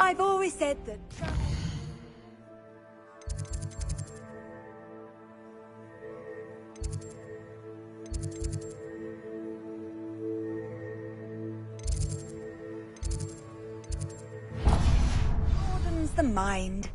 I've always said that... broadens the mind.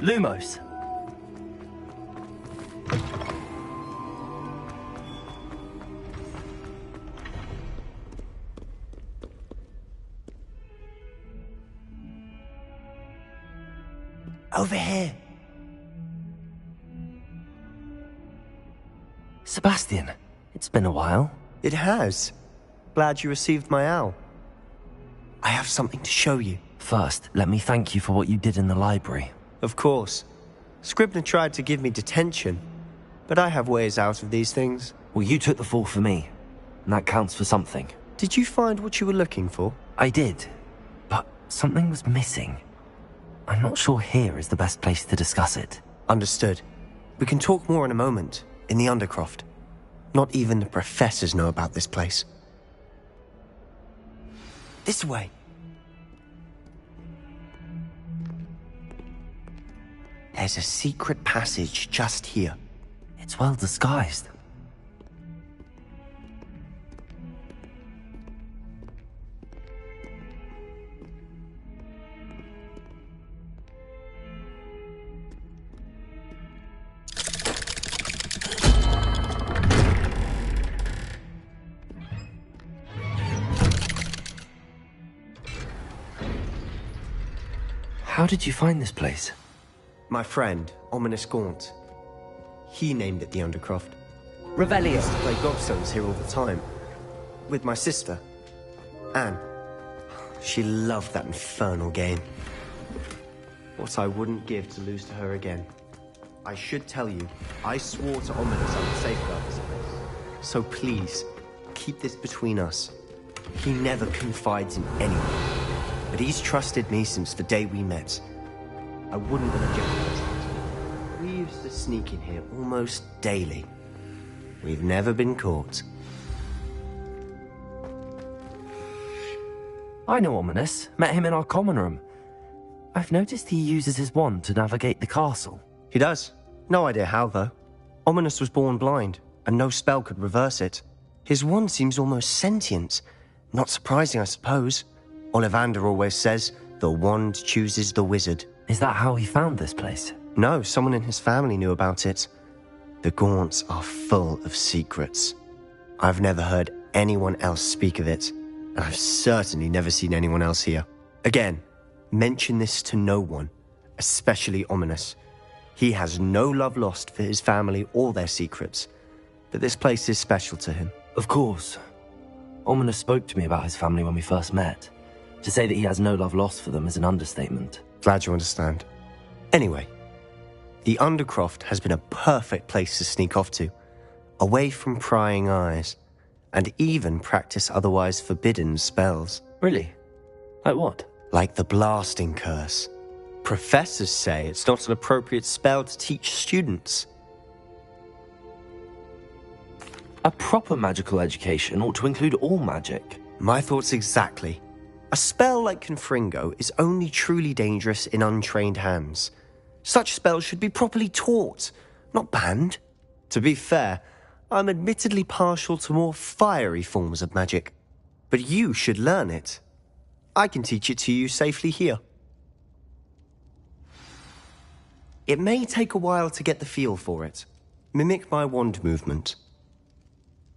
Lumos. Over here. Sebastian, it's been a while. It has. Glad you received my owl. I have something to show you. First, let me thank you for what you did in the library. Of course. Scribner tried to give me detention, but I have ways out of these things. Well, you took the fall for me, and that counts for something. Did you find what you were looking for? I did, but something was missing. I'm not sure here is the best place to discuss it. Understood. We can talk more in a moment, in the Undercroft. Not even the professors know about this place. This way. There's a secret passage just here. It's well disguised. How did you find this place? My friend, Ominous Gaunt. He named it the Undercroft. Revelio. I used to play gobstones here all the time. With my sister, Anne. She loved that infernal game. What I wouldn't give to lose to her again. I should tell you, I swore to Ominous I would safeguard this place. So please, keep this between us. He never confides in anyone. But he's trusted me since the day we met. I wouldn't have jeopardized it. We used to sneak in here almost daily. We've never been caught. I know Ominous. Met him in our common room. I've noticed he uses his wand to navigate the castle. He does. No idea how, though. Ominous was born blind, and no spell could reverse it. His wand seems almost sentient. Not surprising, I suppose. Ollivander always says, the wand chooses the wizard. Is that how he found this place? No, someone in his family knew about it. The Gaunts are full of secrets. I've never heard anyone else speak of it, and I've certainly never seen anyone else here. Again, mention this to no one, especially Ominous. He has no love lost for his family or their secrets, but this place is special to him. Of course. Ominous spoke to me about his family when we first met. To say that he has no love lost for them is an understatement. Glad you understand. Anyway, the Undercroft has been a perfect place to sneak off to, away from prying eyes, and even practice otherwise forbidden spells. Really? Like what? Like the blasting curse. Professors say it's not an appropriate spell to teach students. A proper magical education ought to include all magic. My thoughts exactly. A spell like Confringo is only truly dangerous in untrained hands. Such spells should be properly taught, not banned. To be fair, I'm admittedly partial to more fiery forms of magic. But you should learn it. I can teach it to you safely here. It may take a while to get the feel for it. Mimic my wand movement.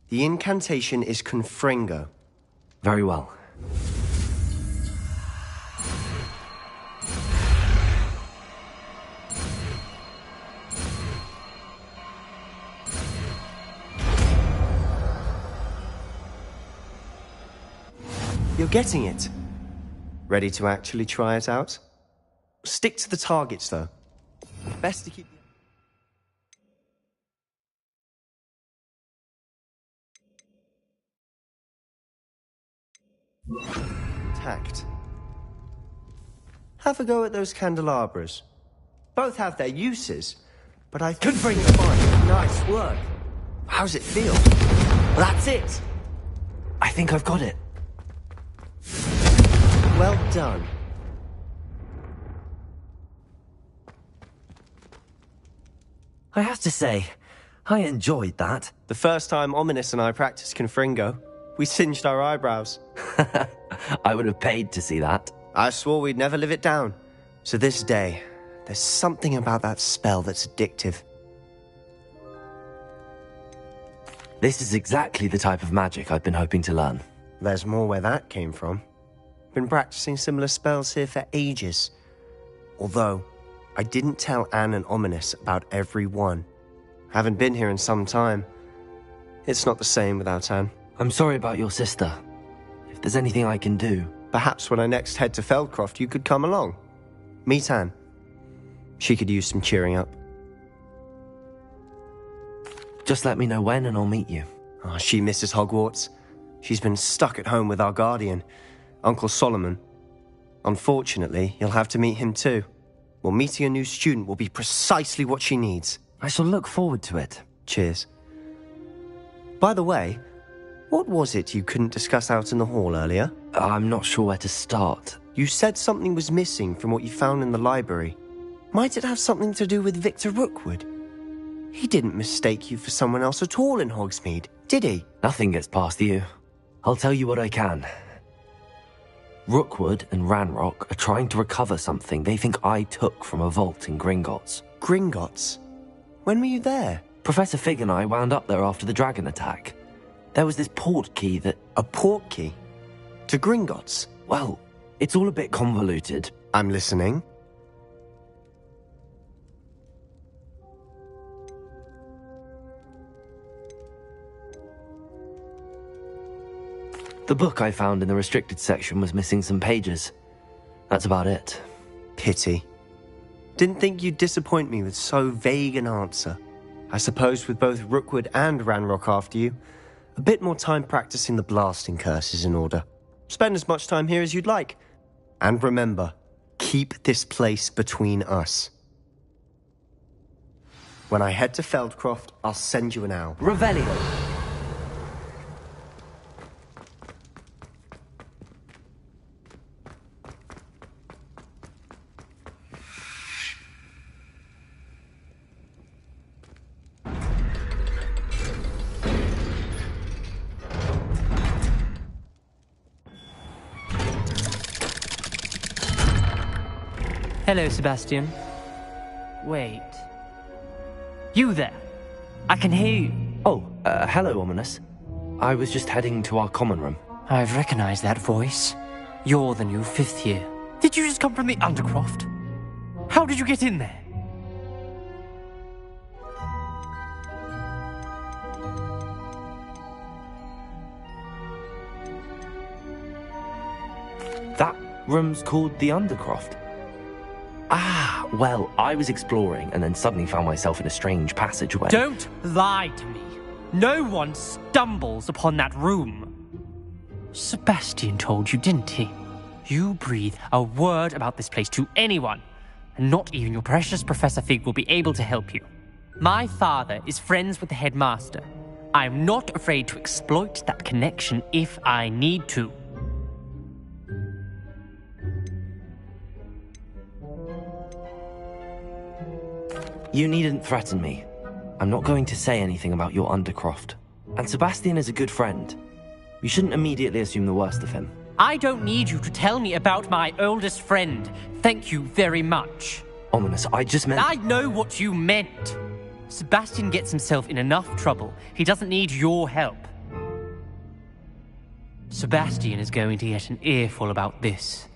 The incantation is Confringo. Very well. You're getting it. Ready to actually try it out? Stick to the targets, though. Best to keep... Tact. Have a go at those candelabras. Both have their uses, but I could bring the fire. Nice work. How's it feel? That's it! I think I've got it. Well done. I have to say, I enjoyed that. The first time Ominous and I practiced Confringo, we singed our eyebrows. I would have paid to see that. I swore we'd never live it down. So this day, there's something about that spell that's addictive. This is exactly the type of magic I've been hoping to learn. There's more where that came from. Been practicing similar spells here for ages. Although, I didn't tell Anne and Ominous about every one. Haven't been here in some time. It's not the same without Anne. I'm sorry about your sister. If there's anything I can do... Perhaps when I next head to Feldcroft, you could come along. Meet Anne. She could use some cheering up. Just let me know when and I'll meet you. Oh, she misses Hogwarts. She's been stuck at home with our guardian, Uncle Solomon. Unfortunately, you'll have to meet him too. Well, meeting a new student will be precisely what she needs. I shall look forward to it. Cheers. By the way, what was it you couldn't discuss out in the hall earlier? I'm not sure where to start. You said something was missing from what you found in the library. Might it have something to do with Victor Rookwood? He didn't mistake you for someone else at all in Hogsmeade, did he? Nothing gets past you. I'll tell you what I can. Rookwood and Ranrock are trying to recover something they think I took from a vault in Gringotts. Gringotts? When were you there? Professor Fig and I wound up there after the dragon attack. There was this port key that... A port key? To Gringotts? Well, it's all a bit convoluted. I'm listening. The book I found in the restricted section was missing some pages. That's about it. Pity. Didn't think you'd disappoint me with so vague an answer. I suppose with both Rookwood and Ranrock after you, a bit more time practicing the blasting curse is in order. Spend as much time here as you'd like. And remember, keep this place between us. When I head to Feldcroft, I'll send you an owl. Revelio! Hello, Sebastian. Wait. You there? I can hear you. Oh, hello, Ominous. I was just heading to our common room. I've recognized that voice. You're the new 5th year. Did you just come from the Undercroft? How did you get in there? That room's called the Undercroft. Ah, well, I was exploring and then suddenly found myself in a strange passageway. Don't lie to me. No one stumbles upon that room. Sebastian told you, didn't he? You breathe a word about this place to anyone, and not even your precious Professor Fig will be able to help you. My father is friends with the headmaster. I'm not afraid to exploit that connection if I need to. You needn't threaten me. I'm not going to say anything about your Undercroft. And Sebastian is a good friend. You shouldn't immediately assume the worst of him. I don't need you to tell me about my oldest friend. Thank you very much. Ominous, I just meant... I know what you meant. Sebastian gets himself in enough trouble. He doesn't need your help. Sebastian is going to get an earful about this.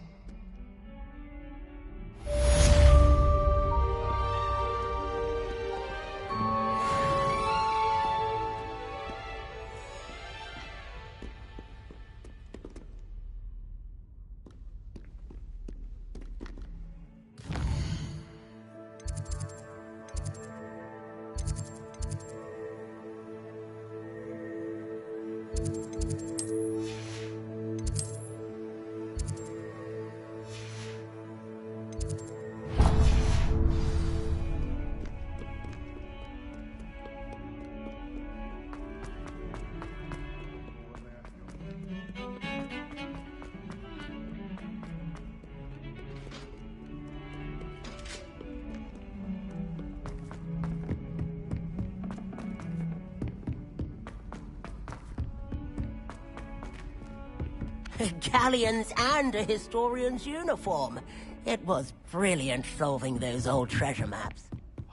Galleons and a historian's uniform. It was brilliant solving those old treasure maps.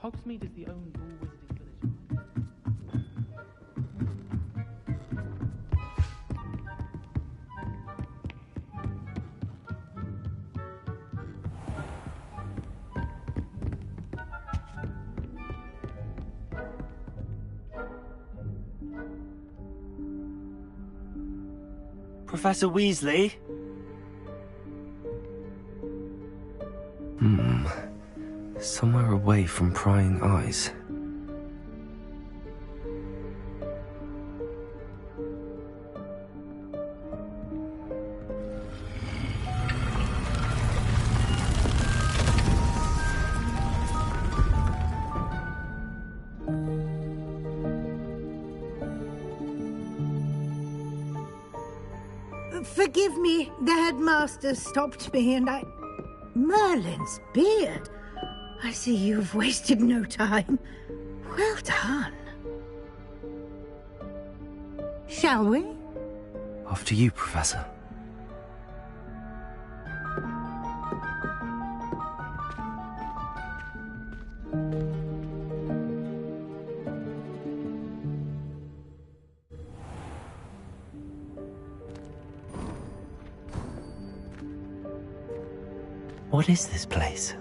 Hogsmeade is the only all-wizarding village. Professor Weasley? Somewhere away from prying eyes. Forgive me, the headmaster stopped me and I... Merlin's beard! I see you've wasted no time. Well done. Shall we? After you, Professor. What is this place?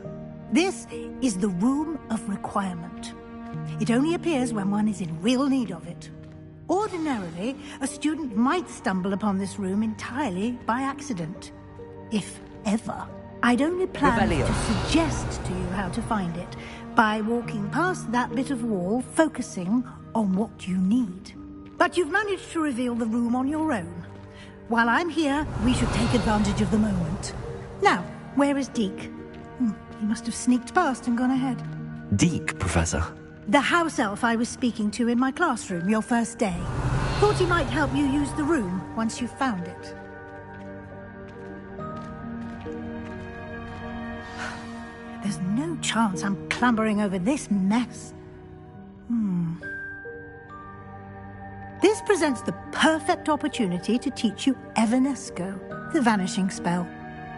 This is the Room of Requirement. It only appears when one is in real need of it. Ordinarily, a student might stumble upon this room entirely by accident. If ever. I'd only plan to suggest to you how to find it by walking past that bit of wall, focusing on what you need. But you've managed to reveal the room on your own. While I'm here, we should take advantage of the moment. Now, where is Deke? He must have sneaked past and gone ahead. Deke, Professor? The house elf I was speaking to in my classroom your first day. Thought he might help you use the room once you've found it. There's no chance I'm clambering over this mess. This presents the perfect opportunity to teach you Evanesco, the vanishing spell.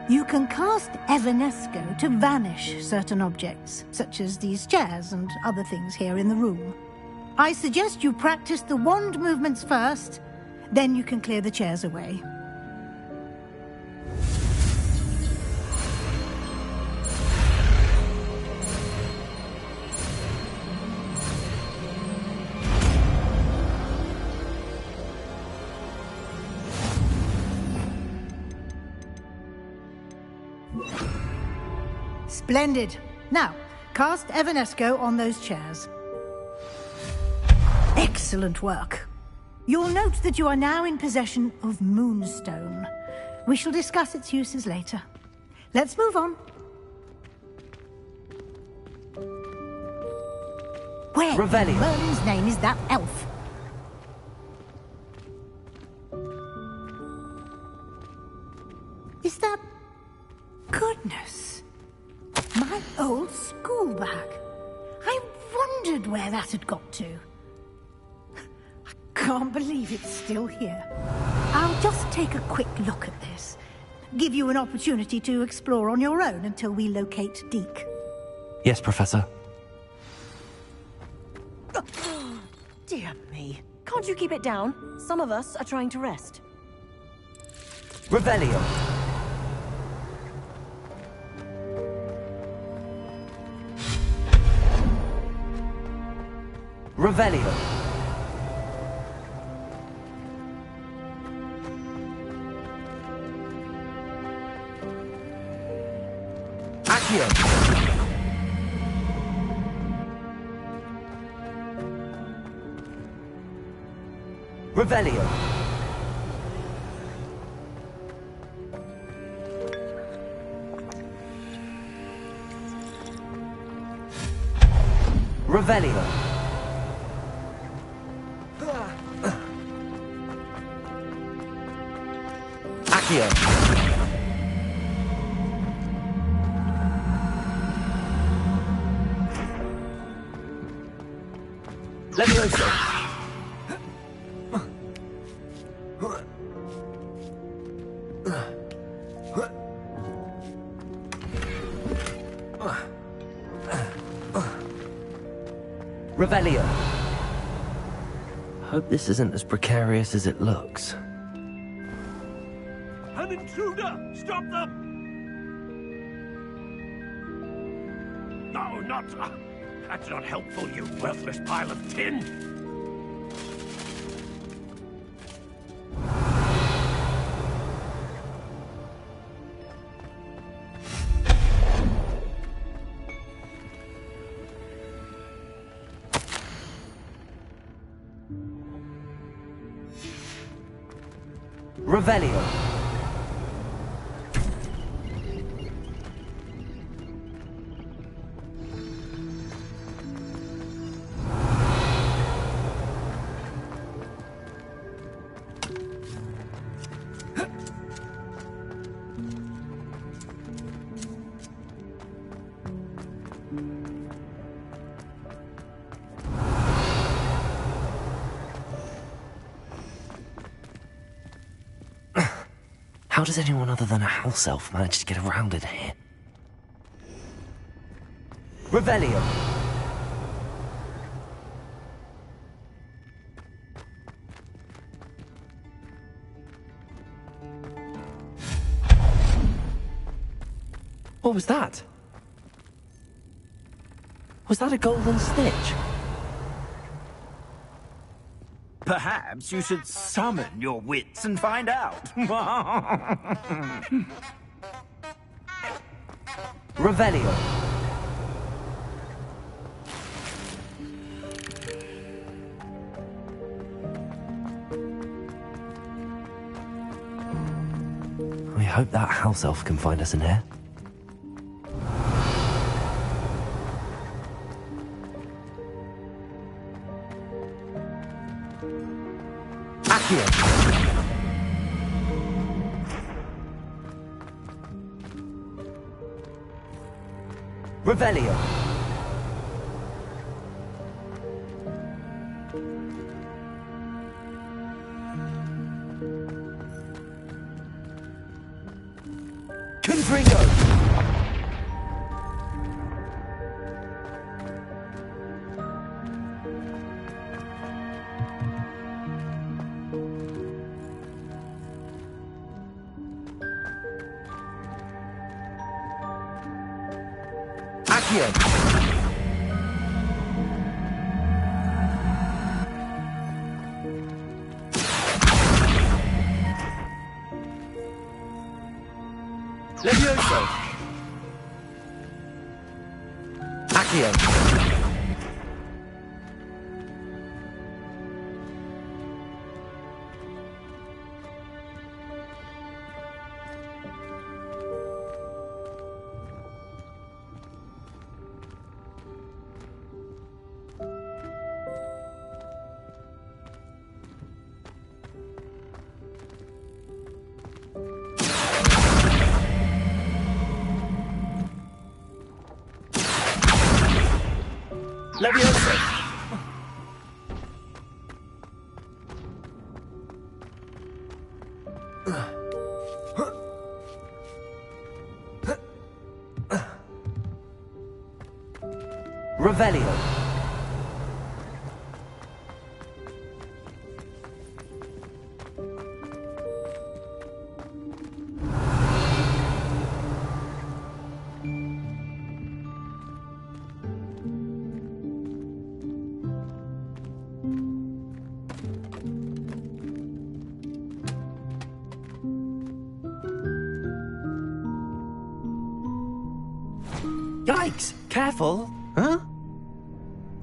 You can cast Evanesco to vanish certain objects, such as these chairs and other things here in the room. I suggest you practice the wand movements first, then you can clear the chairs away. Splendid. Now, cast Evanesco on those chairs. Excellent work. You'll note that you are now in possession of Moonstone. We shall discuss its uses later. Let's move on. Where Revelio. in Merlin's name is that elf? Is that... Goodness. My old school bag. I wondered where that had got to. I can't believe it's still here. I'll just take a quick look at this. Give you an opportunity to explore on your own until we locate Deke. Yes, Professor. Dear me. Can't you keep it down? Some of us are trying to rest. Revelio. Revelio. Accio. Revelio. Revelio. Accio. Levioso. Revelio. Hope this isn't as precarious as it looks. An intruder! Stop them! No, not... that's not helpful, you worthless pile of tin! Revelio. How does anyone other than a house elf manage to get around in here? Revelio. What was that? Was that a golden snitch? Perhaps you should summon your wits and find out. Revelio. I hope that house elf can find us in here. Revelio. Confringo. Levioso. Accio. Levioso. Revelio. Yikes! Careful. Huh?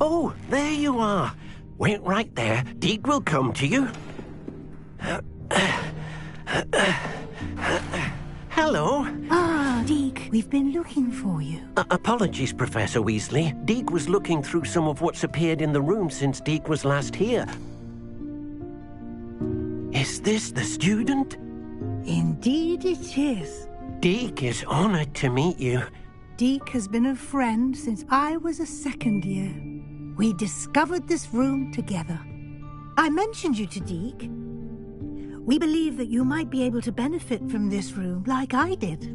Oh, there you are. Wait right there. Deke will come to you. Hello. Ah, Deke, we've been looking for you. Apologies, Professor Weasley. Deke was looking through some of what's appeared in the room since Deke was last here. Is this the student? Indeed it is. Deke is honored to meet you. Deke has been a friend since I was a second year. We discovered this room together. I mentioned you to Deke. We believe that you might be able to benefit from this room like I did.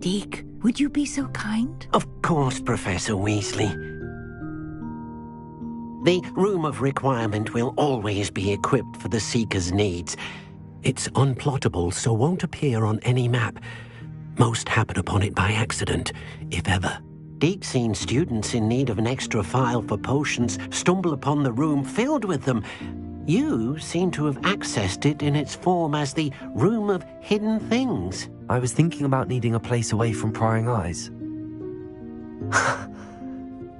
Deke, would you be so kind? Of course, Professor Weasley. The Room of Requirement will always be equipped for the Seeker's needs. It's unplottable, so won't appear on any map. Most happen upon it by accident, if ever. Deke's seen students in need of an extra file for potions stumble upon the room filled with them. You seem to have accessed it in its form as the Room of Hidden Things. I was thinking about needing a place away from prying eyes.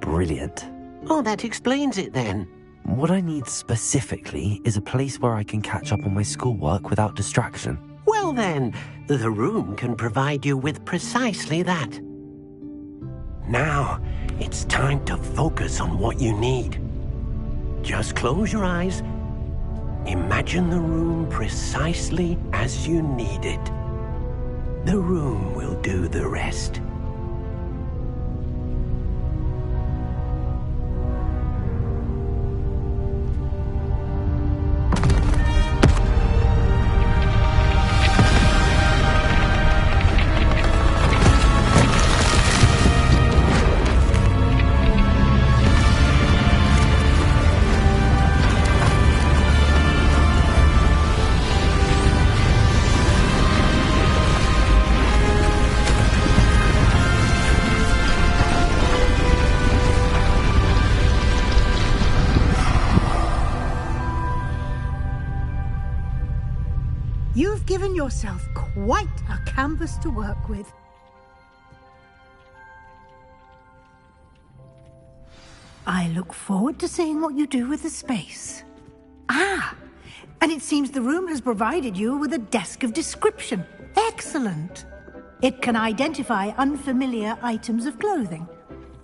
Brilliant. Oh, that explains it then. What I need specifically is a place where I can catch up on my schoolwork without distraction. Well then, the room can provide you with precisely that. Now, it's time to focus on what you need. Just close your eyes. Imagine the room precisely as you need it. The room will do the rest. You've given yourself quite a canvas to work with. I look forward to seeing what you do with the space. Ah, and it seems the room has provided you with a desk of description. Excellent. It can identify unfamiliar items of clothing.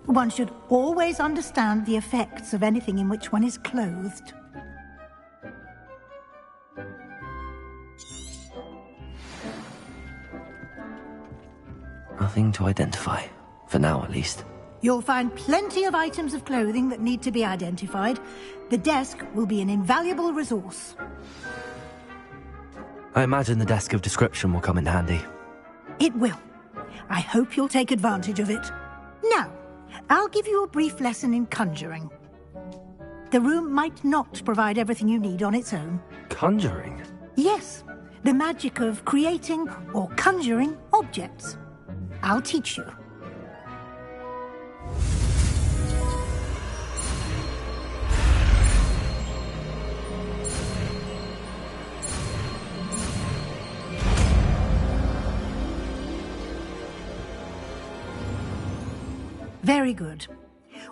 One should always understand the effects of anything in which one is clothed. Nothing to identify, for now at least. You'll find plenty of items of clothing that need to be identified. The desk will be an invaluable resource. I imagine the desk of description will come in handy. It will. I hope you'll take advantage of it. Now, I'll give you a brief lesson in conjuring. The room might not provide everything you need on its own. Conjuring? Yes, the magic of creating or conjuring objects. I'll teach you. Very good.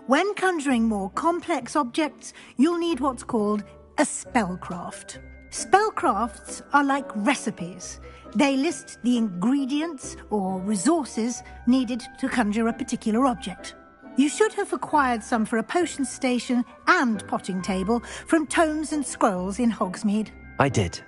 When conjuring more complex objects, you'll need what's called a spellcraft. Spellcrafts are like recipes. They list the ingredients or resources needed to conjure a particular object. You should have acquired some for a potion station and potting table from tomes and scrolls in Hogsmeade. I did.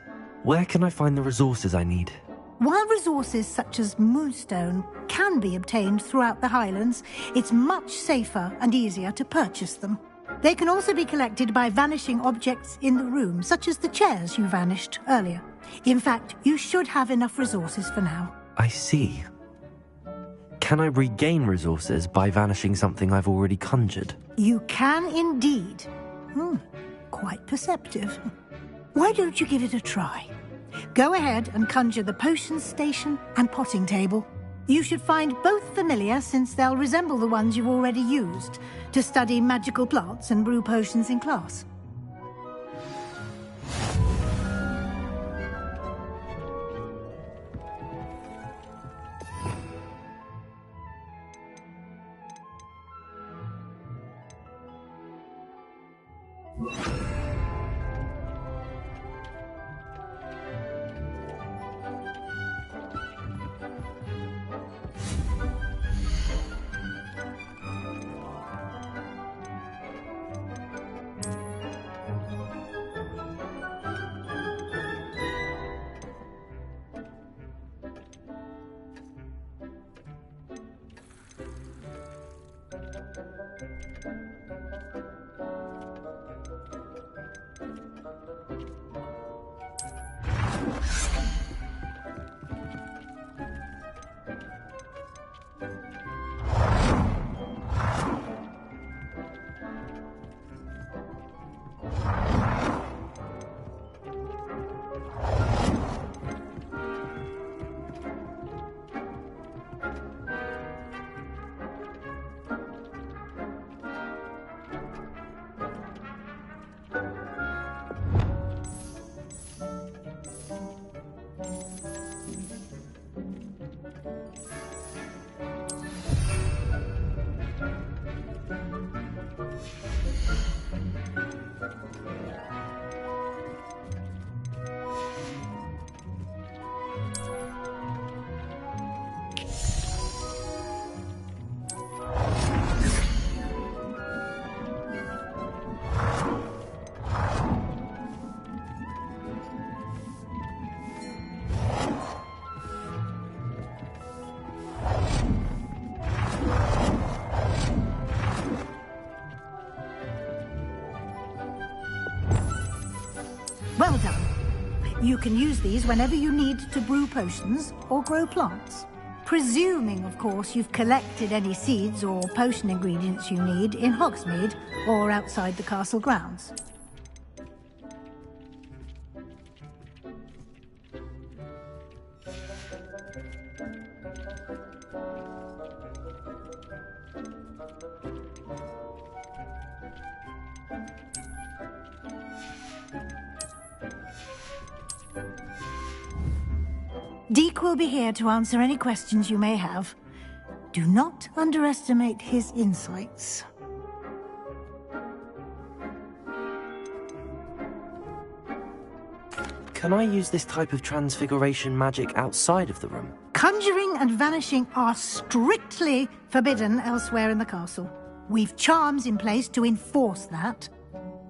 Where can I find the resources I need? While resources such as moonstone can be obtained throughout the Highlands, it's much safer and easier to purchase them. They can also be collected by vanishing objects in the room, such as the chairs you vanished earlier. In fact, you should have enough resources for now. I see. Can I regain resources by vanishing something I've already conjured? You can indeed. Quite perceptive. Why don't you give it a try? Go ahead and conjure the potion station and potting table. You should find both familiar, since they'll resemble the ones you've already used to study magical plants and brew potions in class. Well done. You can use these whenever you need to brew potions or grow plants. Presuming, of course, you've collected any seeds or potion ingredients you need in Hogsmeade or outside the castle grounds. Deke will be here to answer any questions you may have. Do not underestimate his insights. Can I use this type of transfiguration magic outside of the room? Conjuring and vanishing are strictly forbidden elsewhere in the castle. We've charms in place to enforce that.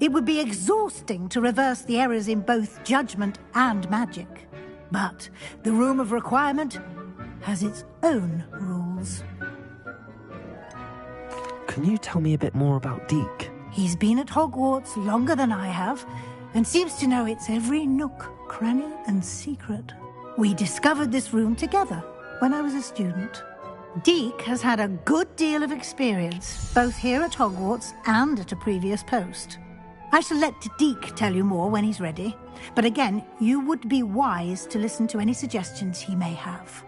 It would be exhausting to reverse the errors in both judgment and magic. But the Room of Requirement has its own rules. Can you tell me a bit more about Deke? He's been at Hogwarts longer than I have, and seems to know its every nook, cranny, and secret. We discovered this room together when I was a student. Deke has had a good deal of experience, both here at Hogwarts and at a previous post. I shall let Deke tell you more when he's ready, but again, you would be wise to listen to any suggestions he may have.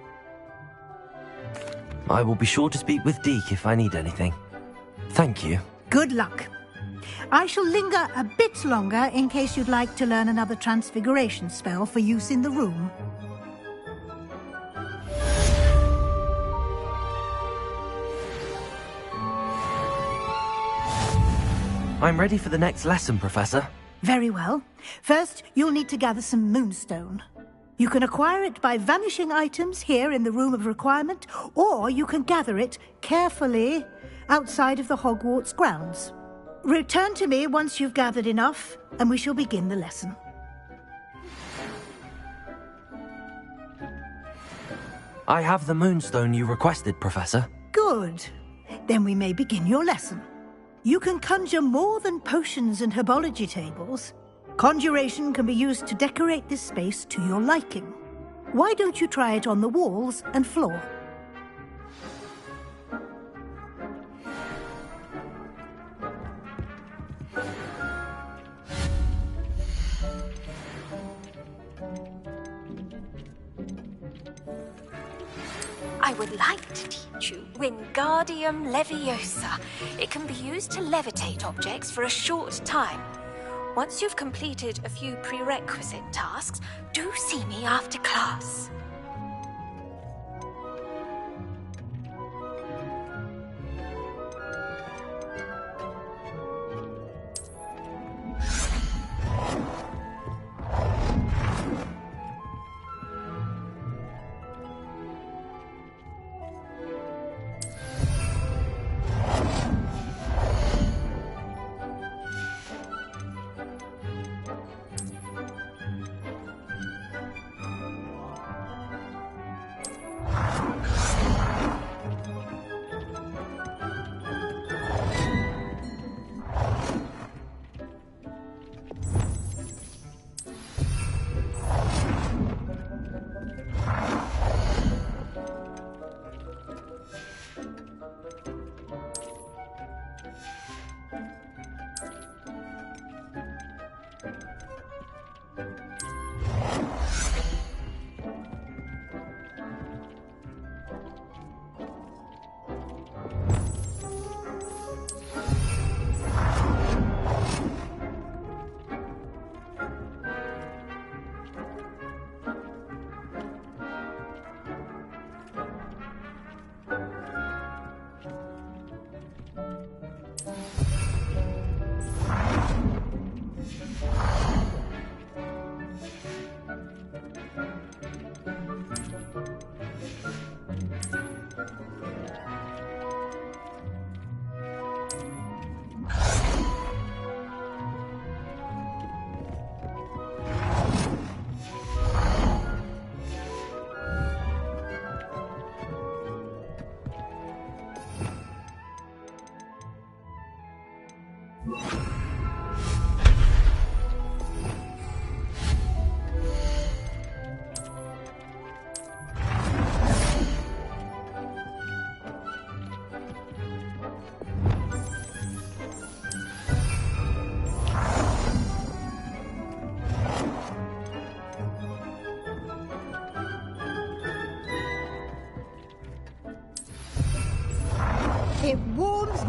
I will be sure to speak with Deke if I need anything. Thank you. Good luck. I shall linger a bit longer in case you'd like to learn another transfiguration spell for use in the room. I'm ready for the next lesson, Professor. Very well. First, you'll need to gather some moonstone. You can acquire it by vanishing items here in the Room of Requirement, or you can gather it carefully outside of the Hogwarts grounds. Return to me once you've gathered enough, and we shall begin the lesson. I have the moonstone you requested, Professor. Good. Then we may begin your lesson. You can conjure more than potions and herbology tables. Conjuration can be used to decorate this space to your liking. Why don't you try it on the walls and floor? I would like to teach you Wingardium Leviosa. It can be used to levitate objects for a short time. Once you've completed a few prerequisite tasks, do see me after class.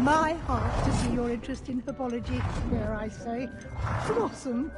my heart to see your interest in herbology, dare I say, blossom.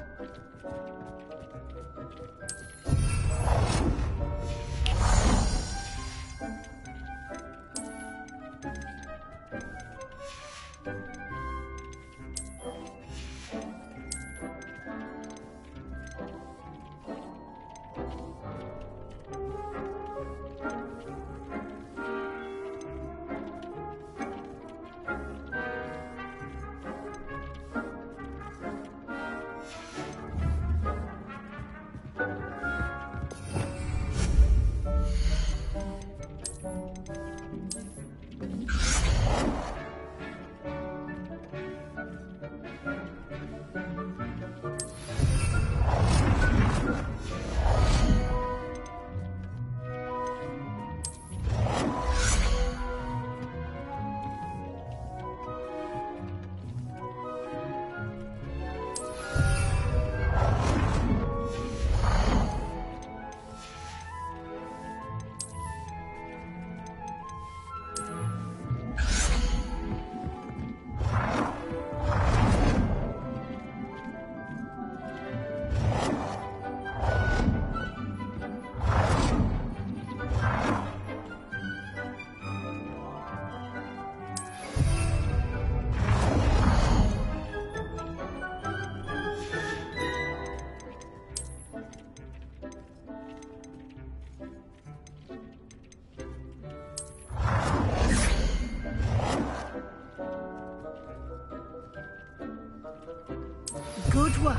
Good work.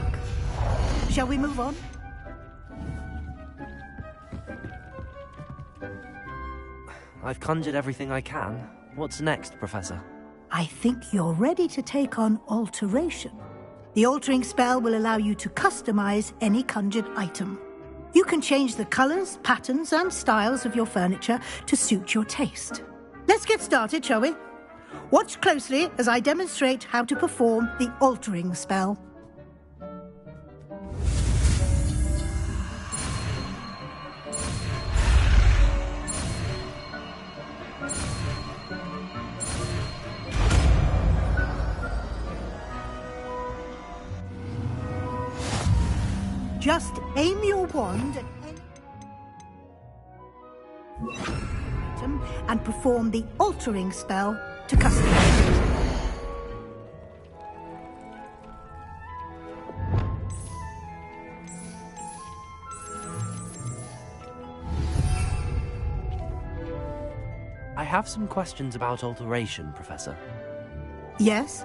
Shall we move on? I've conjured everything I can. What's next, Professor? I think you're ready to take on alteration. The altering spell will allow you to customize any conjured item. You can change the colors, patterns, and styles of your furniture to suit your taste. Let's get started, shall we? Watch closely as I demonstrate how to perform the altering spell. Just aim your wand at any item and perform the altering spell to customize it. I have some questions about alteration, Professor. Yes?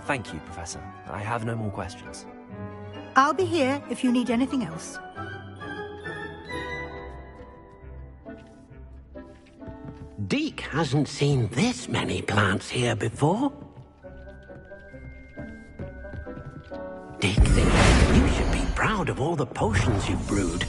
Thank you, Professor. I have no more questions. I'll be here if you need anything else. Deke hasn't seen this many plants here before. Deke thinks you should be proud of all the potions you've brewed.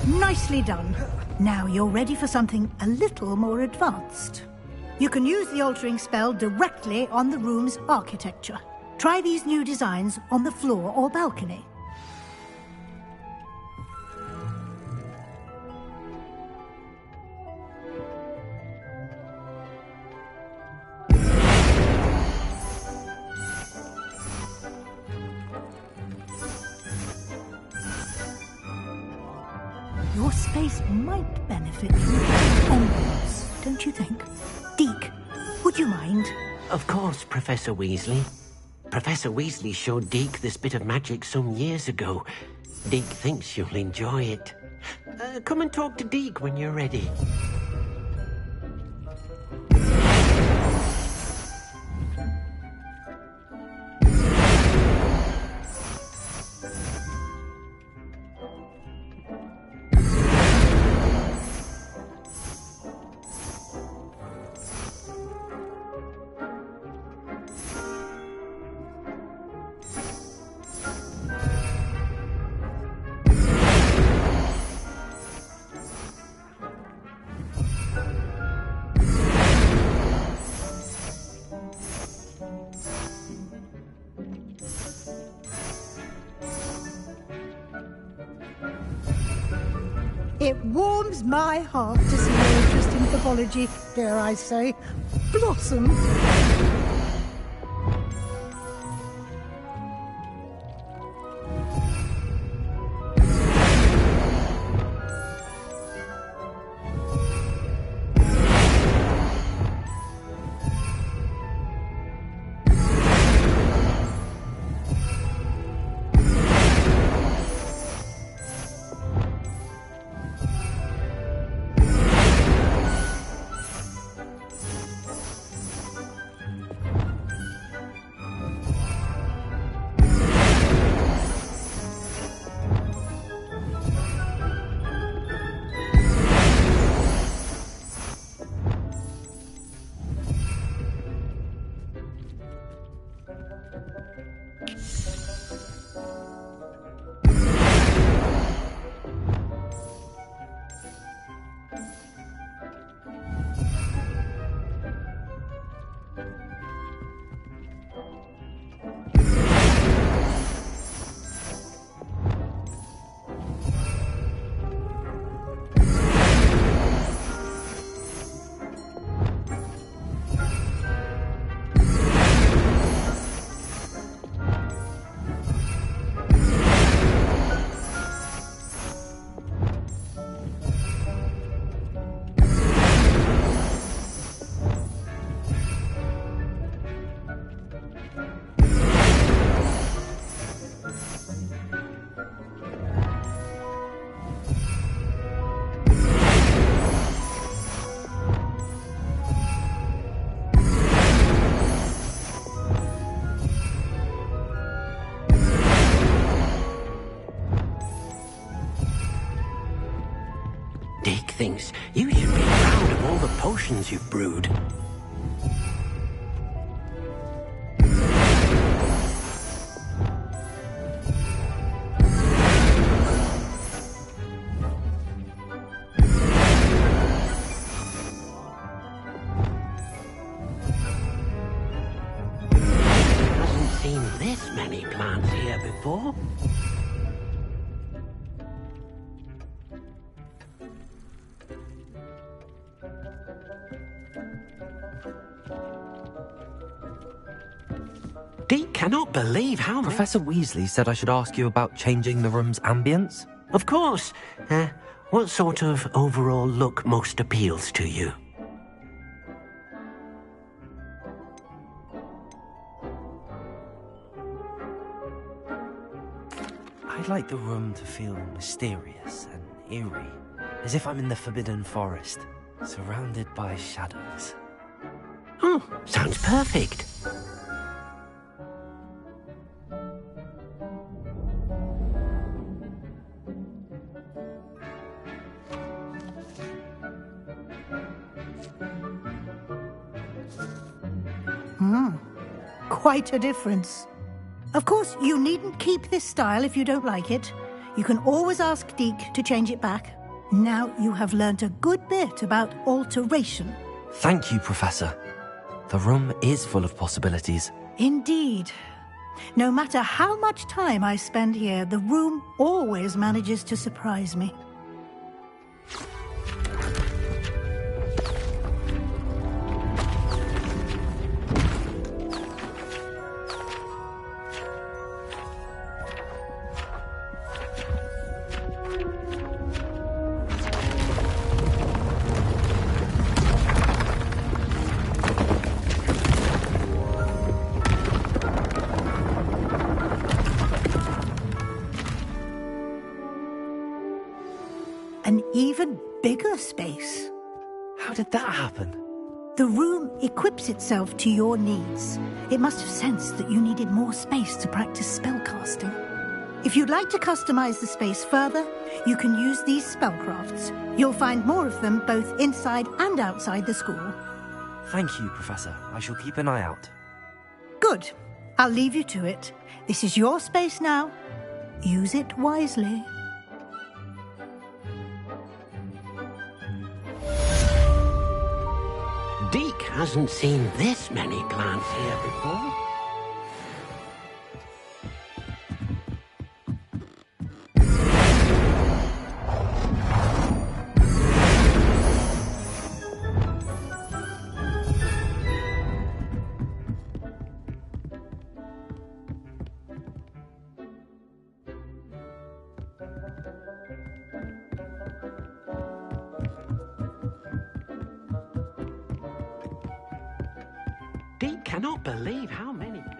Nicely done. Now you're ready for something a little more advanced. You can use the altering spell directly on the room's architecture. Try these new designs on the floor or balcony. Your space might benefit from ambience, don't you think? Deke, would you mind? Of course, Professor Weasley. Professor Weasley showed Deke this bit of magic some years ago. Deke thinks you'll enjoy it. Come and talk to Deke when you're ready. It warms my heart to see your interest in pathology, dare I say, blossom. Deke thinks you should be proud of all the potions you've brewed. Hasn't seen this many plants here before. Deke cannot believe how... Professor Weasley said I should ask you about changing the room's ambience. Of course. What sort of overall look most appeals to you? I'd like the room to feel mysterious and eerie, as if I'm in the Forbidden Forest, surrounded by shadows. Oh, sounds perfect. Quite a difference. Of course, you needn't keep this style if you don't like it. You can always ask Deke to change it back. Now you have learnt a good bit about alteration. Thank you, Professor. The room is full of possibilities. Indeed. No matter how much time I spend here, the room always manages to surprise me. bigger space. How did that happen? The room equips itself to your needs. It must have sensed that you needed more space to practice spellcasting. If you'd like to customize the space further, you can use these spellcrafts. You'll find more of them both inside and outside the school. Thank you, Professor. I shall keep an eye out. Good. I'll leave you to it. This is your space now. Use it wisely. Deke hasn't seen this many plants here before. Deke cannot believe how many people...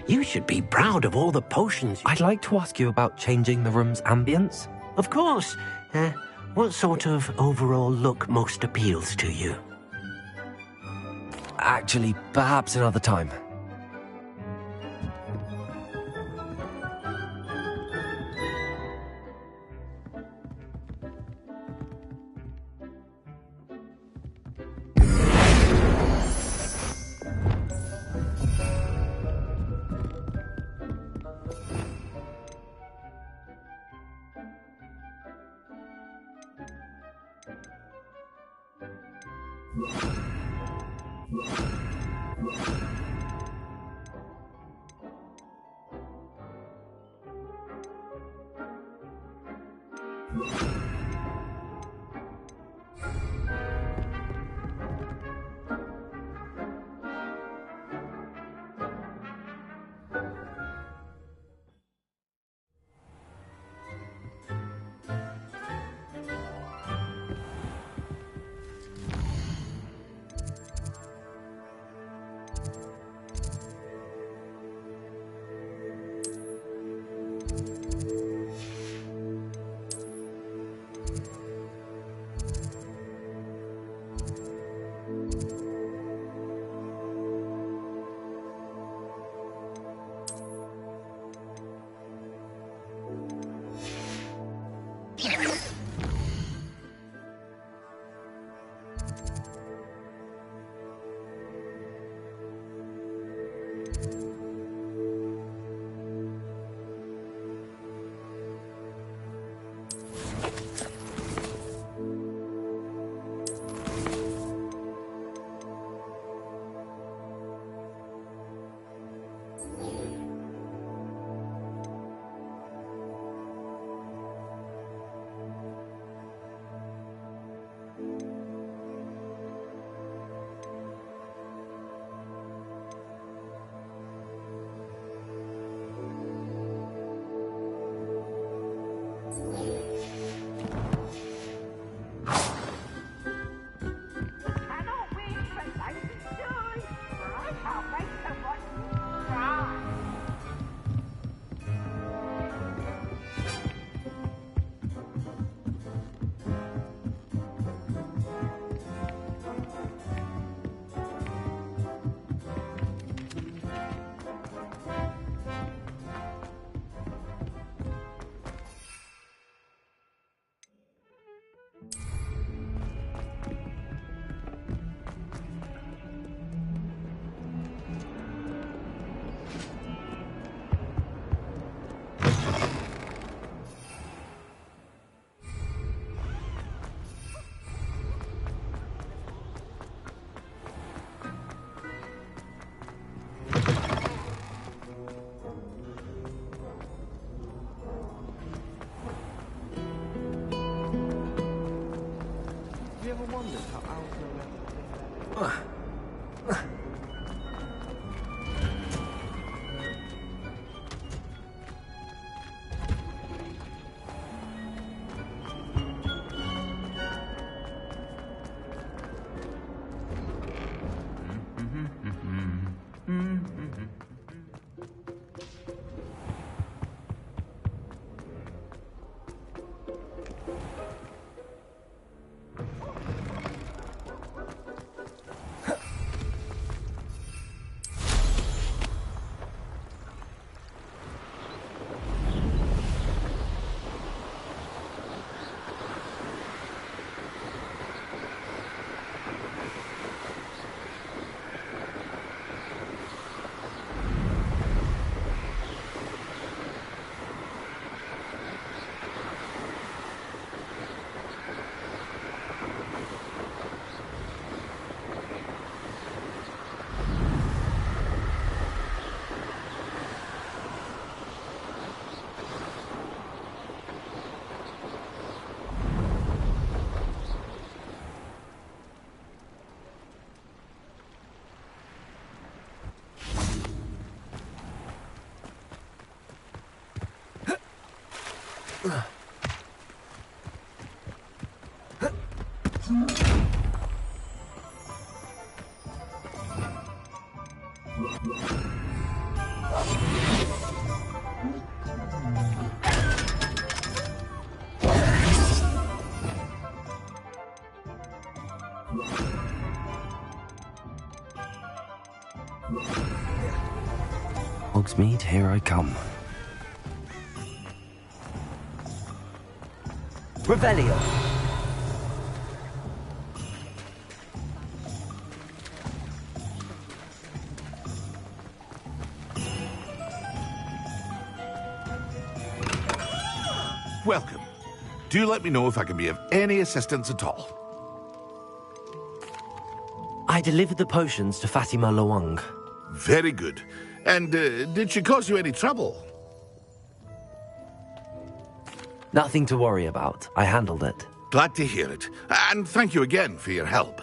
You should be proud of all the potions. I'd like to ask you about changing the room's ambience. Of course. What sort of overall look most appeals to you? Actually, perhaps another time. Hogsmeade, here I come. Revelio! Welcome. Do let me know if I can be of any assistance at all. I delivered the potions to Fatima Lawang. Very good. And did she cause you any trouble? Nothing to worry about. I handled it. Glad to hear it. And thank you again for your help.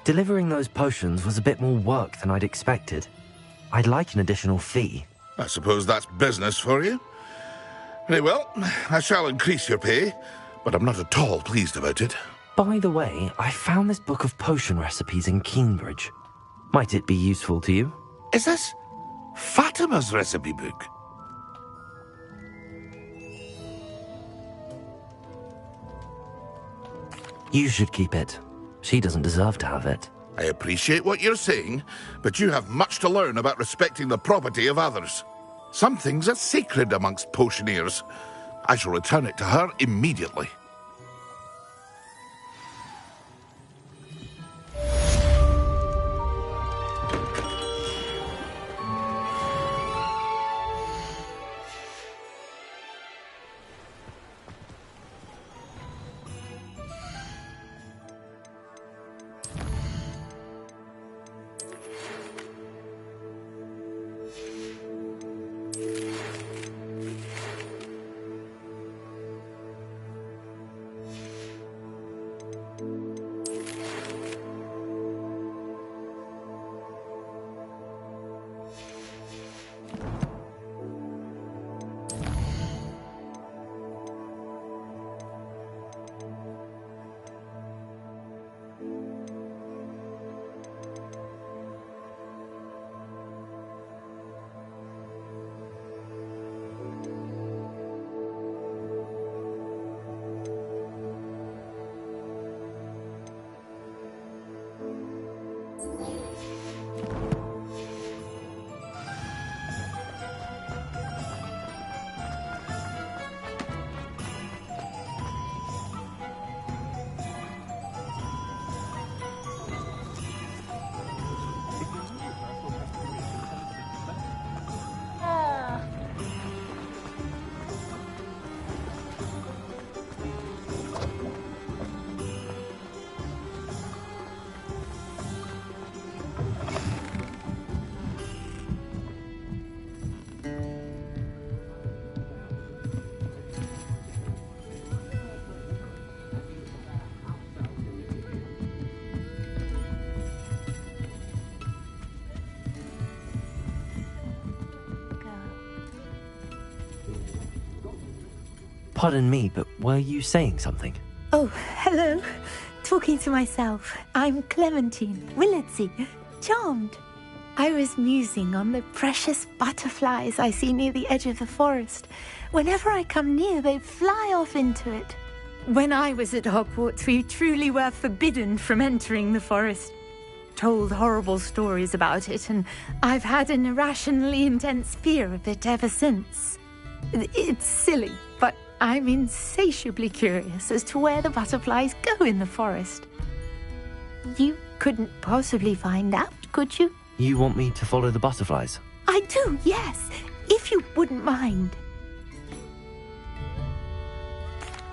Delivering those potions was a bit more work than I'd expected. I'd like an additional fee. I suppose that's business for you. Very well, I shall increase your pay, but I'm not at all pleased about it. By the way, I found this book of potion recipes in Cambridge. Might it be useful to you? Is this Fatima's recipe book? You should keep it. She doesn't deserve to have it. I appreciate what you're saying, but you have much to learn about respecting the property of others. Some things are sacred amongst potioneers. I shall return it to her immediately. Pardon me, but were you saying something? Oh, hello. Talking to myself. I'm Clementine, Willardsey, charmed. I was musing on the precious butterflies I see near the edge of the forest. Whenever I come near, they fly off into it. When I was at Hogwarts, we truly were forbidden from entering the forest. Told horrible stories about it, and I've had an irrationally intense fear of it ever since. It's silly, but I'm insatiably curious as to where the butterflies go in the forest. You couldn't possibly find out, could you? You want me to follow the butterflies? I do, yes, if you wouldn't mind.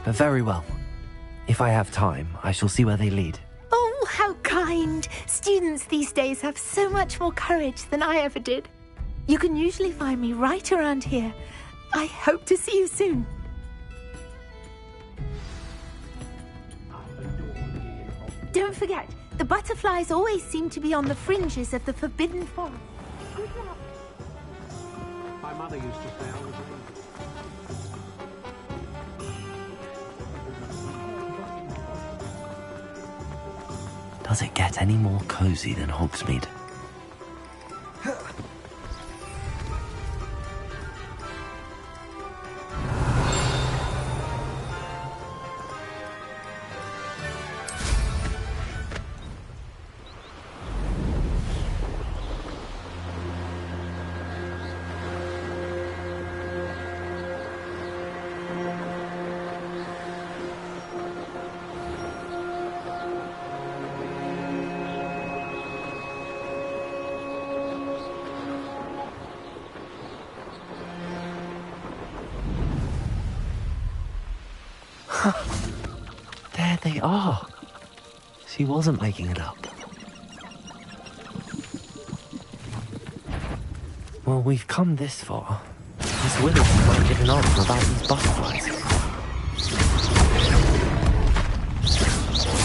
Very well. If I have time, I shall see where they lead. Oh, how kind! Students these days have so much more courage than I ever did. You can usually find me right around here. I hope to see you soon. Don't forget, the butterflies always seem to be on the fringes of the Forbidden Forest. Good luck. My mother used to say I was Does it get any more cozy than Hogsmeade? There they are. She wasn't making it up. Well, we've come this far. Miss Willardsey might get an answer about these butterflies.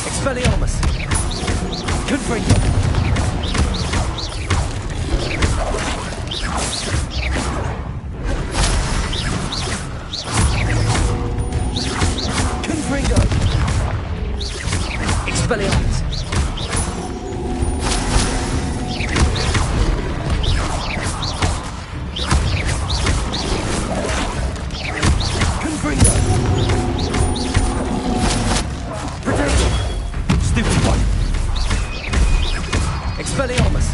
Expelliarmus! Confringo! Expelliarmus! Confringo! Protection! Stupid one! Expelliarmus!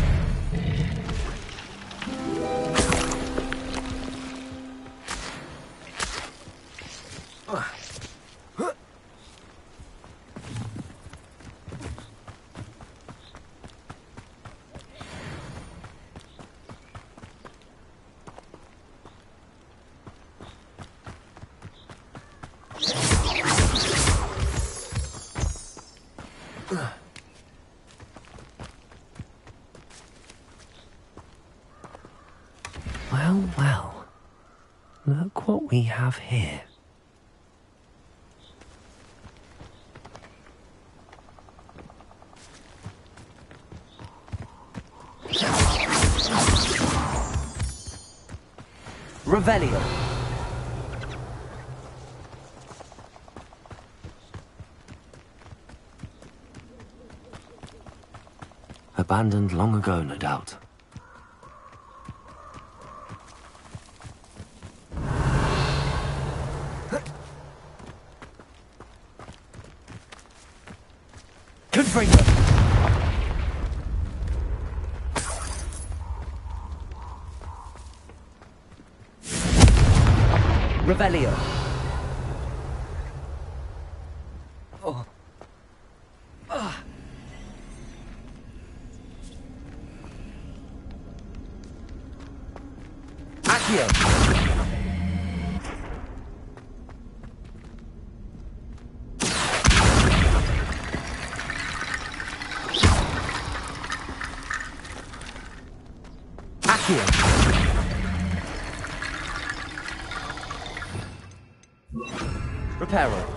Well, well. Look what we have here. Revelio. Abandoned long ago, no doubt. Confringo! Revelio. Oh. Accio. Accio. Reparo.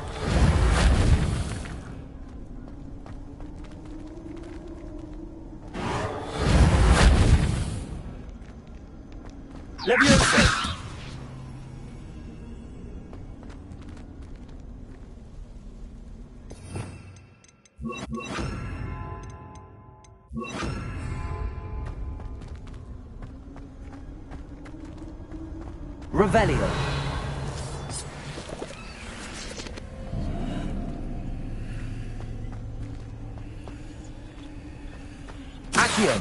Levioso. Revelio. Accio.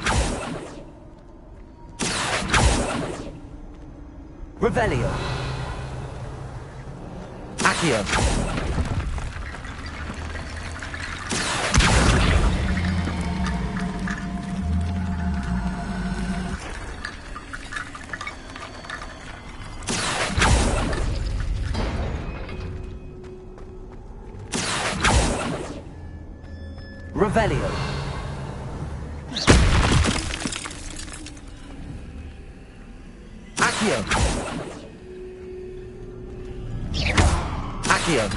Revelio. Accio. Revelio. Accio. Accio.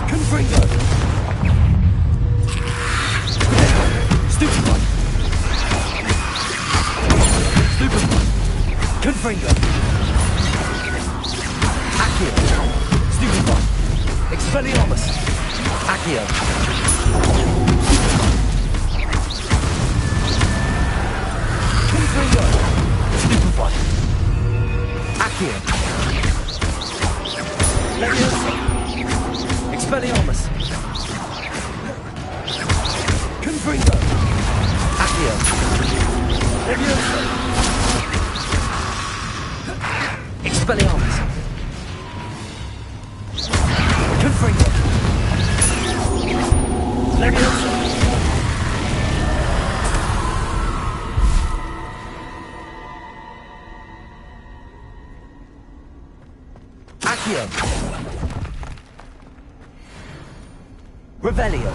Confringo. Stupid one. Stupid one. Confringo. Accio. Stupid one. Expelliarmus. Accio. Confringo. Stupid one. Accio. Leviosa. Expelliarmus. Confringo. Accio. Leviosa. Expelliarmus. Confringo. Leviosa. Accio. Revelio.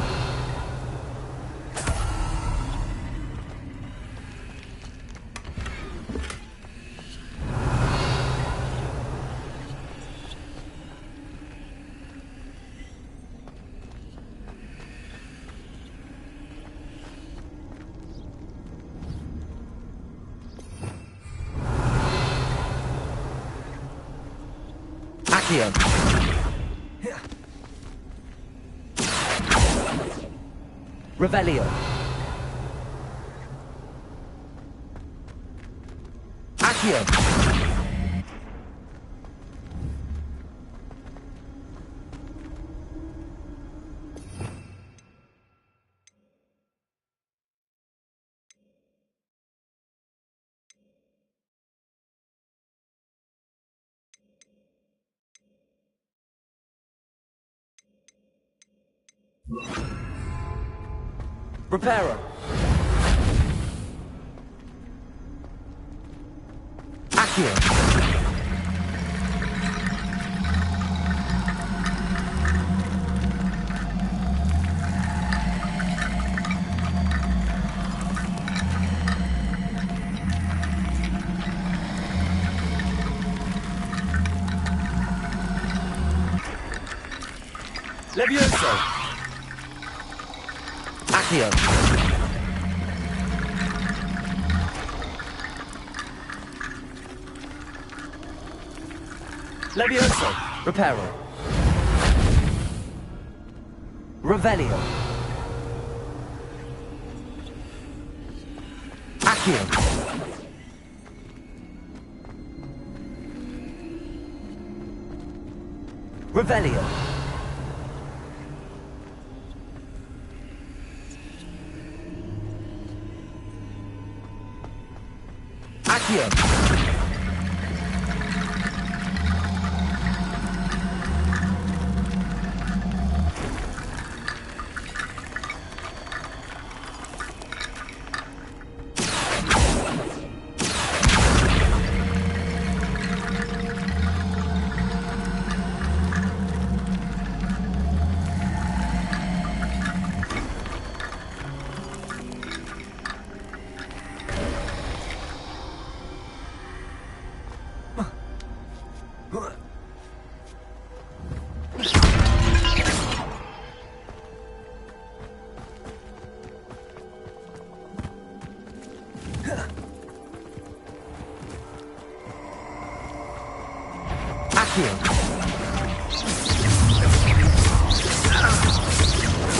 Accio. Revelio. Accio. Reparo. Accio. Levioso. Accio. Levioso. Reparo. Revelio. Accio. Revelio. Accio.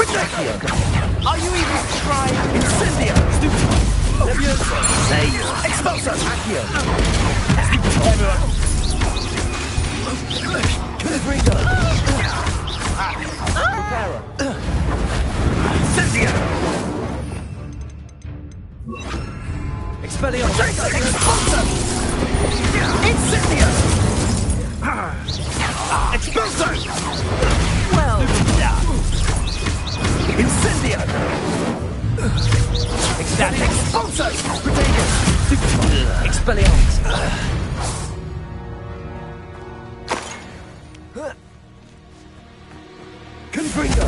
Accio. Accio! Are you even trying? Incendio! Levioso! Save! Expulso! Accio! Everyone! Confringo! Preparo! Incendio! Expelliarmus! Expulso! Incendio! Expulso! Well done! Incendio! Ecstatic! Expulso! Protego! Expelliarmus! Confringo!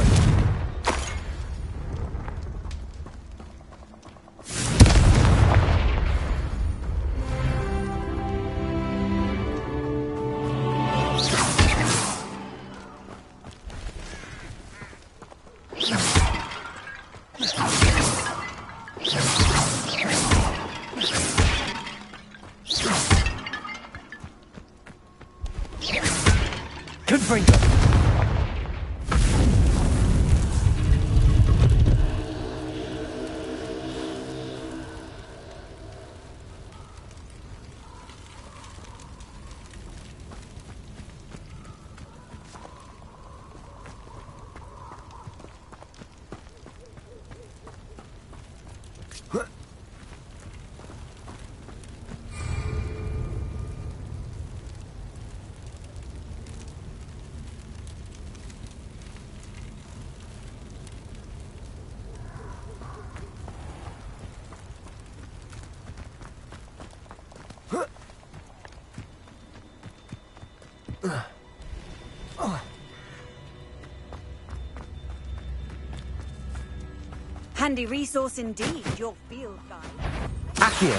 Confringo! Handy resource indeed, your field guide. Accio!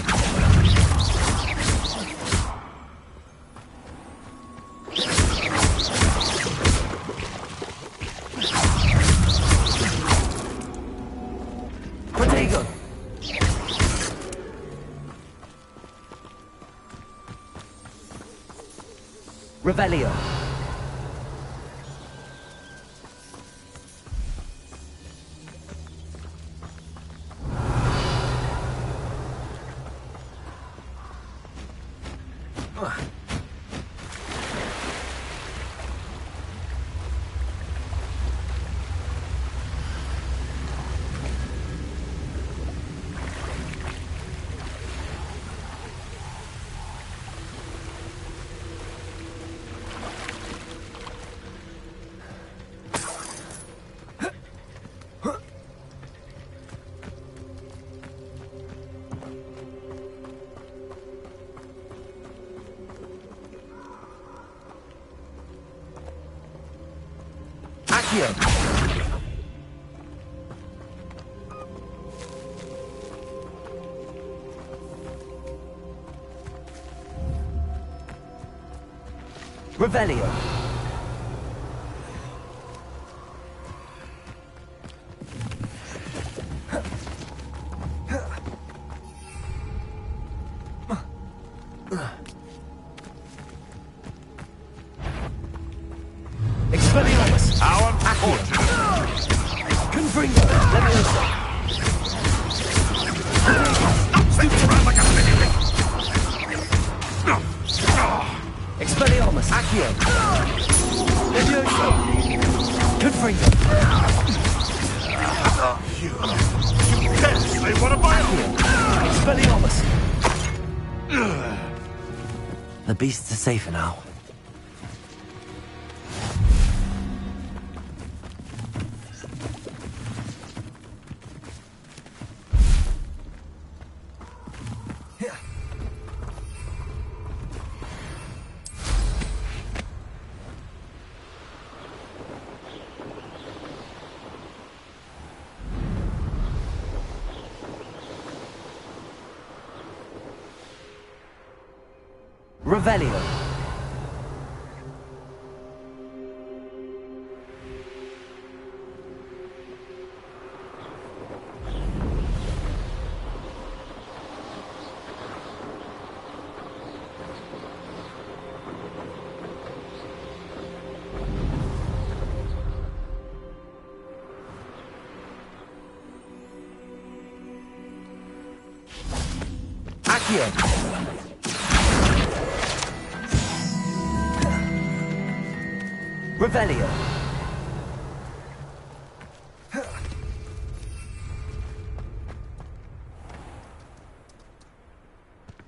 Protego! Revelio! Accio! Revelio! Expelliarmus! Our fortune! Confringo! Levioso! Stupid around like a fiddly! Expelliarmus! Accio! Levioso! Confringo! You carelessly want to buy Expelliarmus! The beasts are safer now. Revelio. Accio! Revelio!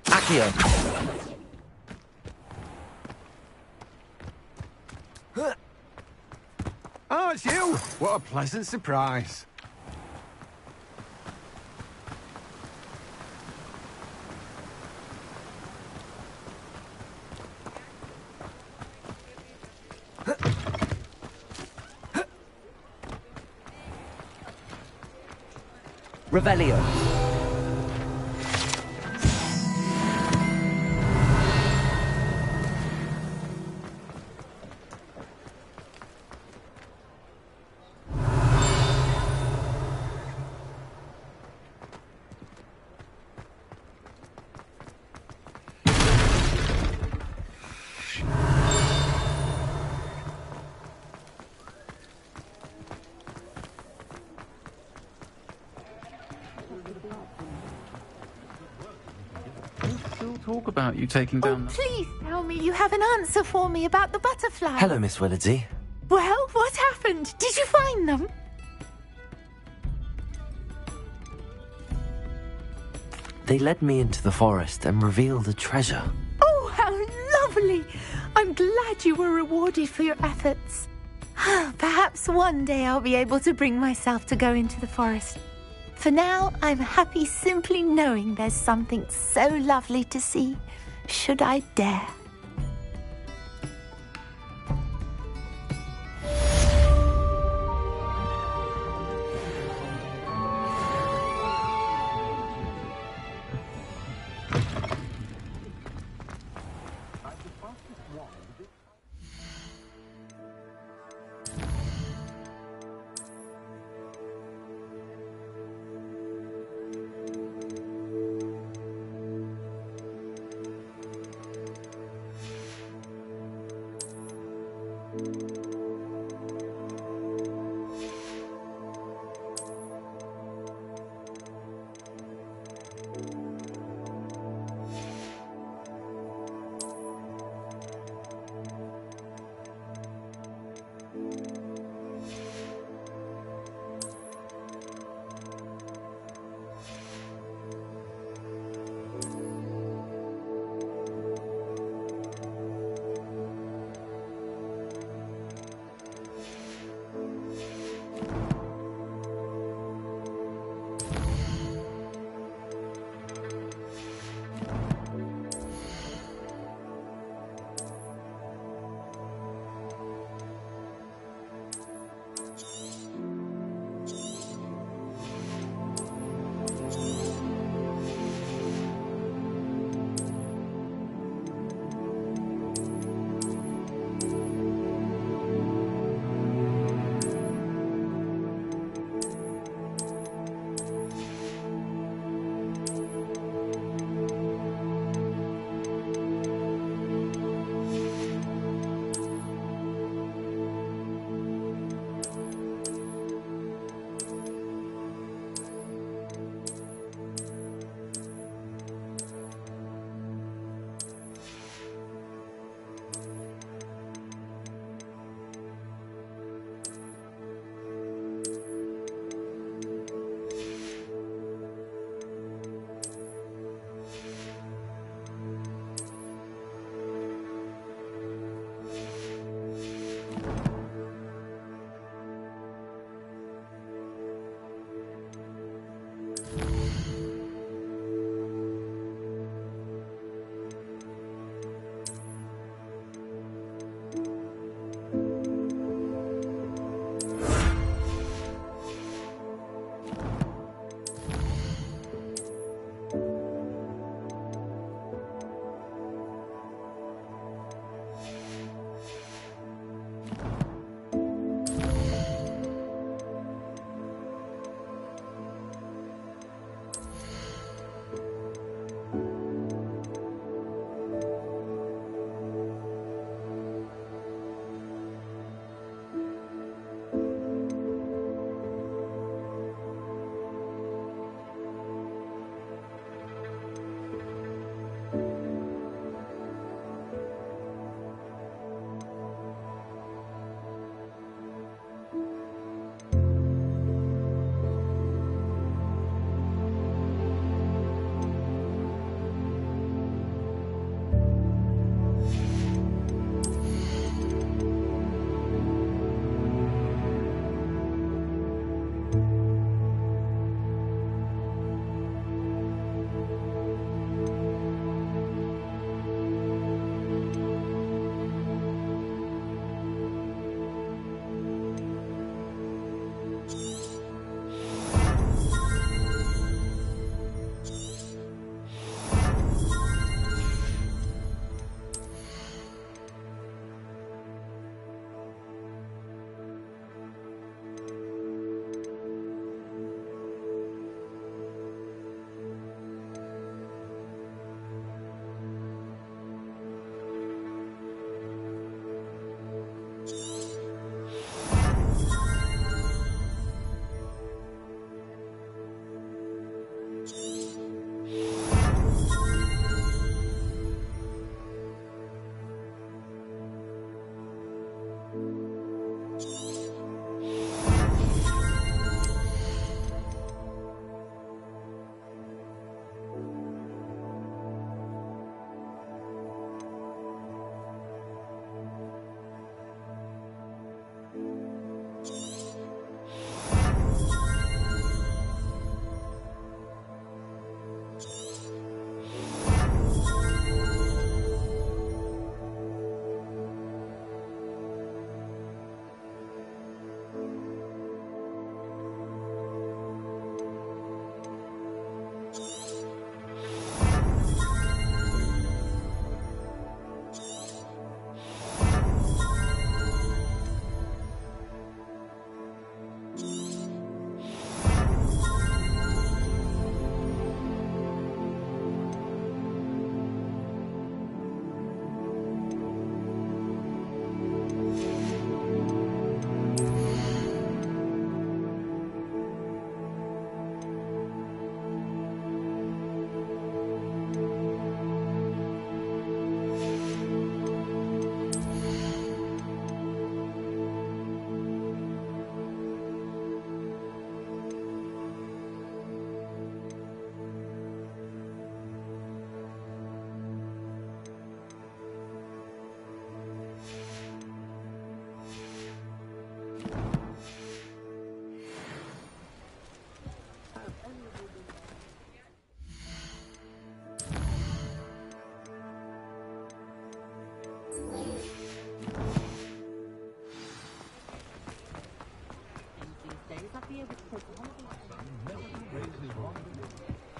Accio! Oh, it's you! What a pleasant surprise. Revelio! Still talk about you taking down Please tell me you have an answer for me about the butterfly. Hello, Miss Willardsey. Well, what happened? Did you find them? They led me into the forest and revealed a treasure. Oh, how lovely! I'm glad you were rewarded for your efforts. Perhaps one day I'll be able to bring myself to go into the forest. For now, I'm happy simply knowing there's something so lovely to see, should I dare.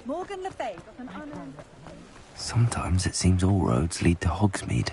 Morgan Le Fay of an unknown... Sometimes it seems all roads lead to Hogsmeade.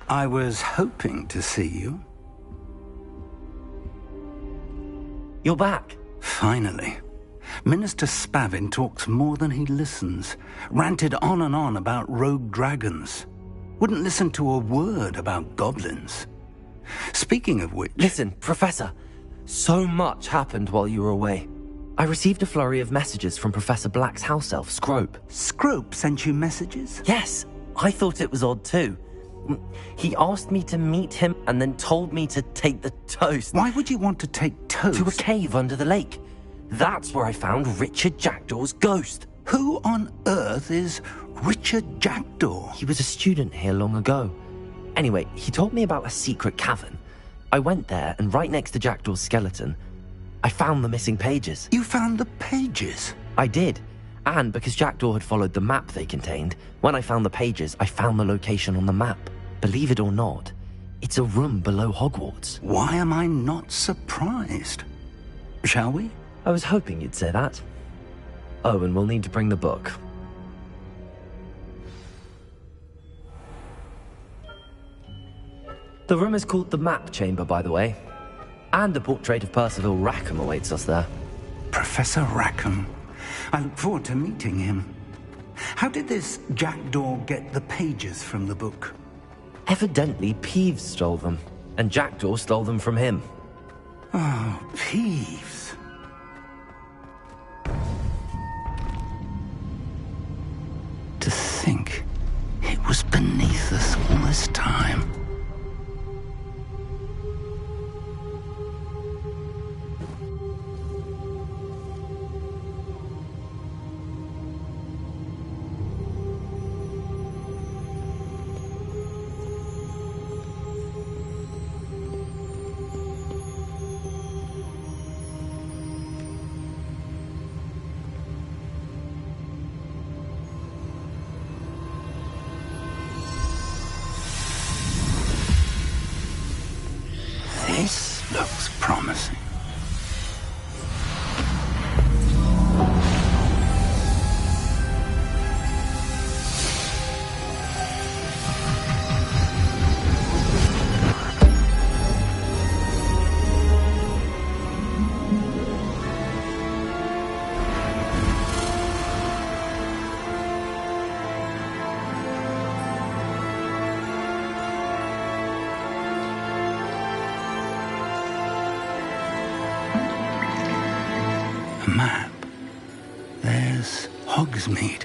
I was hoping to see you. You're back. Finally. Minister Spavin talks more than he listens. Ranted on and on about rogue dragons. Wouldn't listen to a word about goblins. Speaking of which... Listen, Professor. So much happened while you were away. I received a flurry of messages from Professor Black's house elf, Scrope. Scrope sent you messages? Yes. I thought it was odd too. He asked me to meet him and then told me to take the toast. Why would you want to take toast? To a cave under the lake. That's where I found Richard Jackdaw's ghost. Who on earth is Richard Jackdaw? He was a student here long ago. Anyway, he told me about a secret cavern. I went there, and right next to Jackdaw's skeleton, I found the missing pages. You found the pages? I did. And because Jackdaw had followed the map they contained, when I found the pages, I found the location on the map. Believe it or not, it's a room below Hogwarts. Why am I not surprised? Shall we? I was hoping you'd say that. Oh, and we'll need to bring the book. The room is called the Map Chamber, by the way. And a portrait of Percival Rackham awaits us there. Professor Rackham. I look forward to meeting him. How did this Jackdaw get the pages from the book? Evidently, Peeves stole them, and Jackdaw stole them from him. Oh, Peeves. To think it was beneath us all this time. This looks promising. A map. There's Hogsmeade.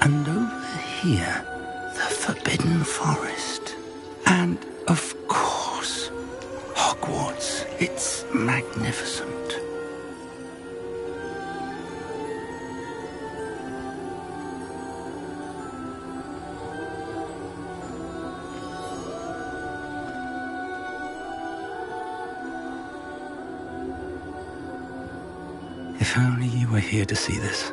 And over here, the Forbidden Forest. And, of course, Hogwarts. It's magnificent. If only you were here to see this.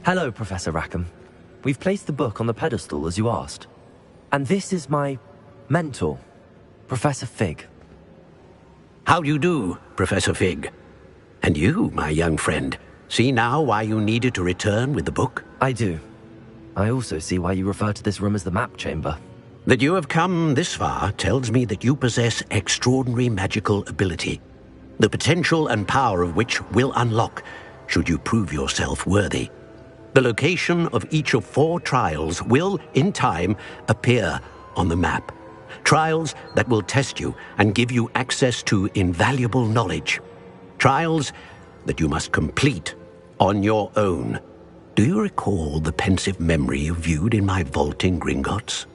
Hello, Professor Rackham. We've placed the book on the pedestal as you asked. And this is my mentor, Professor Fig. How do you do, Professor Fig? And you, my young friend, see now why you needed to return with the book? I do. I also see why you refer to this room as the map chamber. That you have come this far tells me that you possess extraordinary magical ability, the potential and power of which will unlock should you prove yourself worthy. The location of each of 4 trials will, in time, appear on the map. Trials that will test you and give you access to invaluable knowledge. Trials that you must complete on your own. Do you recall the pensive memory you viewed in my vault in Gringotts?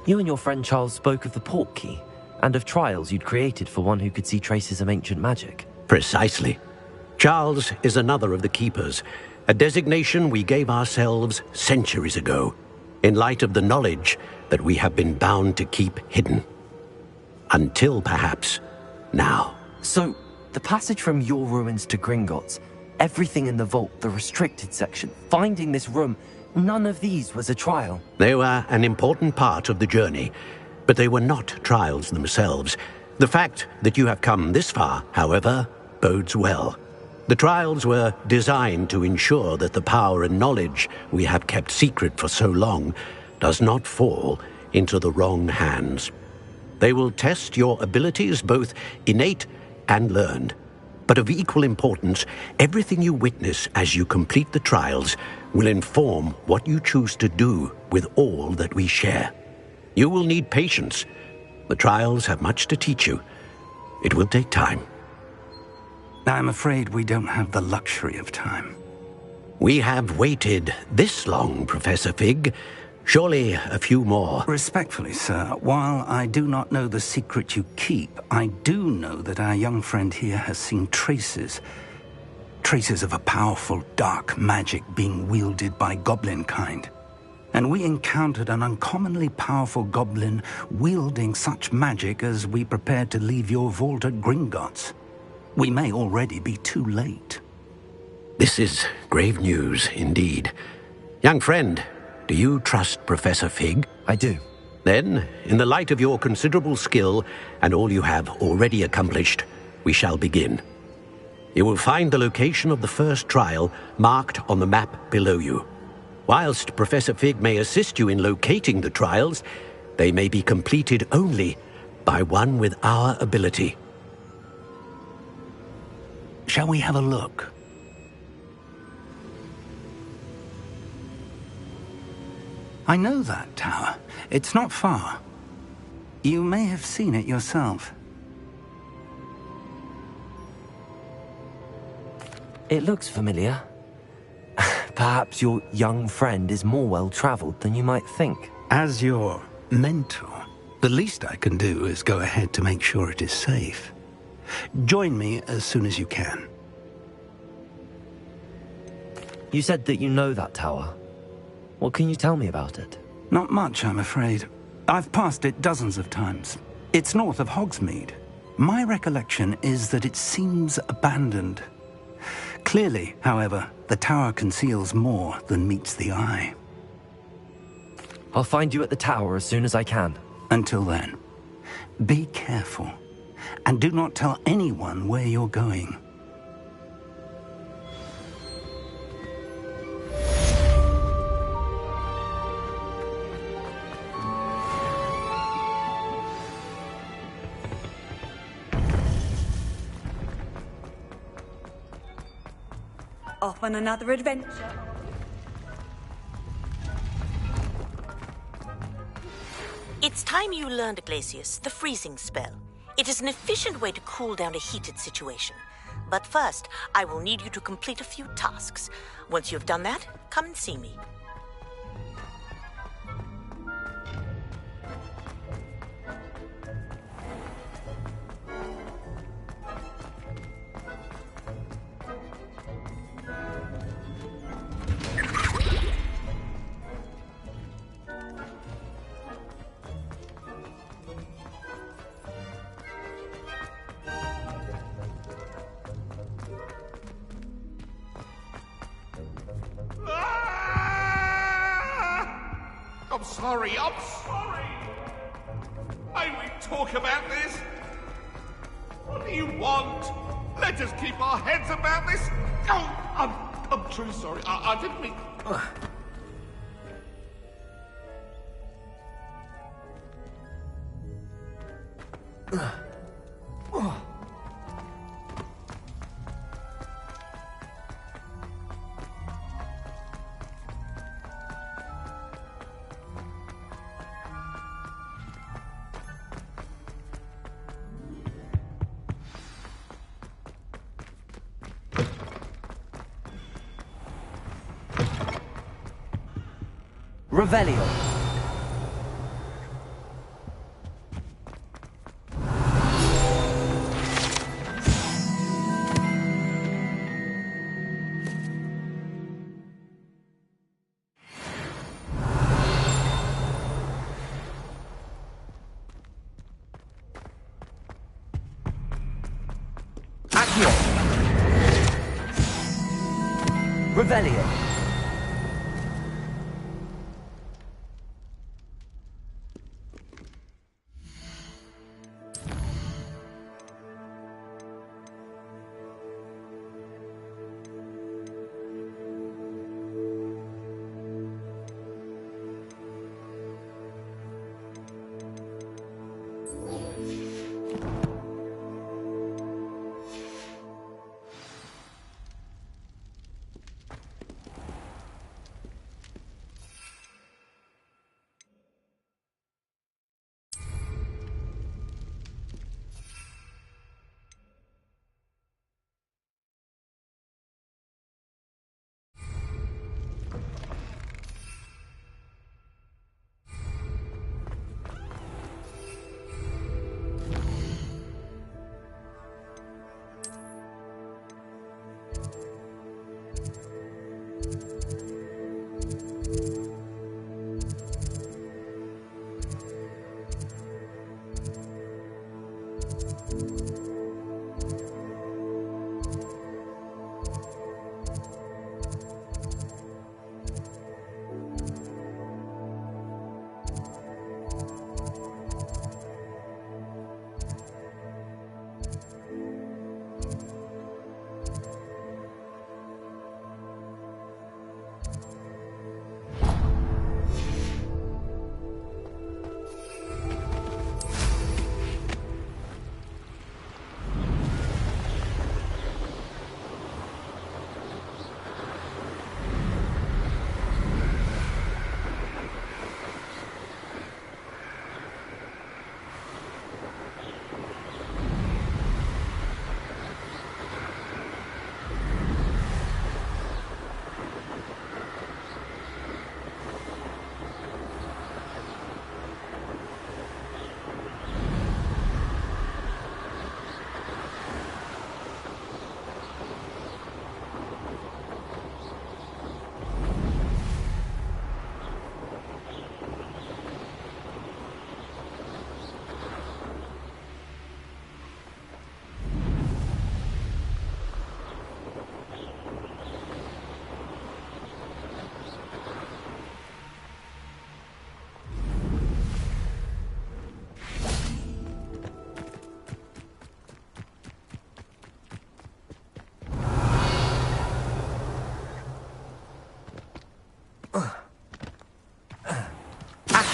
You and your friend Charles spoke of the port key, and of trials you'd created for one who could see traces of ancient magic. Precisely. Charles is another of the Keepers, a designation we gave ourselves centuries ago, in light of the knowledge that we have been bound to keep hidden. Until, perhaps, now. So, the passage from your ruins to Gringotts, everything in the vault, the restricted section, finding this room, none of these was a trial. They were an important part of the journey, but they were not trials themselves. The fact that you have come this far, however, bodes well. The trials were designed to ensure that the power and knowledge we have kept secret for so long does not fall into the wrong hands. They will test your abilities, both innate and learned. But of equal importance, everything you witness as you complete the trials will inform what you choose to do with all that we share. You will need patience. The trials have much to teach you. It will take time. I'm afraid we don't have the luxury of time. We have waited this long, Professor Fig. Surely a few more. Respectfully, sir, while I do not know the secret you keep, I do know that our young friend here has seen traces of a powerful dark magic being wielded by goblin kind. And we encountered an uncommonly powerful goblin wielding such magic as we prepared to leave your vault at Gringotts. We may already be too late. This is grave news indeed. Young friend, do you trust Professor Fig? I do. Then, in the light of your considerable skill and all you have already accomplished, we shall begin. You will find the location of the first trial marked on the map below you. Whilst Professor Fig may assist you in locating the trials, they may be completed only by one with our ability. Shall we have a look? I know that tower. It's not far. You may have seen it yourself. It looks familiar. Perhaps your young friend is more well-traveled than you might think. As your mentor, the least I can do is go ahead to make sure it is safe. Join me as soon as you can. You said that you know that tower. What can you tell me about it? Not much, I'm afraid. I've passed it dozens of times. It's north of Hogsmeade. My recollection is that it seems abandoned. Clearly, however, the tower conceals more than meets the eye. I'll find you at the tower as soon as I can. Until then, be careful. And do not tell anyone where you're going. Off on another adventure. It's time you learned, Glacius, the freezing spell. It is an efficient way to cool down a heated situation. But first, I will need you to complete a few tasks. Once you've done that, come and see me. I'm sorry. May we talk about this? What do you want? Let us keep our heads about this. Oh, I'm truly sorry. I didn't mean... Revelio. Accio. Revelio.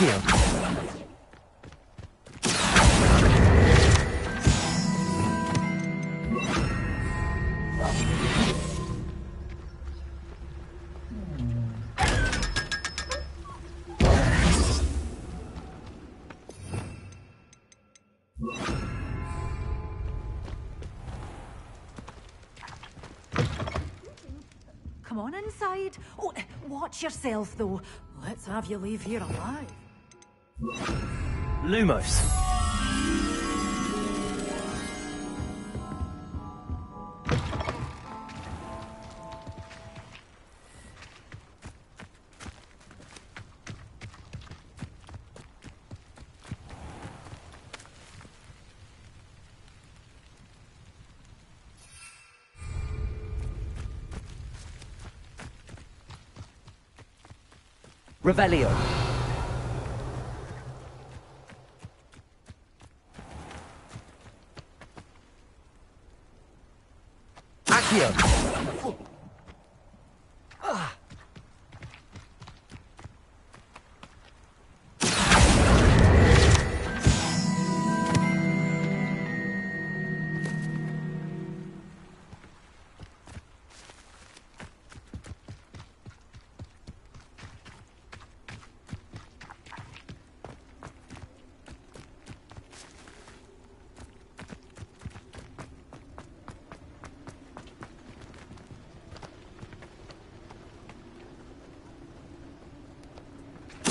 Accio. Come on inside. Oh, watch yourself, though. Let's have you leave here alive. Lumos. Revelio. Accio.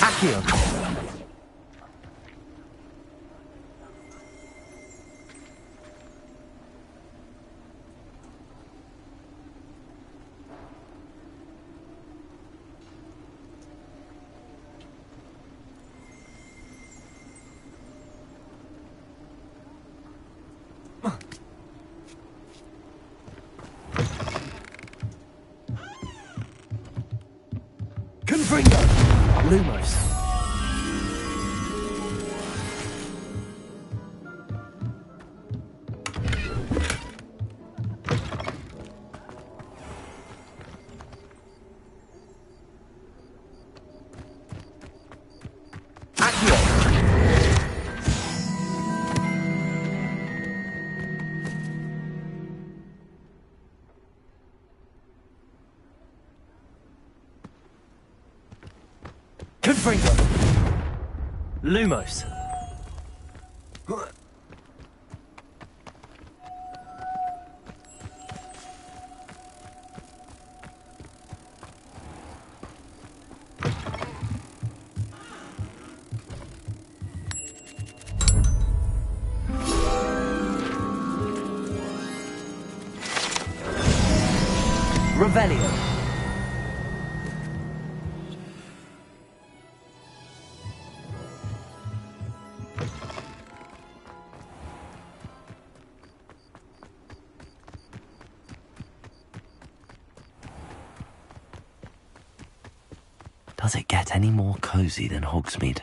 Accio. Confringo. Lumos. Confringo. Lumos. Revelio. Does it get any more cozy than Hogsmeade?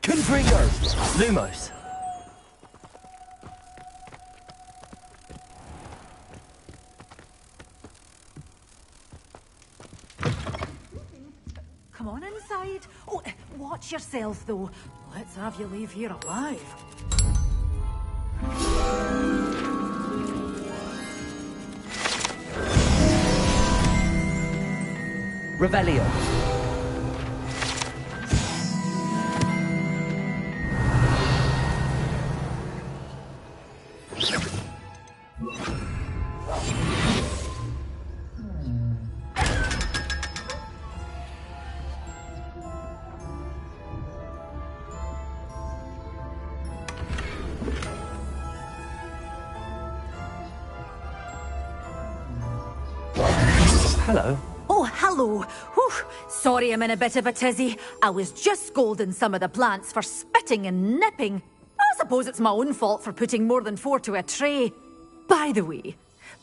Confringo! Lumos! Come on inside. Oh, watch yourself, though. Let's have you leave here alive. Revelio. Hello. Oh, hello. Whew. Sorry I'm in a bit of a tizzy. I was just scolding some of the plants for spitting and nipping. I suppose it's my own fault for putting more than 4 to a tray. By the way,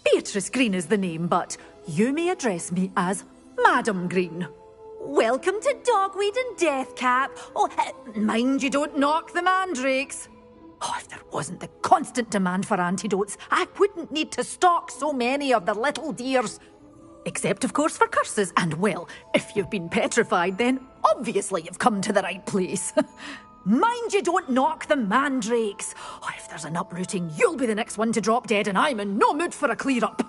Beatrice Green is the name, but you may address me as Madam Green. Welcome to Dogweed and Deathcap. Oh, mind you don't knock the mandrakes. Oh, if there wasn't the constant demand for antidotes, I wouldn't need to stock so many of the little dears. Except, of course, for curses. And, well, if you've been petrified, then obviously you've come to the right place. Mind you don't knock the mandrakes. Oh, if there's an uprooting, you'll be the next one to drop dead, and I'm in no mood for a clear-up.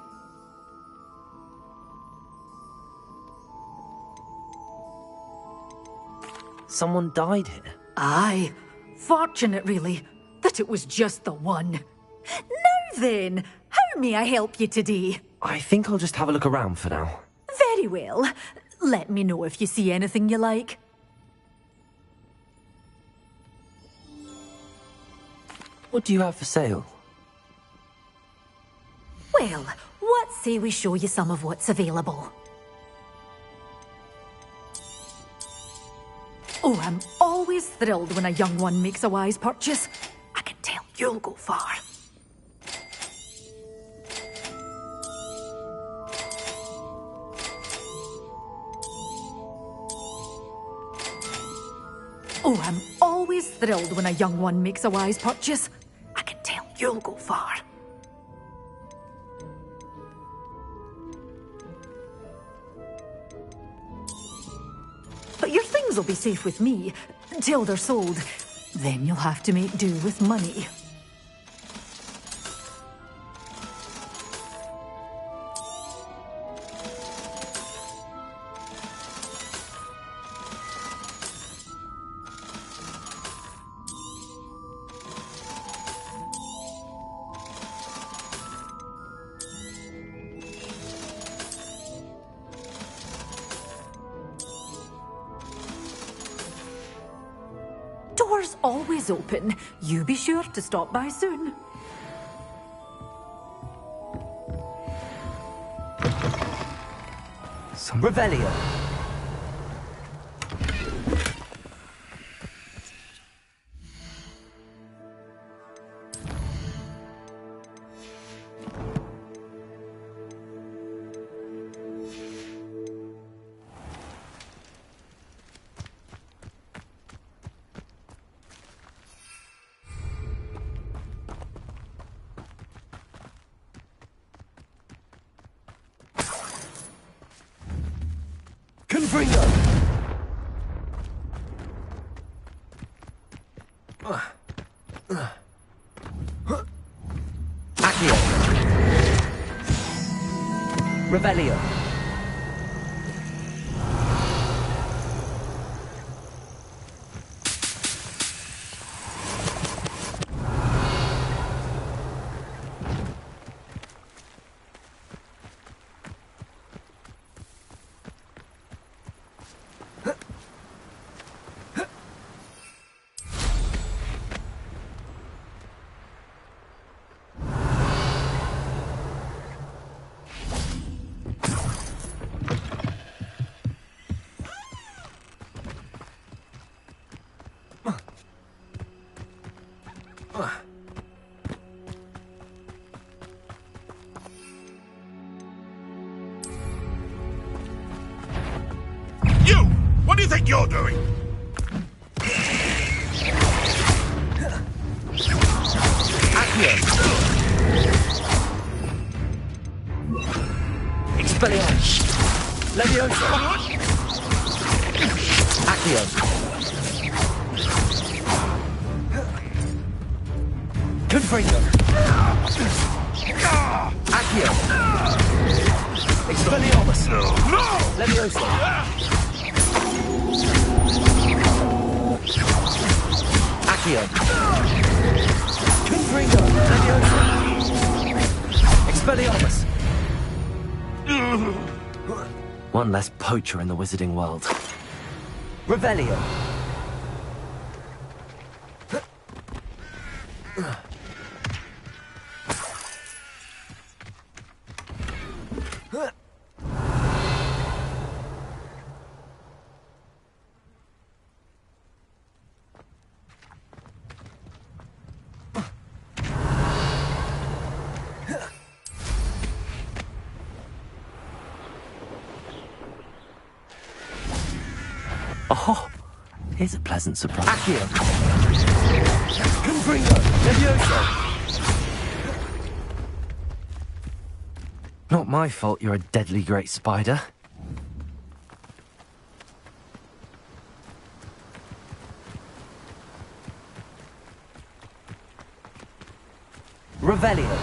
Someone died here? Aye. Fortunate, really, that it was just the one. Now then, how may I help you today? I think I'll just have a look around for now. Very well. Let me know if you see anything you like. What do you have for sale? Well, what say we show you some of what's available? Oh, I'm always thrilled when a young one makes a wise purchase. I can tell you'll go far. Oh, I'm always thrilled when a young one makes a wise purchase. I can tell you'll go far. But your things will be safe with me until they're sold. Then you'll have to make do with money. Doors always open. You be sure to stop by soon. Revelio. Confringo! Accio! Revelio! You! What do you think you're doing? Accio! Expelliarmus! Leviosa! Accio! Confringo! Accio! Expelliarmus! No! Leviosa! Accio! Confringo! Leviosa! Expelliarmus! One less poacher in the wizarding world. Revelio! Oh, here's a pleasant surprise. Accio! Confringo! Leviosa! Not my fault you're a deadly great spider. Revelio.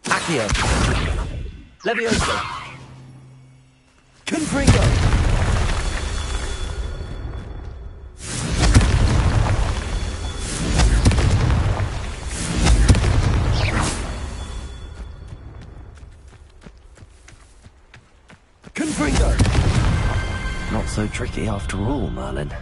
Accio. Levioso. Confringo. Confringo. Not so tricky after all, Merlin.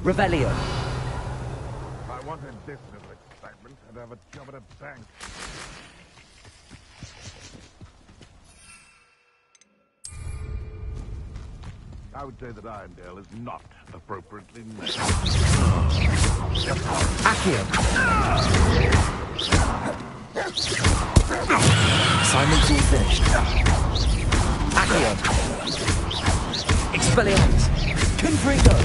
Revelio. If I wanted this little excitement, I'd have a job at a bank. I would say that Irondale is not appropriately named. Accio. Assignment's all finished. Accio. Expelliarmus. Confringo.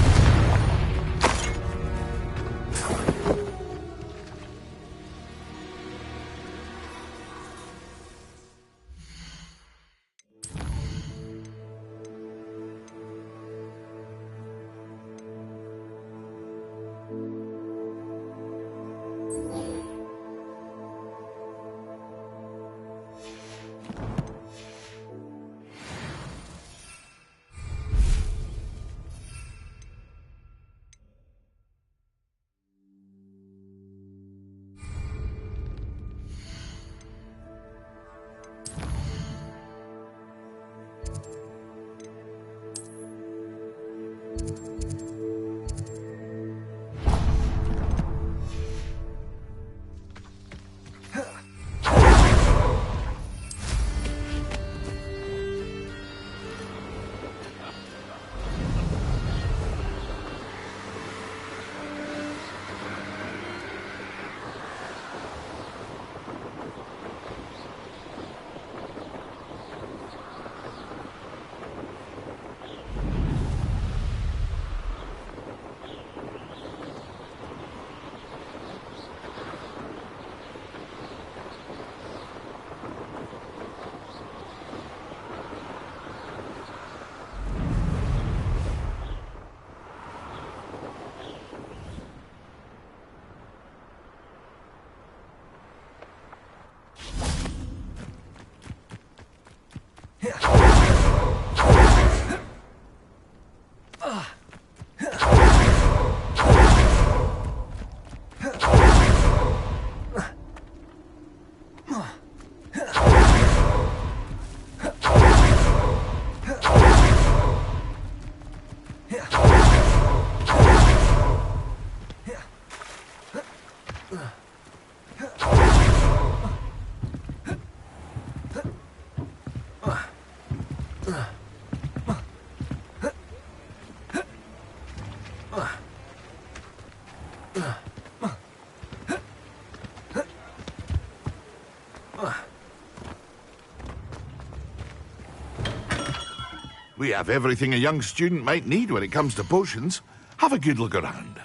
We have everything a young student might need when it comes to potions. Have a good look around.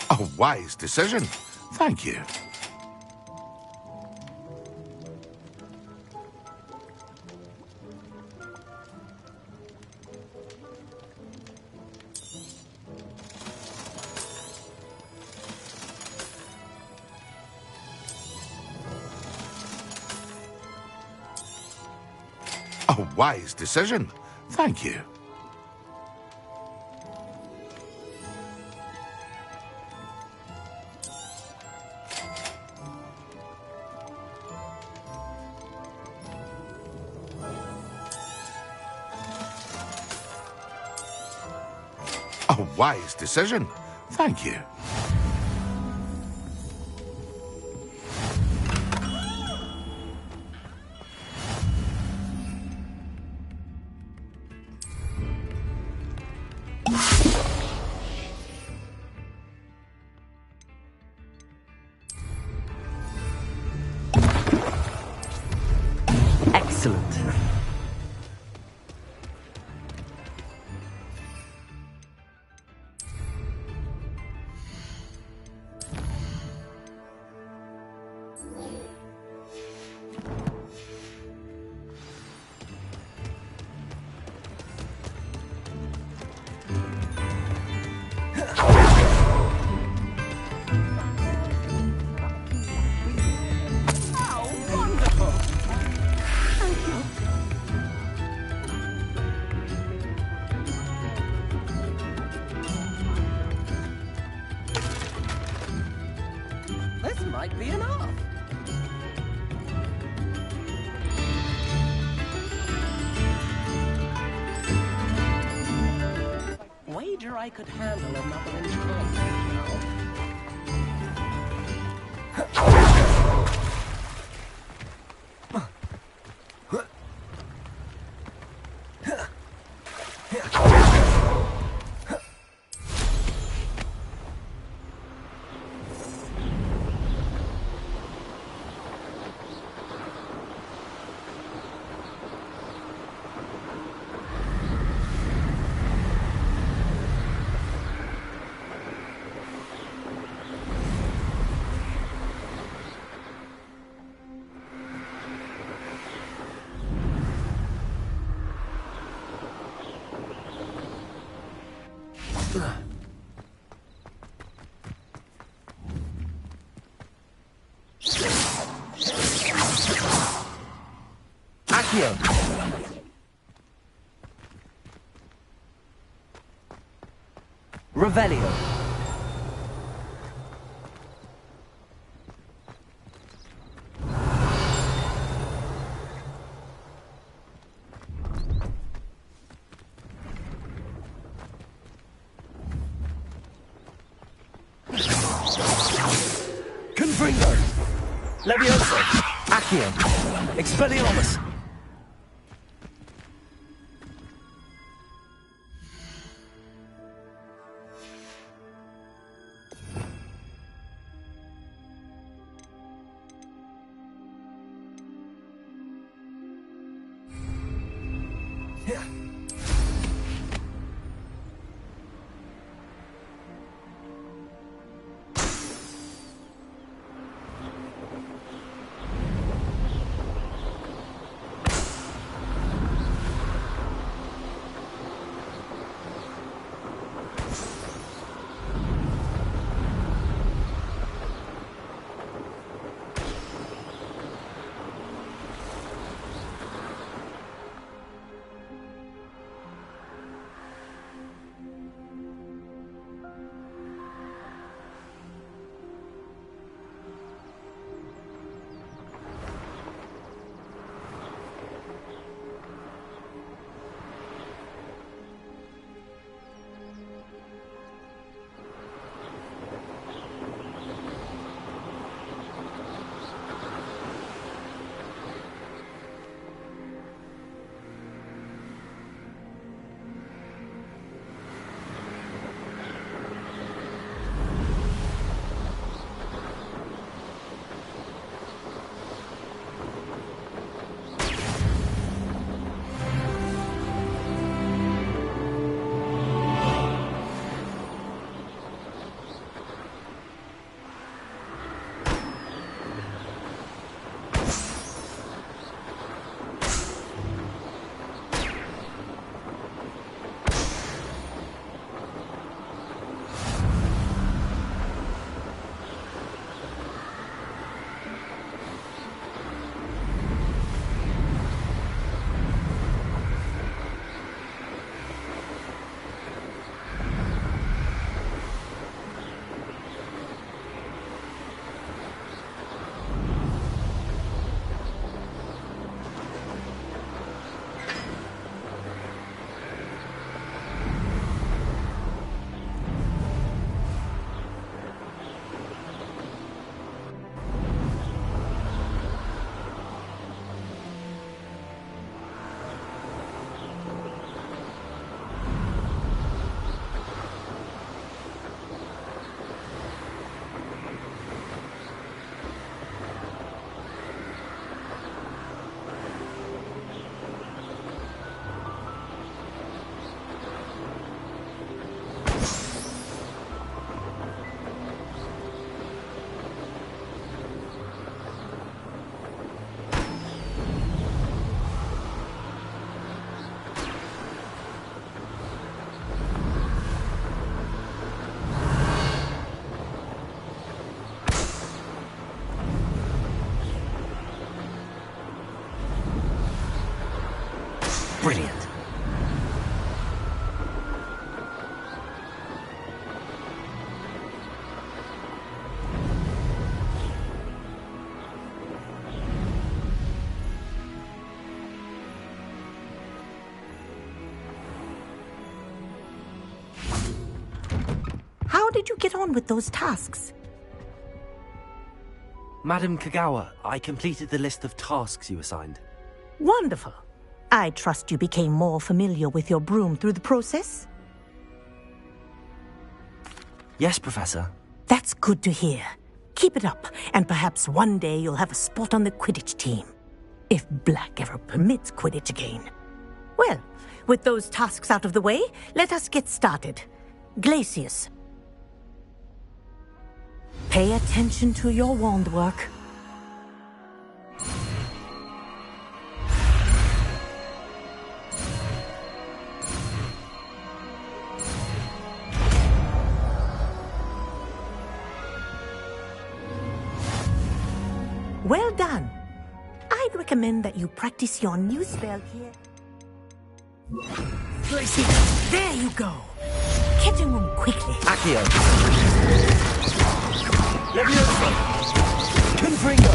A wise decision. Thank you. wise decision. Thank you. A wise decision. Thank you. Excellent. This might be enough. Wager I could handle another in time now. Accio. Revelio. Confringo. Levioso. Accio. Expelliarmus. Brilliant. How did you get on with those tasks? Madam Kagawa, I completed the list of tasks you assigned. Wonderful. I trust you became more familiar with your broom through the process? Yes, Professor. That's good to hear. Keep it up, and perhaps one day you'll have a spot on the Quidditch team. If Black ever permits Quidditch again. Well, with those tasks out of the way, let us get started. Glacius. Pay attention to your wand work. Well done. I'd recommend that you practice your new spell here. Glacius, there you go. Catching them quickly. Accio. Leviosa. Confringo.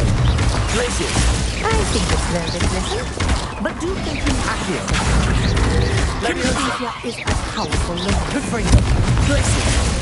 Glacius. I think it's learned its lesson, but do continue. Accio. Leviosa is a powerful level. Confringo. Glacius.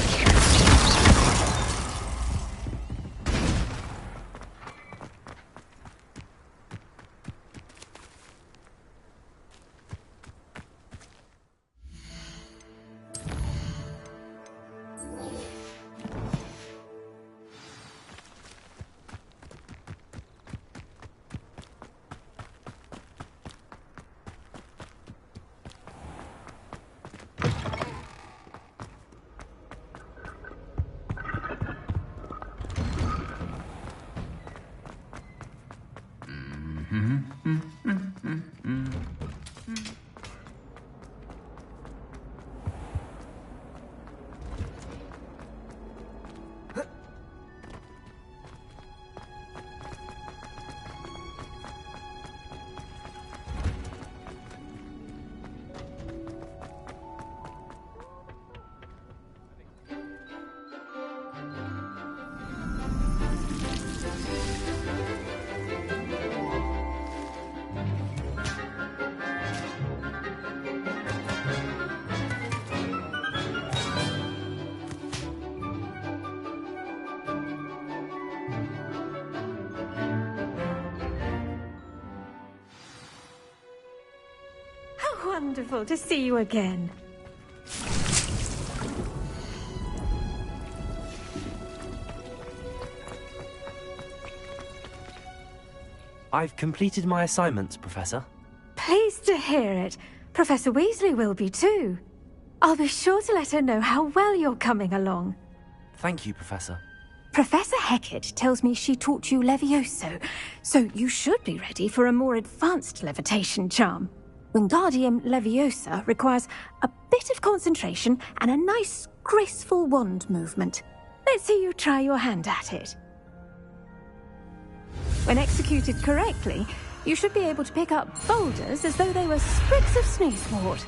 Wonderful to see you again. I've completed my assignments, Professor. Pleased to hear it. Professor Weasley will be too. I'll be sure to let her know how well you're coming along. Thank you, Professor. Professor Hecat tells me she taught you Levioso, so you should be ready for a more advanced levitation charm. Wingardium Leviosa requires a bit of concentration and a nice, graceful wand movement. Let's see you try your hand at it. When executed correctly, you should be able to pick up boulders as though they were sprigs of sneezewort.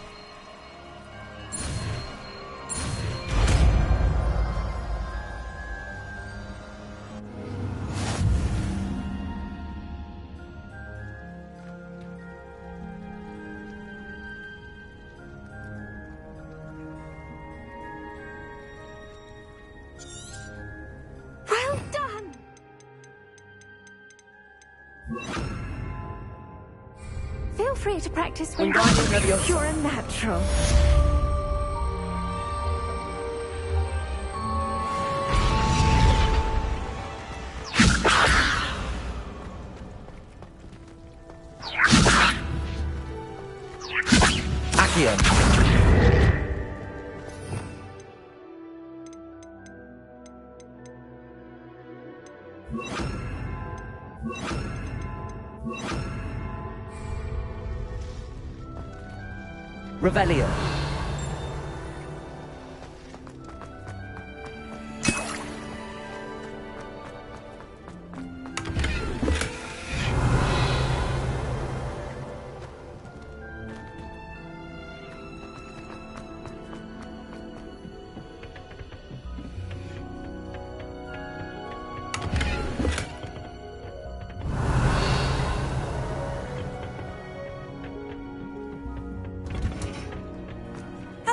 Feel free to practice when you're a natural. Accio. Revelio.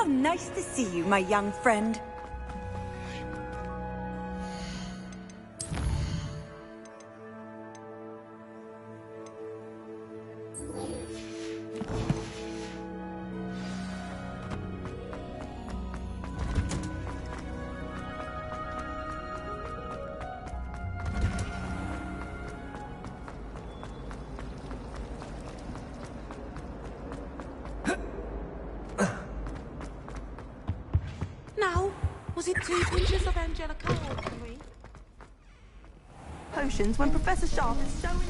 nice to see you, my young friend. Now, was it 2 pinches of Angelica or 3? Potions when Professor Sharp is showing...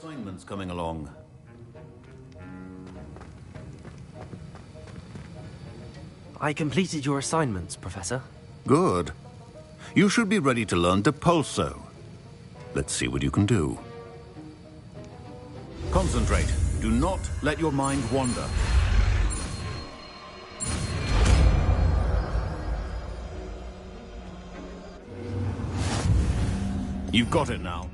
Assignments coming along. I completed your assignments, Professor. Good. You should be ready to learn Depulso. Let's see what you can do. Concentrate. Do not let your mind wander. You've got it now.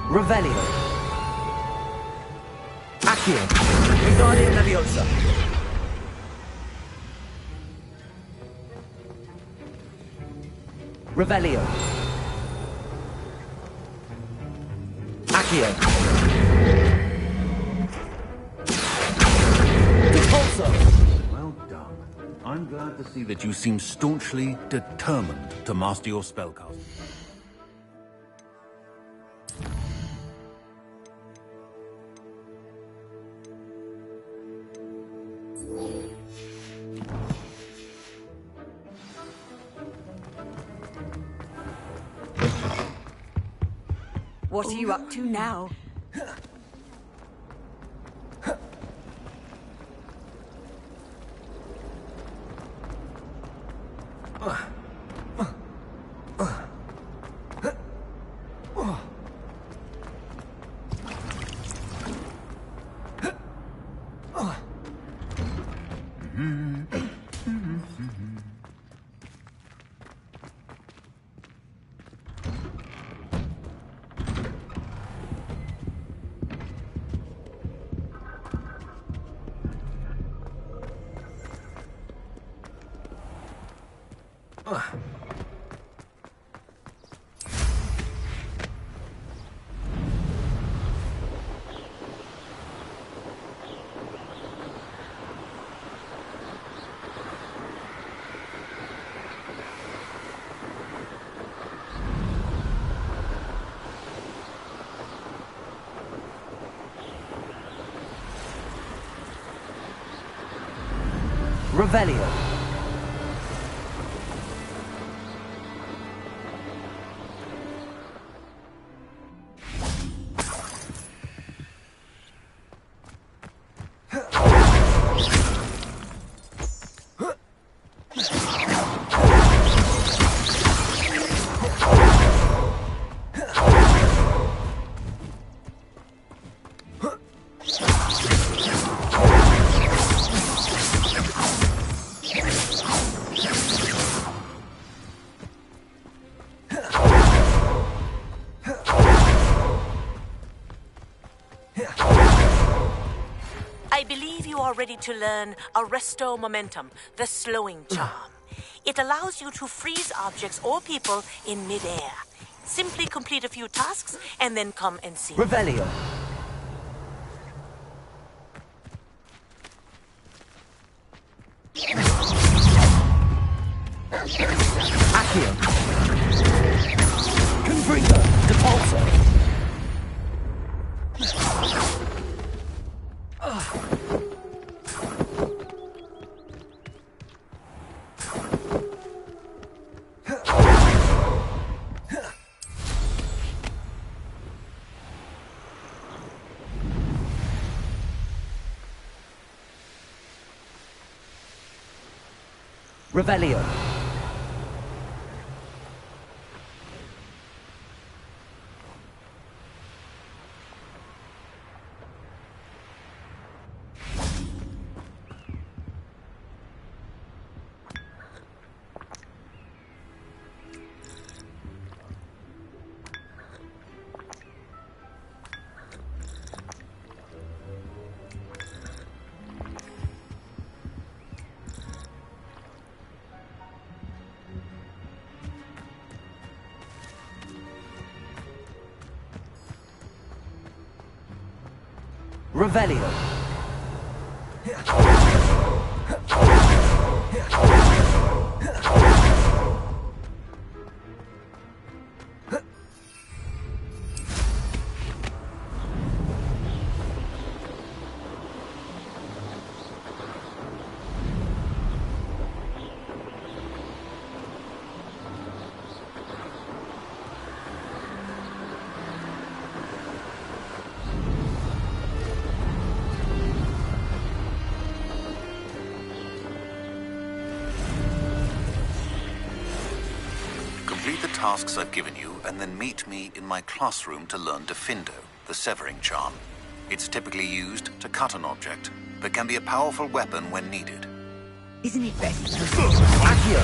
Revelio. Accio. Wingardium Leviosa. Revelio. Accio. Depulso. Well done. I'm glad to see that you seem staunchly determined to master your spellcasting. What are you up to now? Revelio. I believe you are ready to learn Arresto Momentum, the slowing charm. It allows you to freeze objects or people in midair. Simply complete a few tasks and then come and see me. Revelio. Accio. Confringo. Depulso. Revelio. Revelio. Complete the tasks I've given you, and then meet me in my classroom to learn Defindo, the severing charm. It's typically used to cut an object, but can be a powerful weapon when needed. Isn't it best? Accio.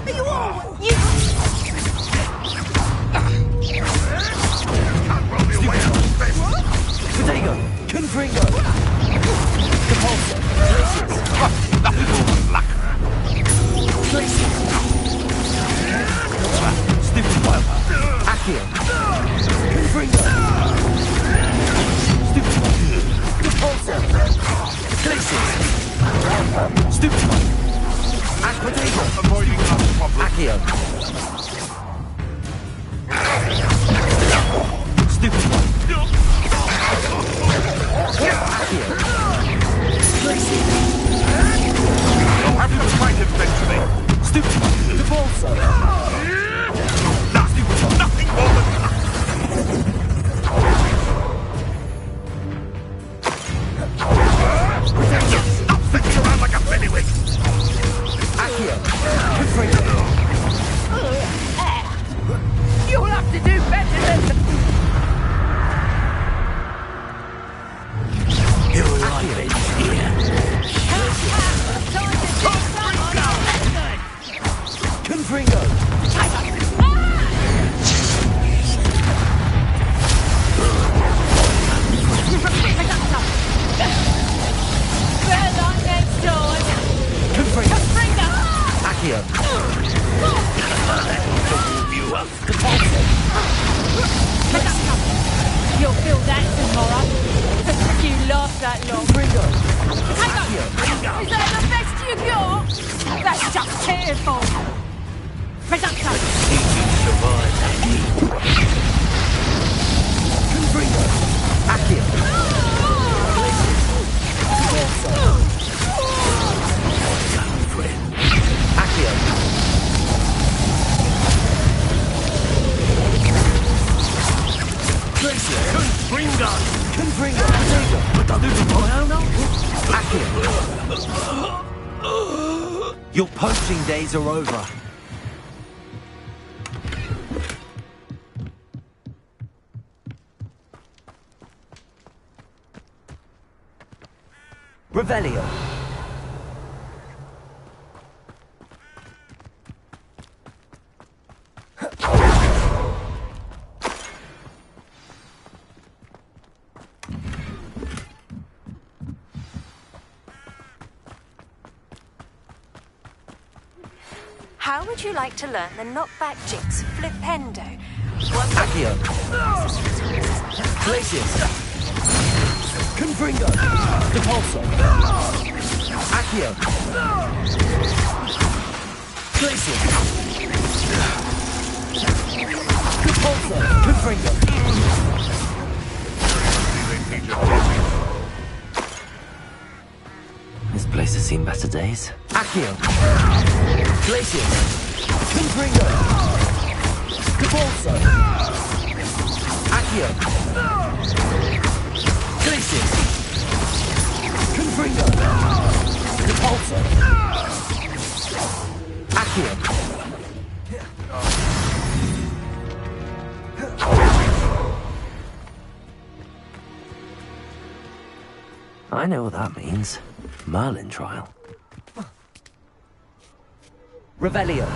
Are you all? Potato. Confringo. Capulso. Nothing more than luck. Stupid wild. Accio. Confringo. Stupid one. Capulso. Glacius. Stupid one. Potato. Avoiding last problem. Accio. Stupid one. Accio. Glacius. You'll have to fight eventually. Stupid one. Capulso. Nasty one. Nothing more than luck. Stop thinking around like a pennywig. Accio. Confringo. You'll have to do better than... Your life ends here. Confringo. Confringo. Accio. You'll feel that tomorrow. You last that long. Confringo. Is that the best you got? That's just tearful. Reducto. Confringo. Accio. Accio. Confringo. Confringo. Accio. Your poaching days are over. Revelio. How would you like to learn the knockback jigs Flipendo? Accio. Glacius. Confringo. Depulso. Accio. Glacius. Depulso. Confringo. This place has seen better days. Accio. Glacius. Confringo. Depulso. Accio. Glacius. Confringo. Depulso. Accio. I know what that means. Merlin trial. Revelio.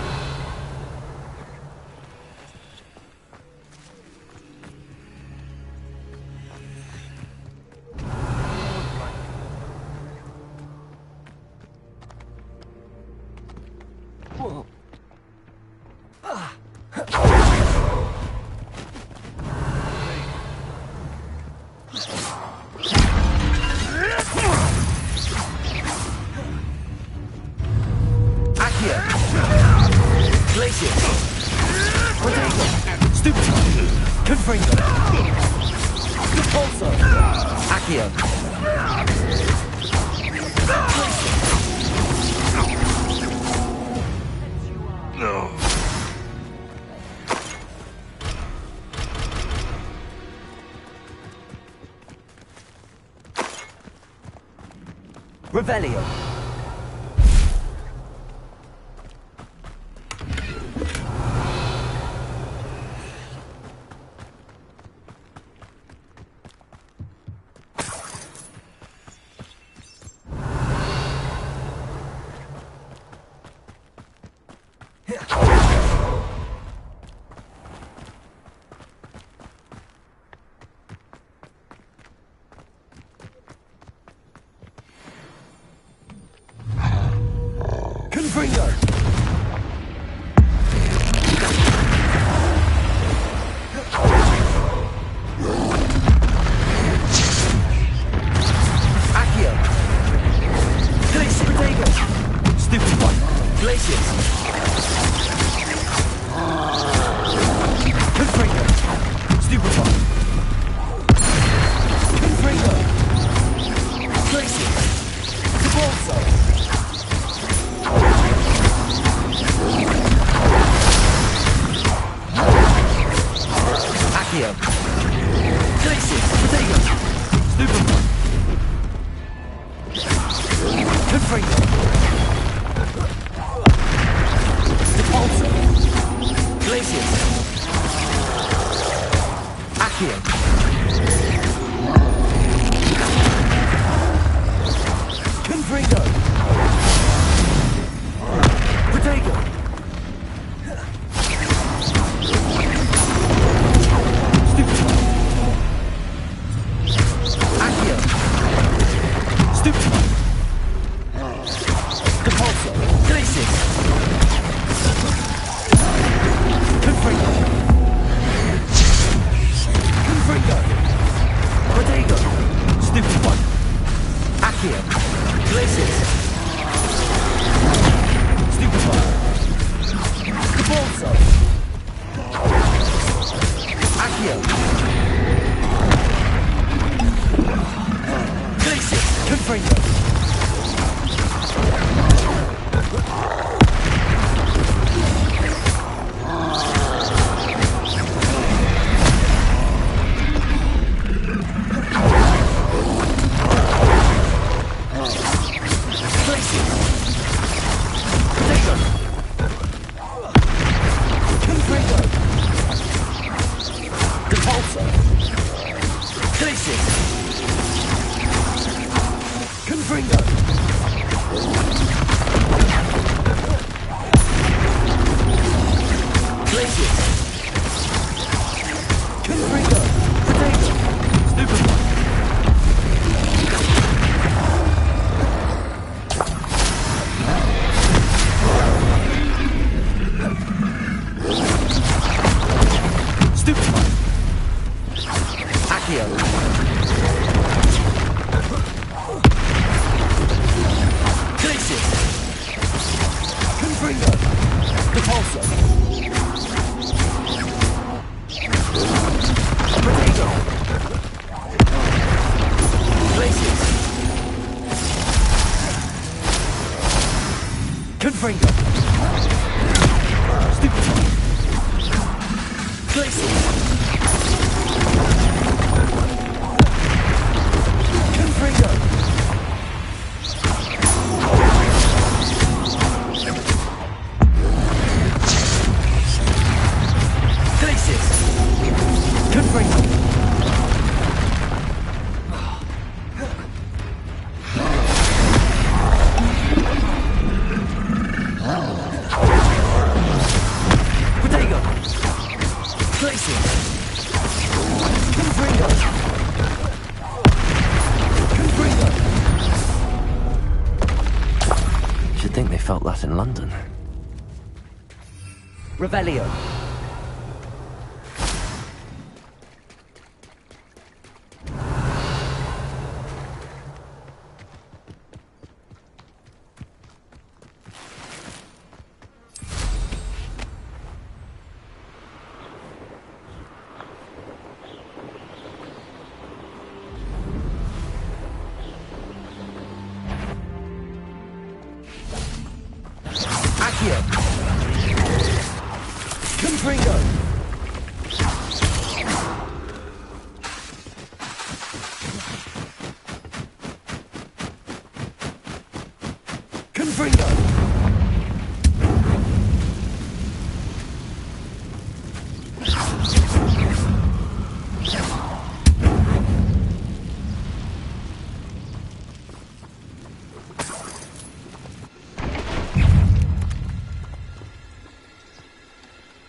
Revelio. Confringo! Accio! Glacier Potato! Stupid one! Glaciers! Confringo! Stupid one! Confringo! Glaciers! Depulso! Accio. Glaciers, Potato. Stupid one. Confringo. Depulso. Glaciers. Accio. Confringo. Potato. Confringo. Stupid. Glacier. Confringo. Hogwarts in London. Revelio.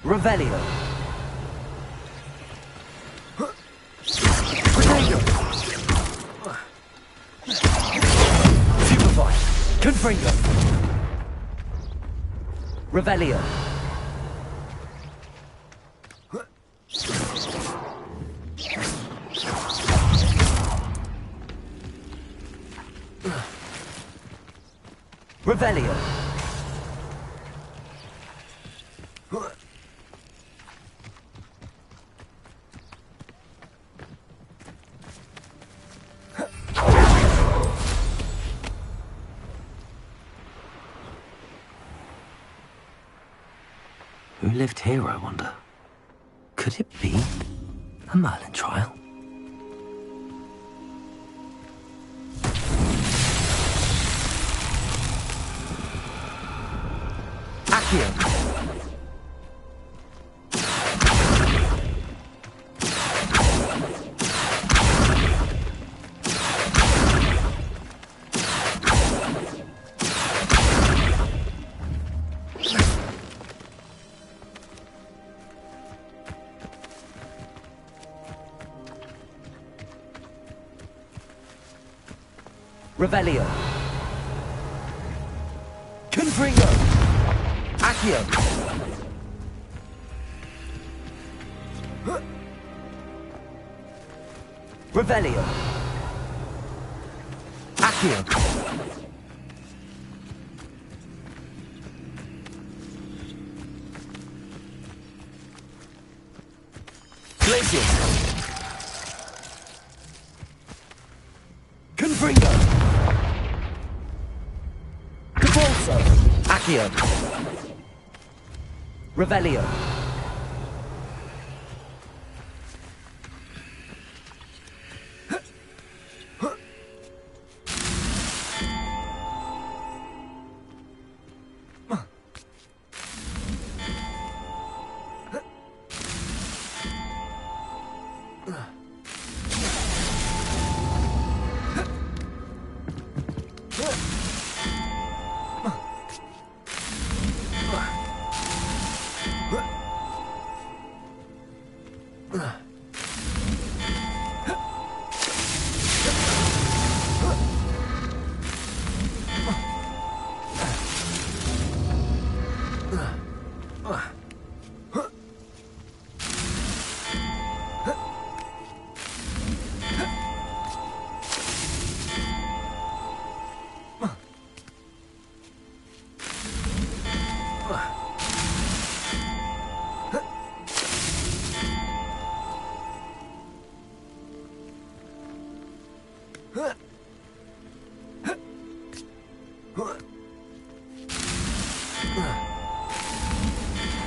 Revelio. Stupefy. Confringo. Revelio. Revelio. Who lived here, I wonder? Could it be a Merlin trial? Accio! Revelio. Confringo. Accio. Revelio. Accio. Glacius. Confringo. Accio. Revelio.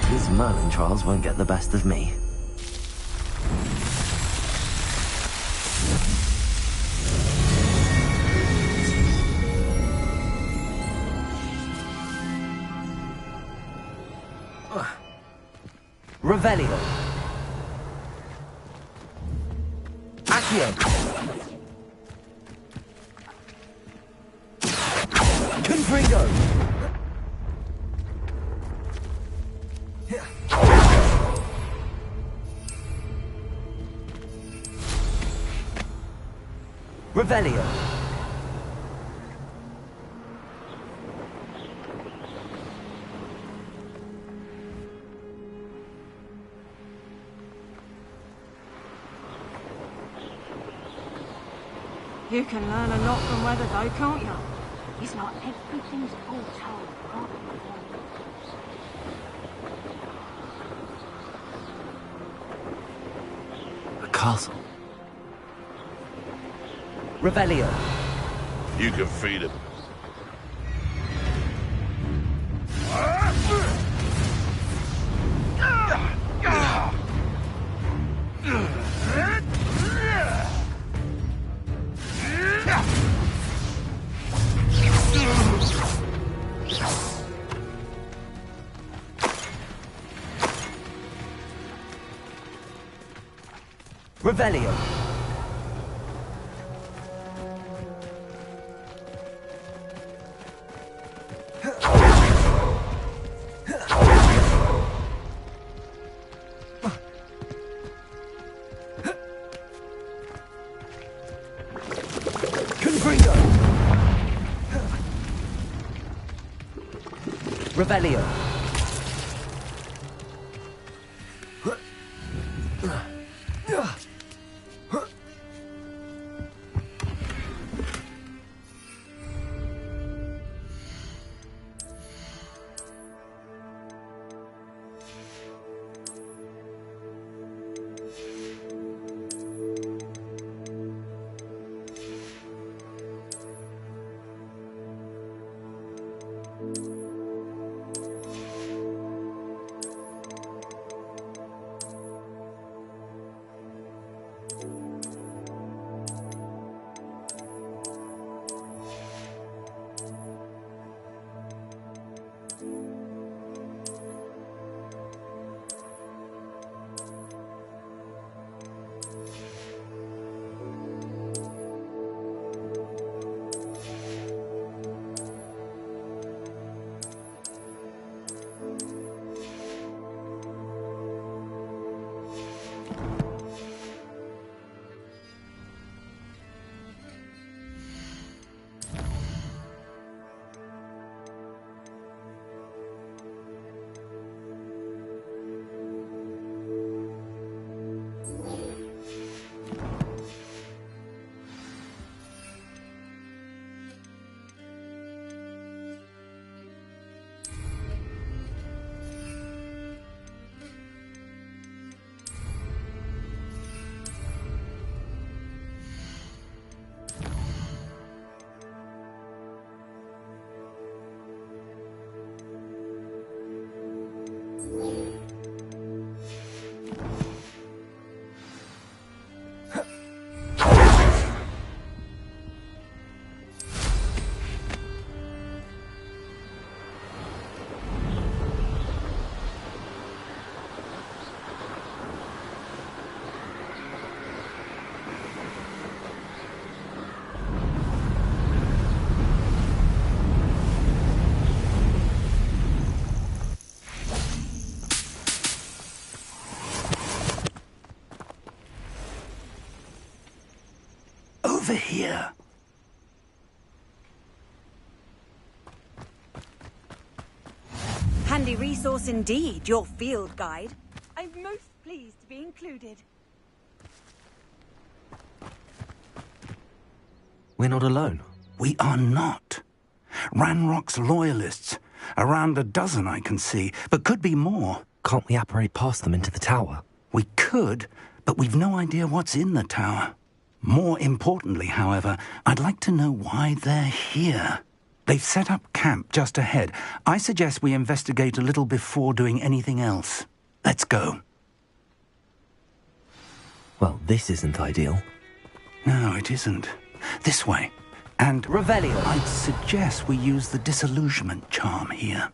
These Merlin trials won't get the best of me. Revelio. Accio. Confringo. Revelio. You can learn a lot from weather, though, can't you? It's like everything's foretold, right? A castle. Revelio. You can feed him. Revelio. Confringo. Revelio. Over here. Handy resource indeed, your field guide. I'm most pleased to be included. We're not alone. We are not. Ranrock's loyalists. Around a dozen I can see, but could be more. Can't we apparate past them into the tower? We could, but we've no idea what's in the tower. More importantly, however, I'd like to know why they're here. They've set up camp just ahead. I suggest we investigate a little before doing anything else. Let's go. Well, this isn't ideal. No, it isn't. This way. And Revelio. I'd suggest we use the disillusionment charm here.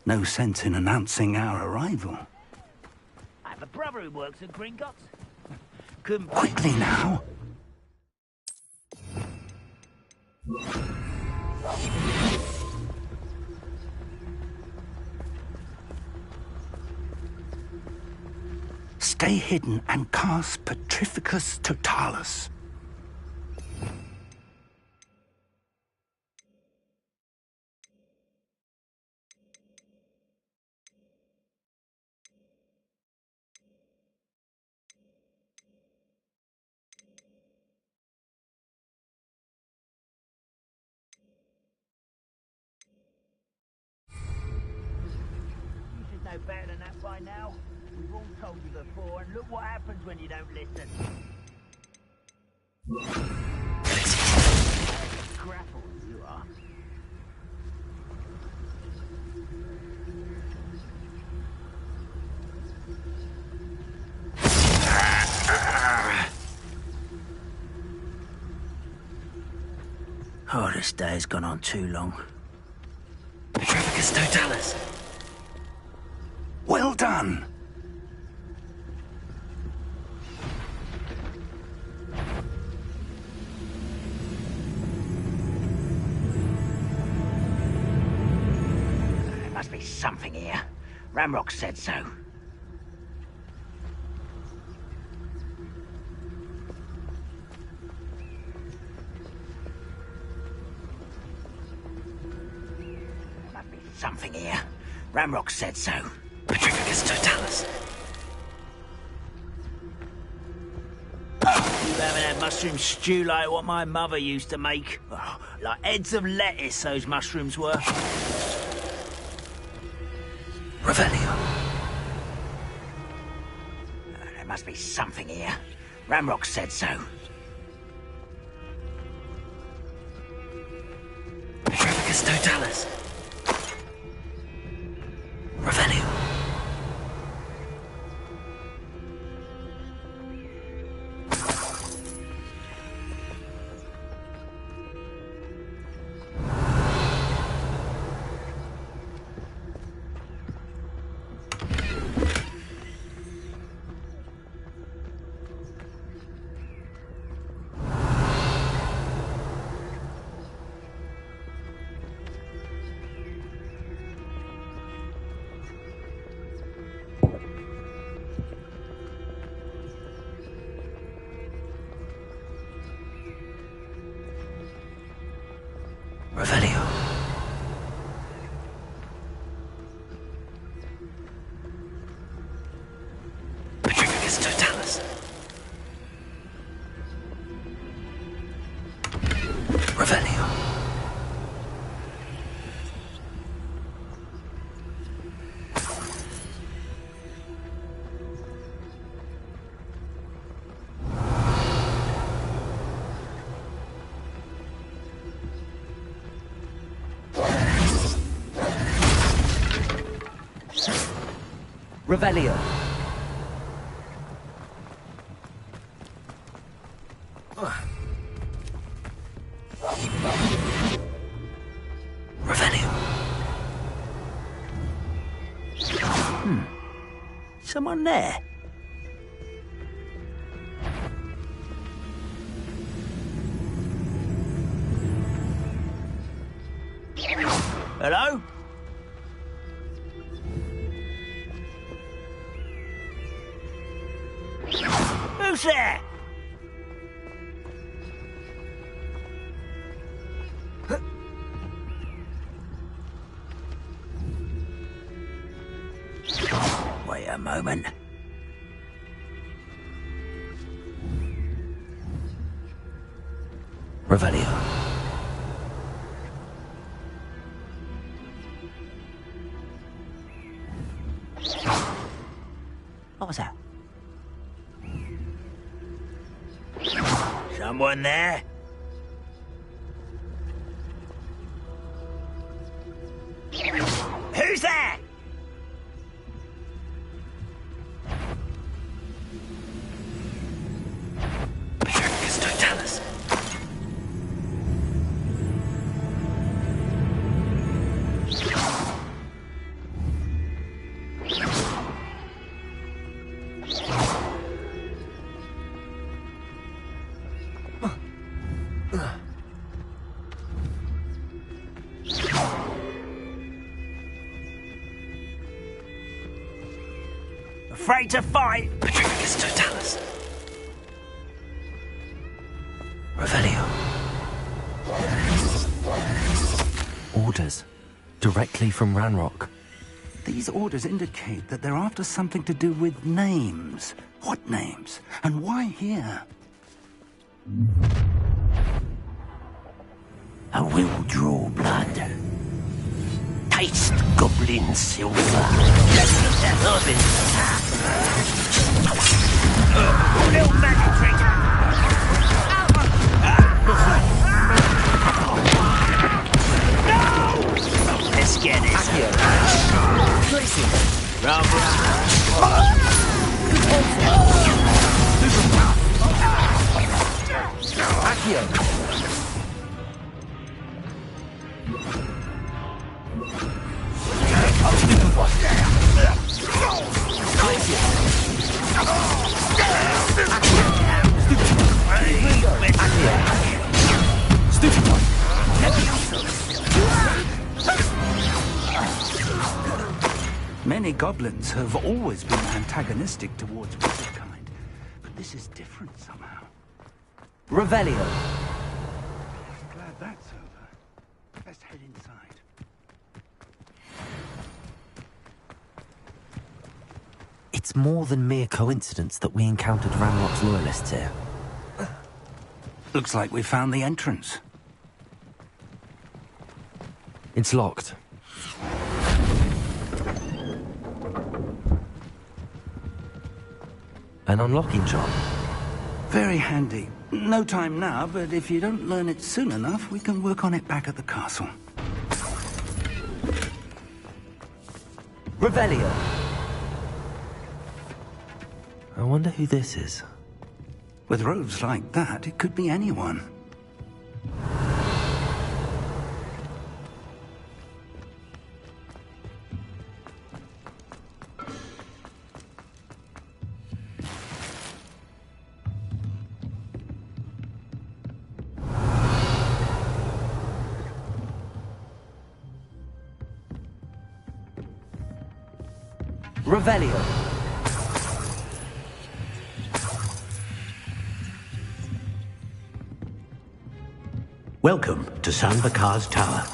No sense in announcing our arrival. I have a brother who works at Gringotts. Quickly now. Stay hidden and cast Petrificus Totalis. know better than that by now. We've all told you before, and look what happens when you don't listen. Grapples, you are. Oh, this day has gone on too long. Petrificus totalis. Well done! There must be something here. Ramrock said so. Something here. Ramrock said so. Petrificus totalis. You haven't had mushroom stew like what my mother used to make? Oh, like heads of lettuce, those mushrooms were. Revelio. There must be something here. Ramrock said so. Petrificus totalis. Revelio. Revelio. Petrificus totalis. Revelio. Revelio. Revelio. Someone there? Hello? Who's there? Wait a moment. Revelio. What was that? Someone there? Who's there? Petrificus totalis. Afraid to fight? Petrificus totalis. Revelio. Orders. Directly from Ranrock. These orders indicate that they're after something to do with names. What names? And why here? I will draw blood. Taste goblin silver. Little magic trick. No! Let's get this. Many goblins have always been antagonistic towards womankind, but this is different somehow. Revelio. Glad that's over. Let's head inside. It's more than mere coincidence that we encountered Ranrock's loyalists here. Looks like we found the entrance. It's locked. An unlocking charm. Very handy. No time now, but if you don't learn it soon enough, we can work on it back at the castle. Revelio. I wonder who this is. With robes like that, it could be anyone. Revelio. Welcome to Sanvakar's Tower.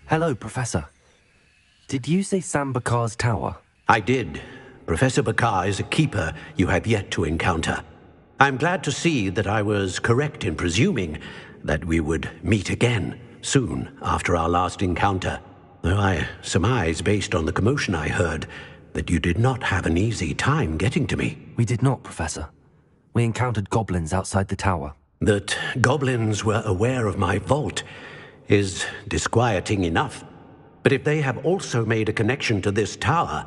Hello, Professor. Did you say Sambakar's Tower? I did. Professor Bakar is a keeper you have yet to encounter. I'm glad to see that I was correct in presuming that we would meet again soon after our last encounter. Though I surmise, based on the commotion I heard, that you did not have an easy time getting to me. We did not, Professor. We encountered goblins outside the tower. That goblins were aware of my vault is disquieting enough. But if they have also made a connection to this tower,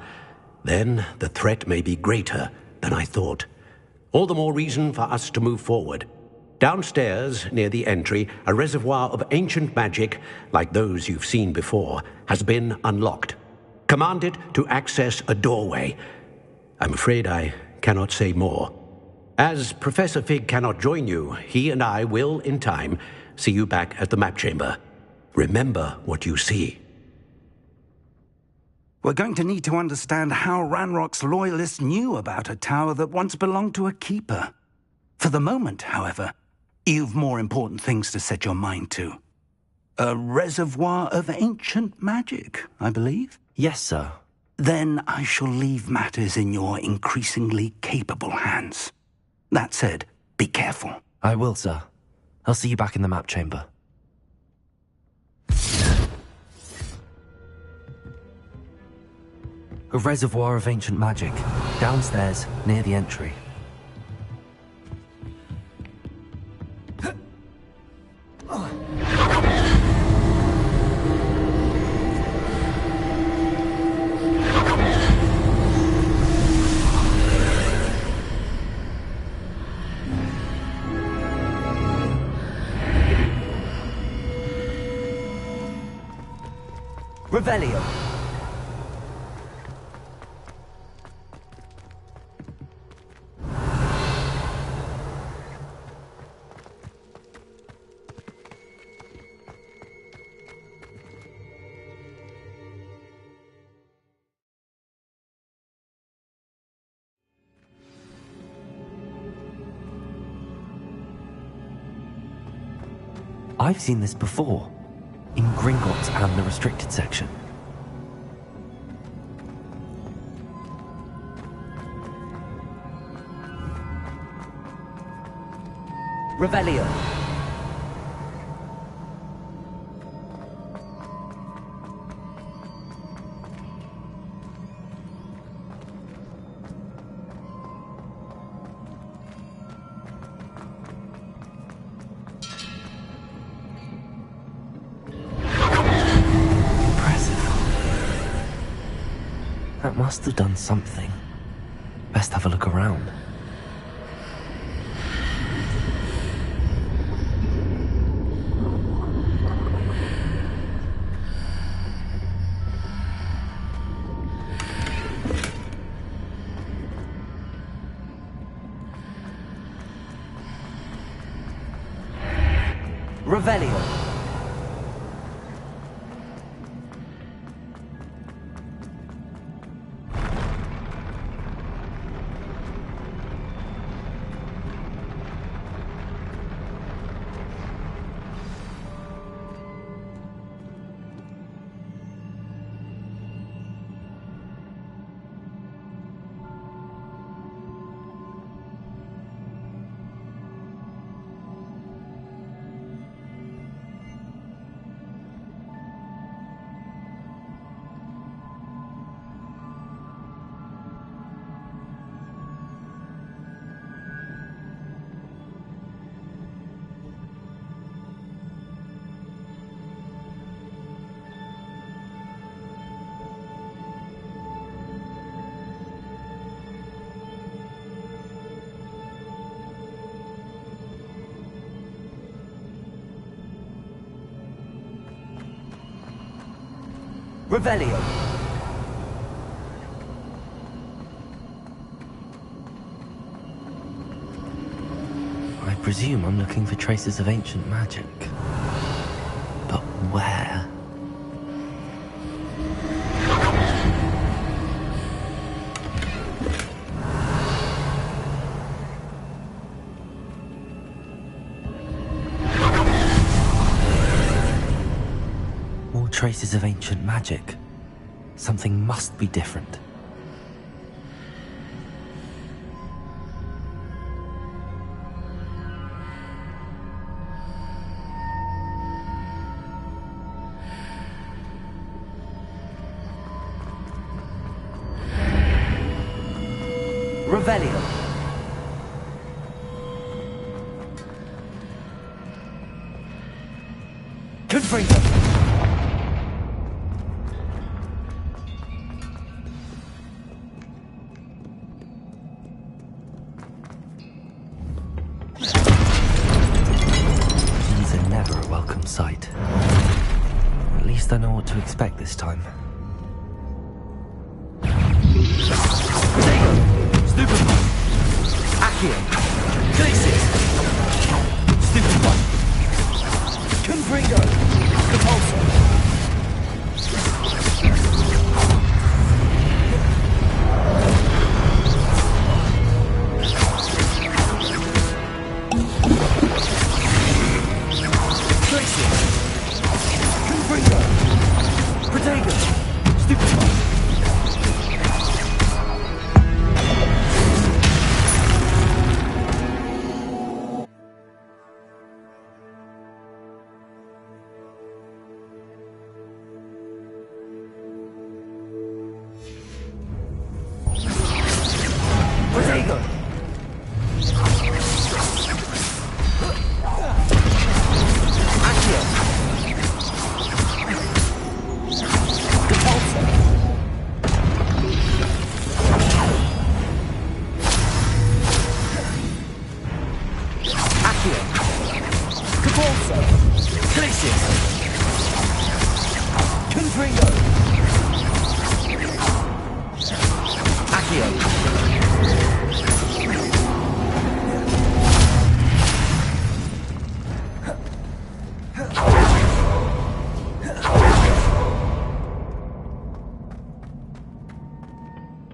then the threat may be greater than I thought. All the more reason for us to move forward. Downstairs, near the entry, a reservoir of ancient magic, like those you've seen before, has been unlocked. Command it to access a doorway. I'm afraid I cannot say more. As Professor Fig cannot join you, he and I will, in time, see you back at the map chamber. Remember what you see. We're going to need to understand how Ranrock's loyalists knew about a tower that once belonged to a keeper. For the moment, however, you've more important things to set your mind to. A reservoir of ancient magic, I believe? Yes, sir. Then I shall leave matters in your increasingly capable hands. That said, be careful. I will, sir. I'll see you back in the map chamber. A reservoir of ancient magic, downstairs, near the entry. Revelio. I've seen this before, in Gringotts and the restricted section. Revelio. That must have done something. Best have a look around. Revelio. Revelio. I presume I'm looking for traces of ancient magic. But where? More traces of ancient magic. Something must be different. Revelio. Confringo. These are never a welcome sight. At least I know what to expect this time. Accio! Glacis! Stupefy! Confringo! Compulso! Glacis! Confringo! Protego! Stupefy!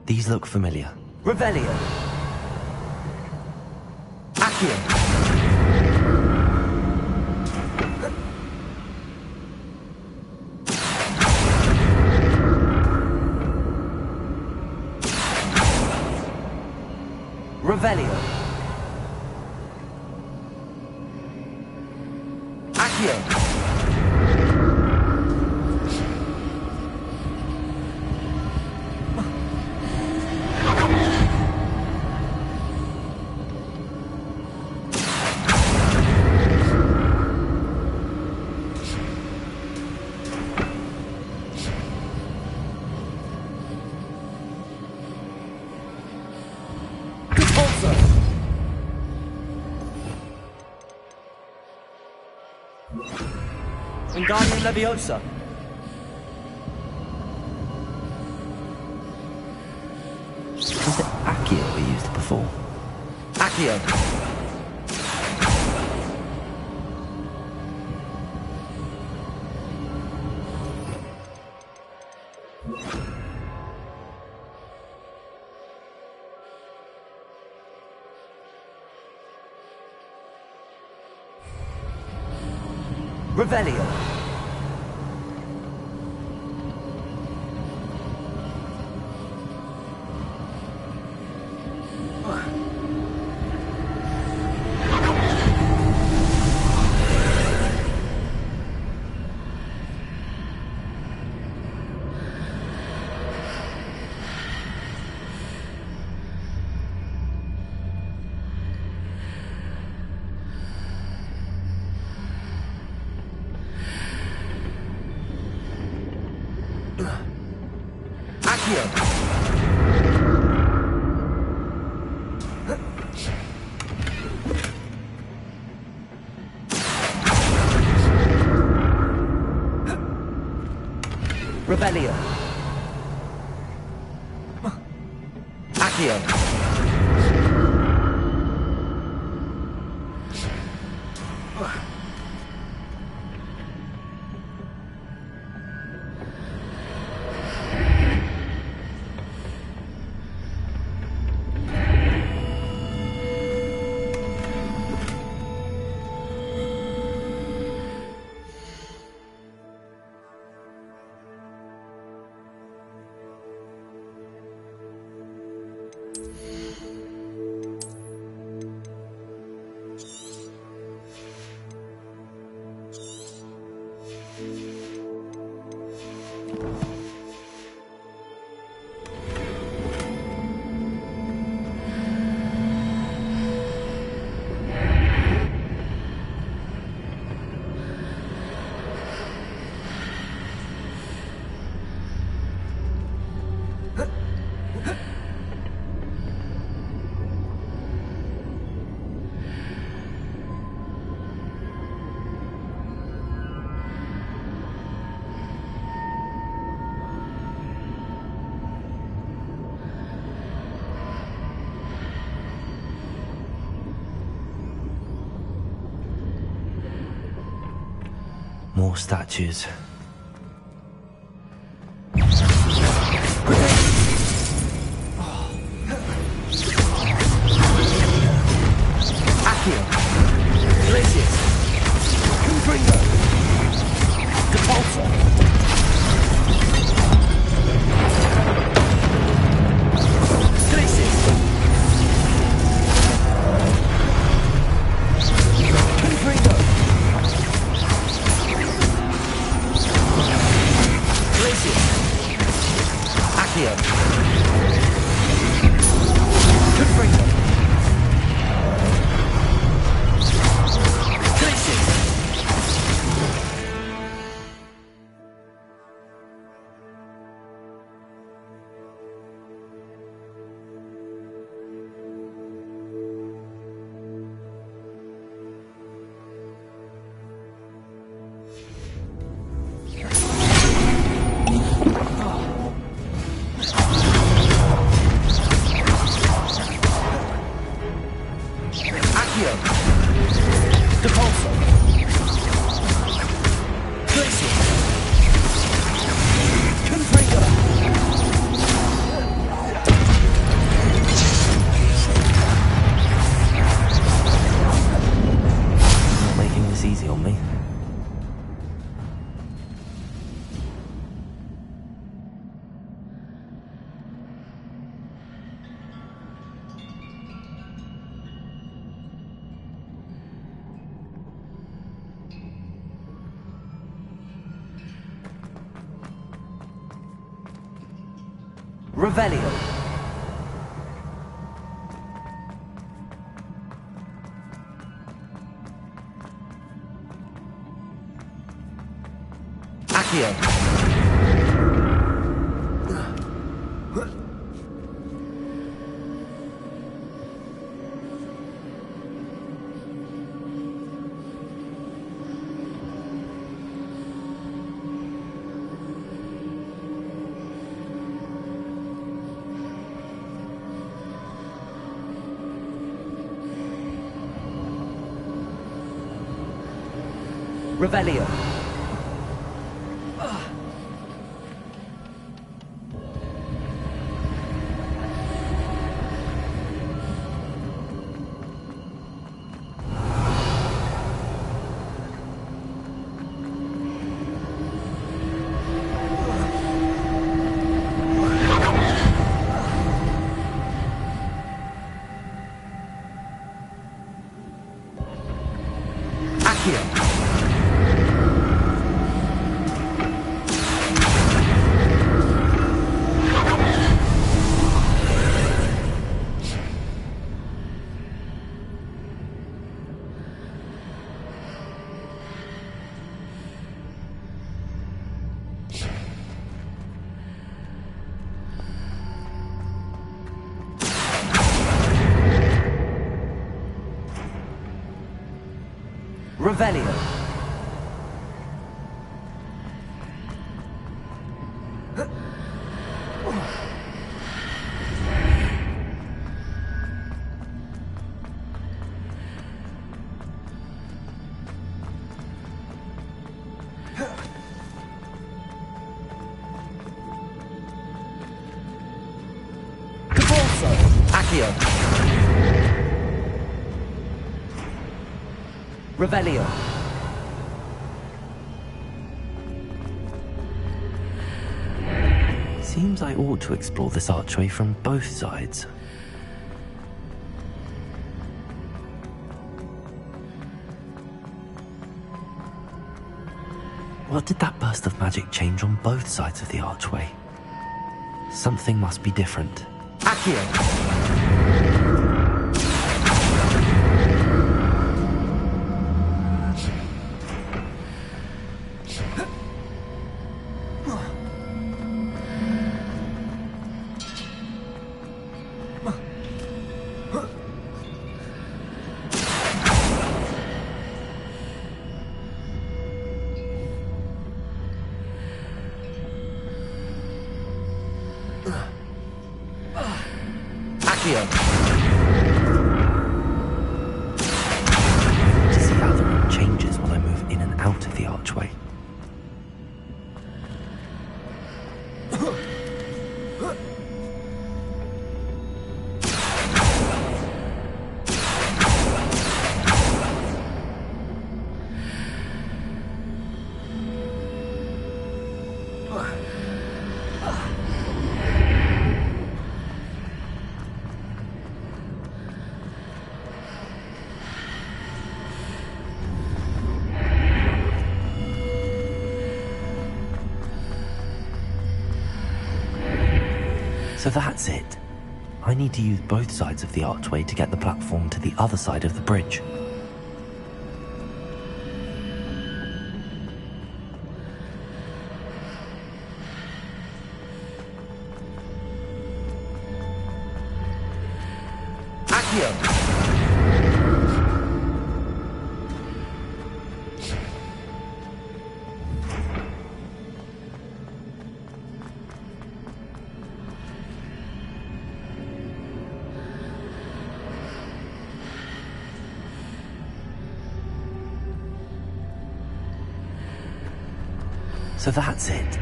These look familiar. Revelio. Accio. Revelio. Wingardium Leviosa. Was it Accio we used before? Accio! Revelio. Revelio. Accio. More statues. Accio. Glacius. Confringo. Depulso. Glacius. Confringo. Accio. Confringo. Glacius. Depulso. Glacius. Confringo. Not making this easy on me. Revelio. Accio. Revelio. Accio. Revelio. Accio. Revelio. Seems I ought to explore this archway from both sides. What did that burst of magic change on both sides of the archway? Something must be different. Accio! Accio! To see how the room changes while I move in and out of the archway. So that's it. I need to use both sides of the archway to get the platform to the other side of the bridge. Accio! So that's it.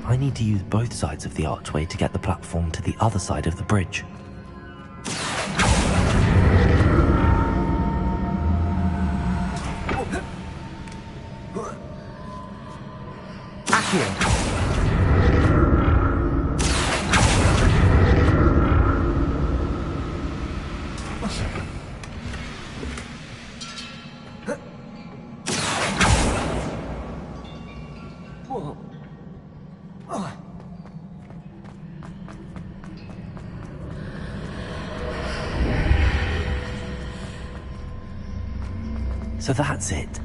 I need to use both sides of the archway to get the platform to the other side of the bridge. Accio! So that's it.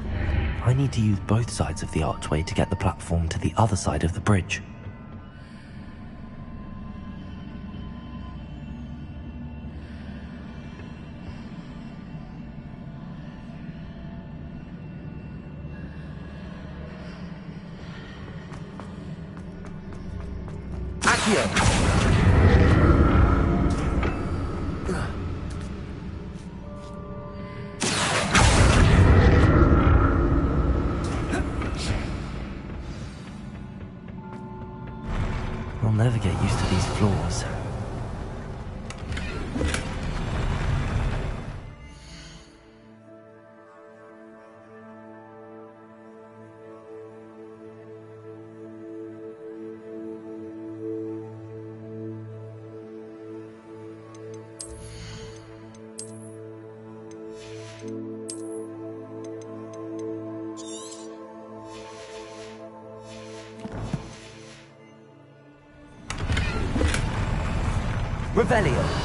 I need to use both sides of the archway to get the platform to the other side of the bridge. I'll never get used to these floors. Revelio.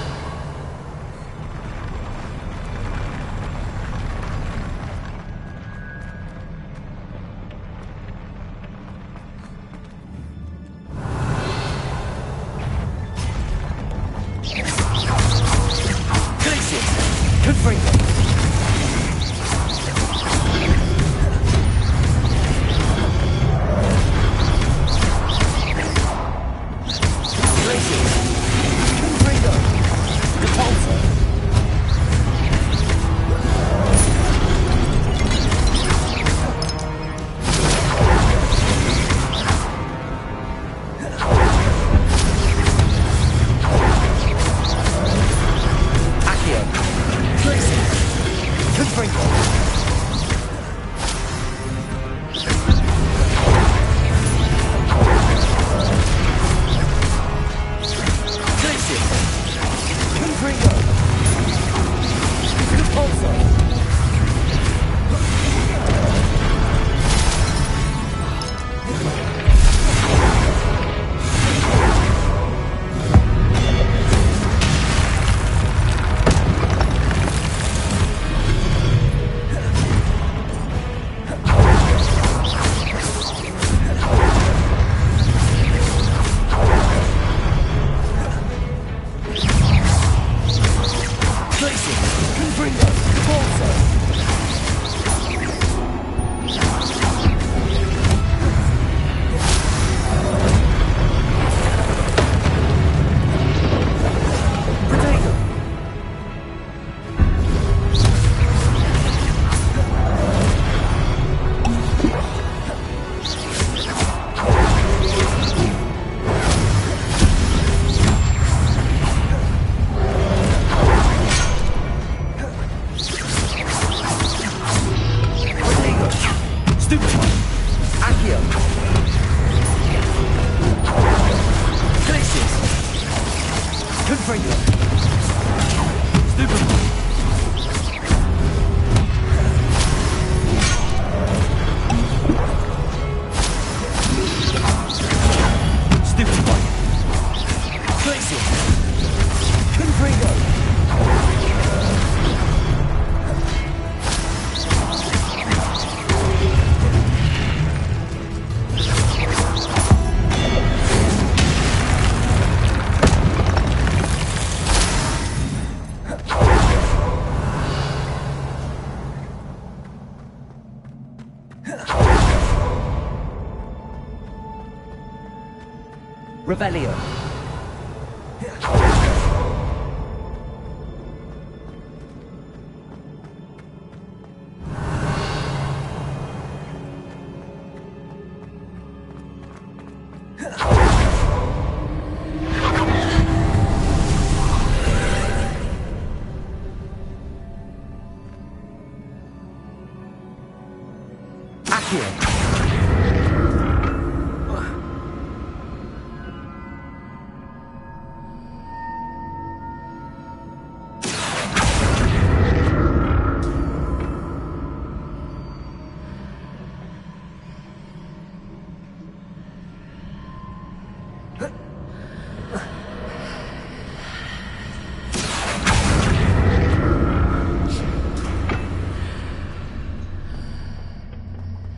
Revelio.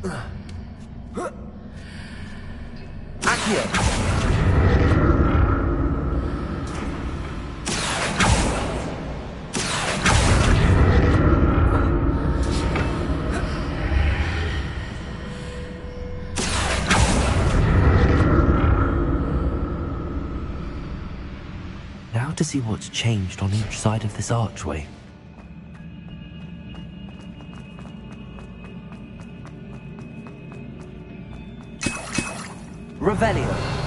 Now to see what's changed on each side of this archway. Revelio.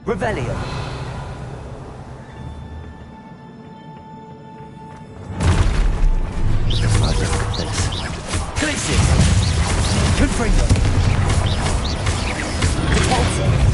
Revelio. Glitches. Confringo. Repulsor.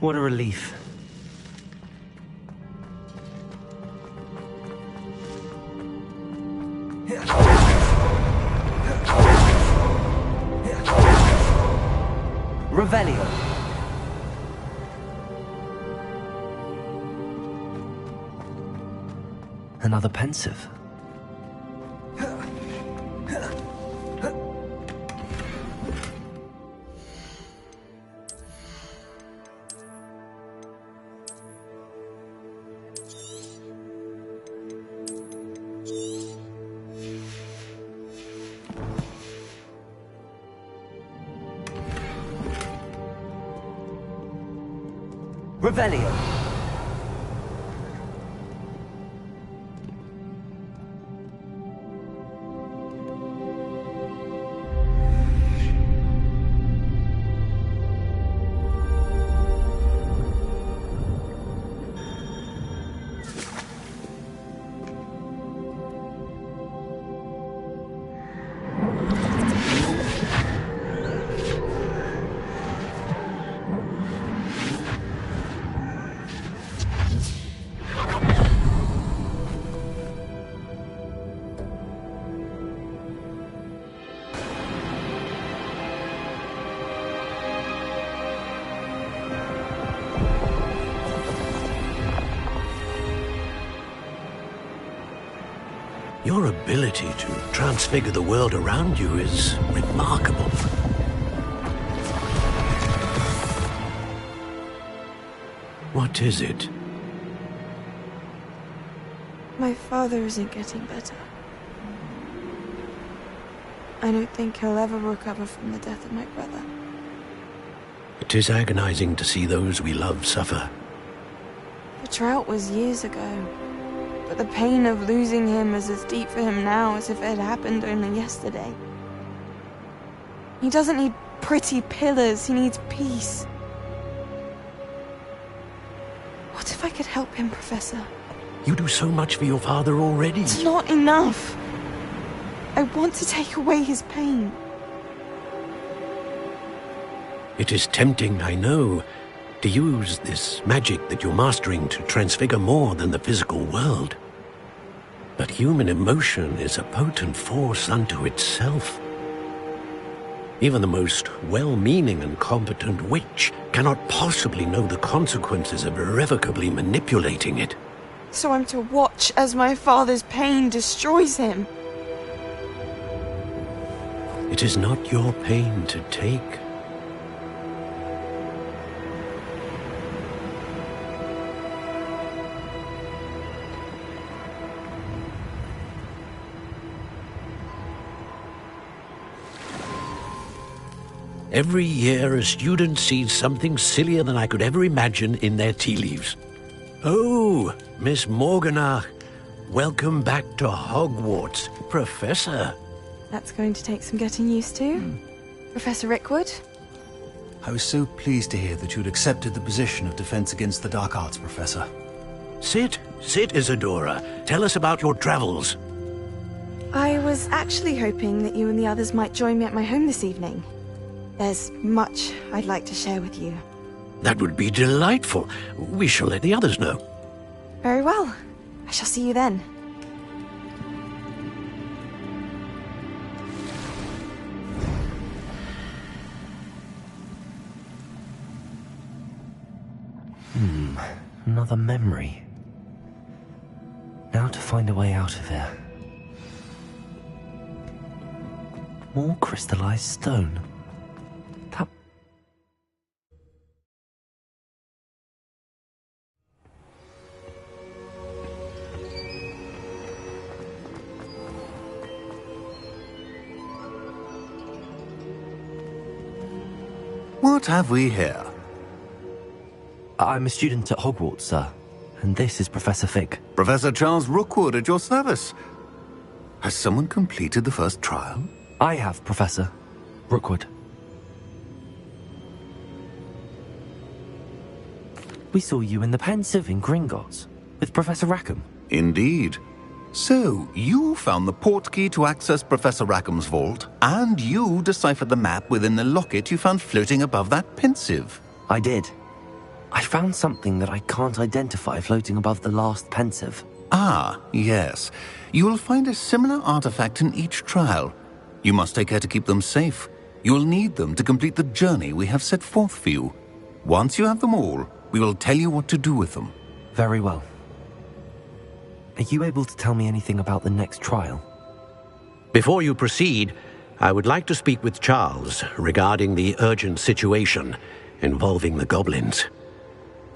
What a relief. Revelio. Another pensive. Revelio. Your ability to transfigure the world around you is remarkable. What is it? My father isn't getting better. I don't think he'll ever recover from the death of my brother. It is agonizing to see those we love suffer. The drought was years ago, but the pain of losing him is as deep for him now as if it had happened only yesterday. He doesn't need pretty pillars, he needs peace. What if I could help him, Professor? You do so much for your father already. It's not enough. I want to take away his pain. It is tempting, I know, to use this magic that you're mastering to transfigure more than the physical world. But human emotion is a potent force unto itself. Even the most well-meaning and competent witch cannot possibly know the consequences of irrevocably manipulating it. So I'm to watch as my father's pain destroys him. It is not your pain to take. Every year, a student sees something sillier than I could ever imagine in their tea leaves. Oh, Miss Morganach, welcome back to Hogwarts, Professor. That's going to take some getting used to. Professor Rickwood? I was so pleased to hear that you'd accepted the position of Defense Against the Dark Arts, Professor. Sit, Isadora. Tell us about your travels. I was actually hoping that you and the others might join me at my home this evening. There's much I'd like to share with you. That would be delightful. We shall let the others know. Very well. I shall see you then. Another memory. Now to find a way out of here. More crystallized stone. What have we here? I'm a student at Hogwarts, sir. And this is Professor Fig. Professor Charles Rookwood at your service. Has someone completed the first trial? I have, Professor Rookwood. We saw you in the Pensive in Gringotts with Professor Rackham. Indeed. So, you found the portkey to access Professor Rackham's vault, and you deciphered the map within the locket you found floating above that Pensive. I did. I found something that I can't identify floating above the last pensive. Ah, yes. You will find a similar artifact in each trial. You must take care to keep them safe. You will need them to complete the journey we have set forth for you. Once you have them all, we will tell you what to do with them. Very well. Are you able to tell me anything about the next trial? Before you proceed, I would like to speak with Charles regarding the urgent situation involving the goblins.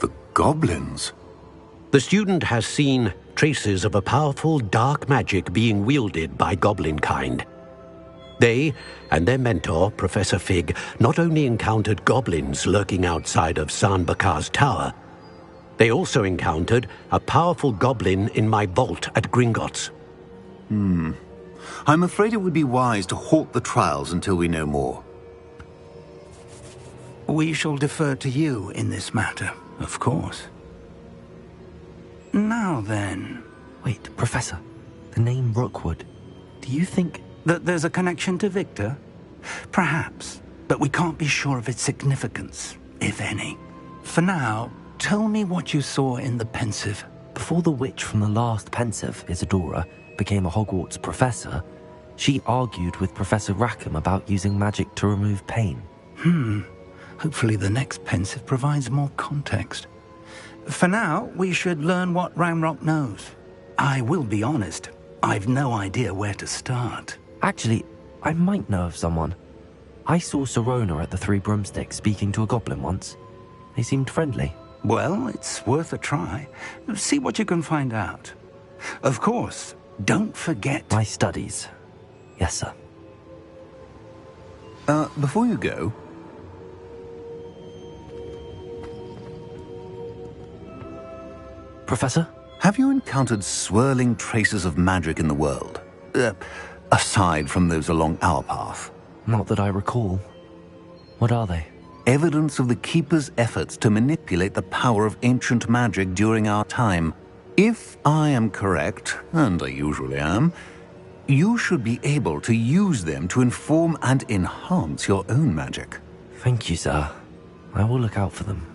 The goblins? The student has seen traces of a powerful dark magic being wielded by goblin kind. They and their mentor, Professor Fig, not only encountered goblins lurking outside of San Bakar's tower, they also encountered a powerful goblin in my vault at Gringotts. I'm afraid it would be wise to halt the trials until we know more. We shall defer to you in this matter, of course. Now then... Wait, Professor. The name Rookwood. Do you think... that there's a connection to Victor? Perhaps, but we can't be sure of its significance, if any. For now, tell me what you saw in the pensive. Before the witch from the last pensive, Isadora, became a Hogwarts professor, she argued with Professor Rackham about using magic to remove pain. Hopefully the next pensive provides more context. For now, we should learn what Ramrock knows. I will be honest, I've no idea where to start. Actually, I might know of someone. I saw Sirona at the Three Broomsticks speaking to a goblin once. They seemed friendly. Well, it's worth a try. See what you can find out. Of course, don't forget... my studies. Yes, sir. Before you go... Professor? Have you encountered swirling traces of magic in the world? Aside from those along our path? Not that I recall. What are they? Evidence of the Keeper's efforts to manipulate the power of ancient magic during our time. If I am correct, and I usually am, you should be able to use them to inform and enhance your own magic. Thank you, sir. I will look out for them.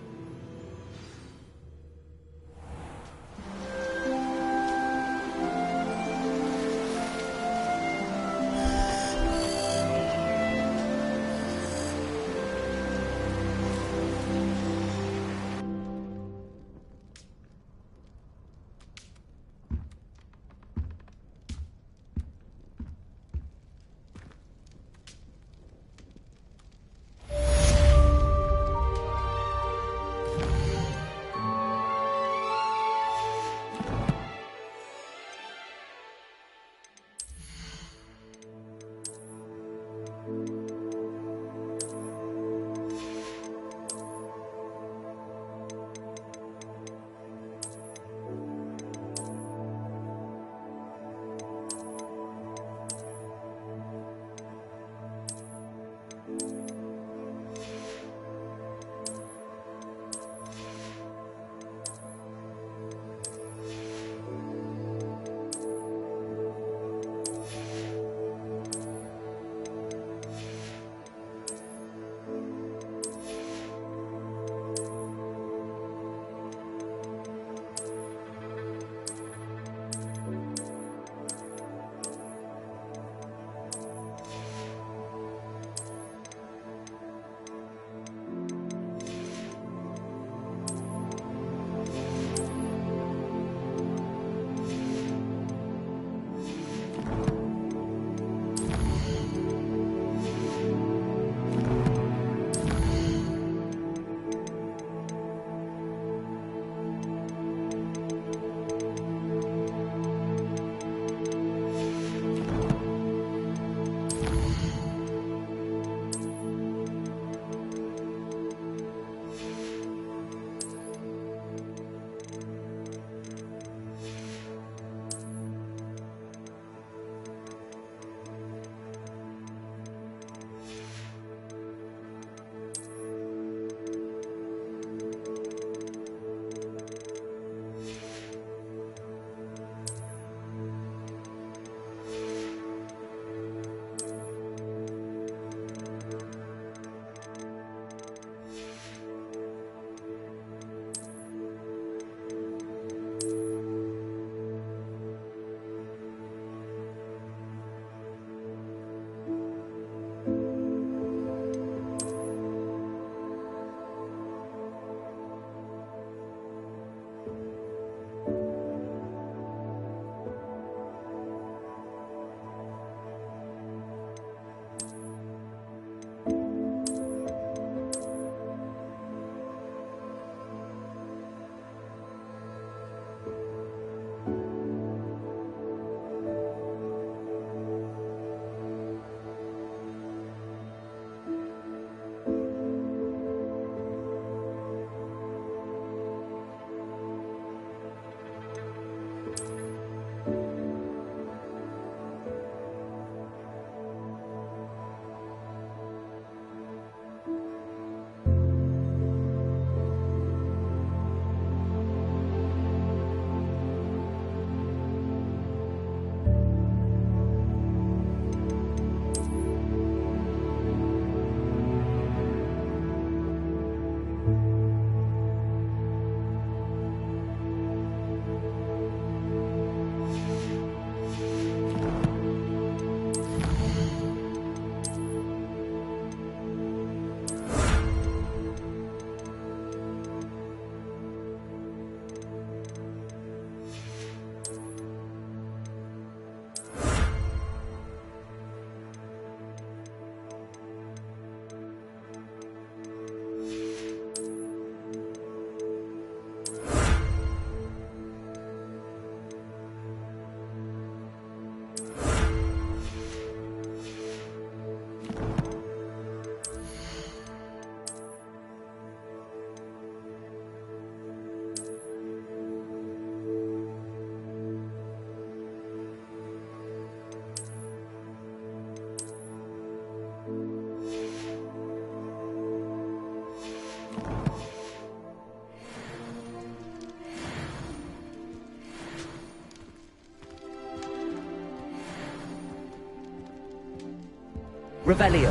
Revelio.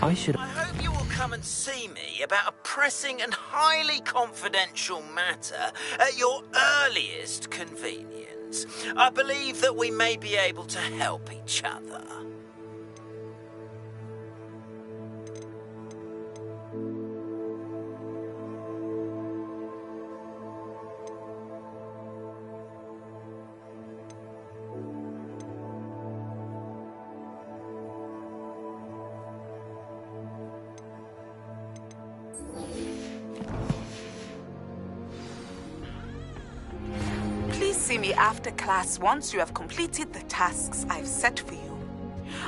I hope you will come and see me about a pressing and highly confidential matter at your earliest convenience. I believe that we may be able to help each other. Please see me after class once you have completed the tasks I've set for you.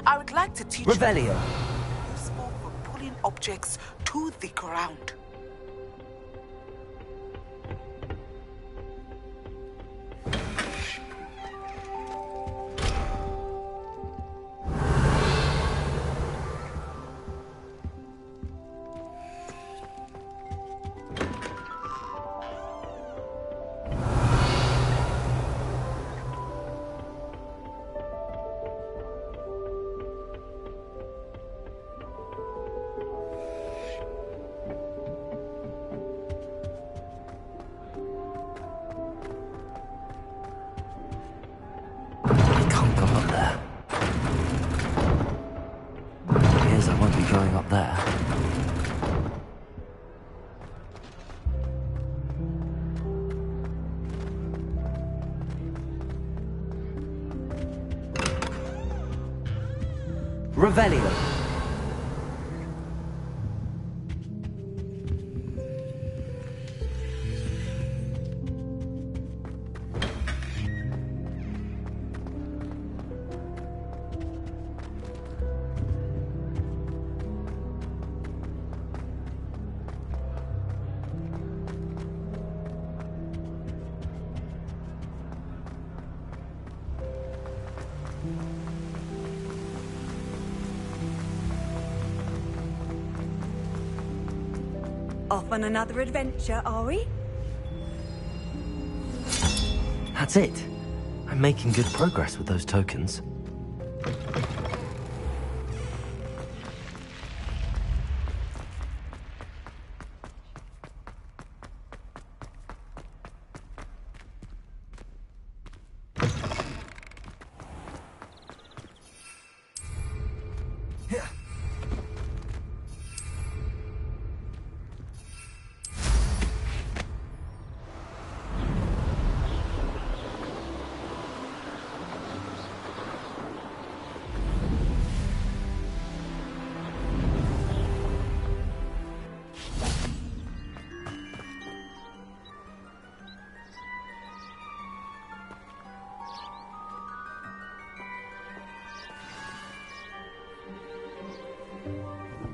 I would like to teach Revelio. you useful for pulling objects to the ground. Going up there. Revelio. Off on another adventure, are we? That's it. I'm making good progress with those tokens.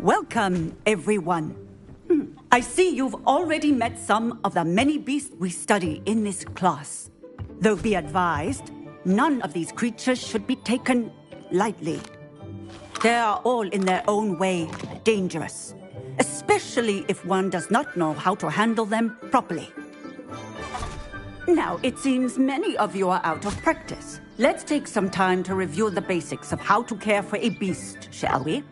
Welcome, everyone. I see you've already met some of the many beasts we study in this class. Though be advised, none of these creatures should be taken lightly. They are all in their own way dangerous, especially if one does not know how to handle them properly. Now, it seems many of you are out of practice. Let's take some time to review the basics of how to care for a beast, shall we?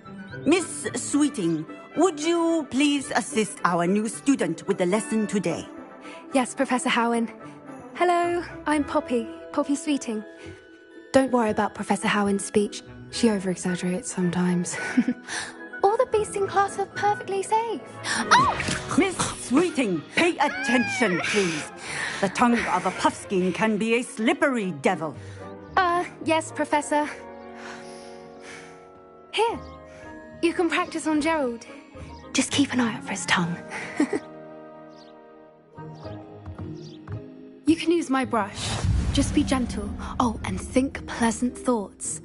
Miss Sweeting, would you please assist our new student with the lesson today? Yes, Professor Howen. Hello, I'm Poppy Sweeting. Don't worry about Professor Howen's speech. She over-exaggerates sometimes. All the beasts in class are perfectly safe. Oh! Miss Sweeting, pay attention, please. The tongue of a puffskein can be a slippery devil. Yes, Professor. Here. You can practice on Gerald. Just keep an eye out for his tongue. You can use my brush. Just be gentle. Oh, and think pleasant thoughts.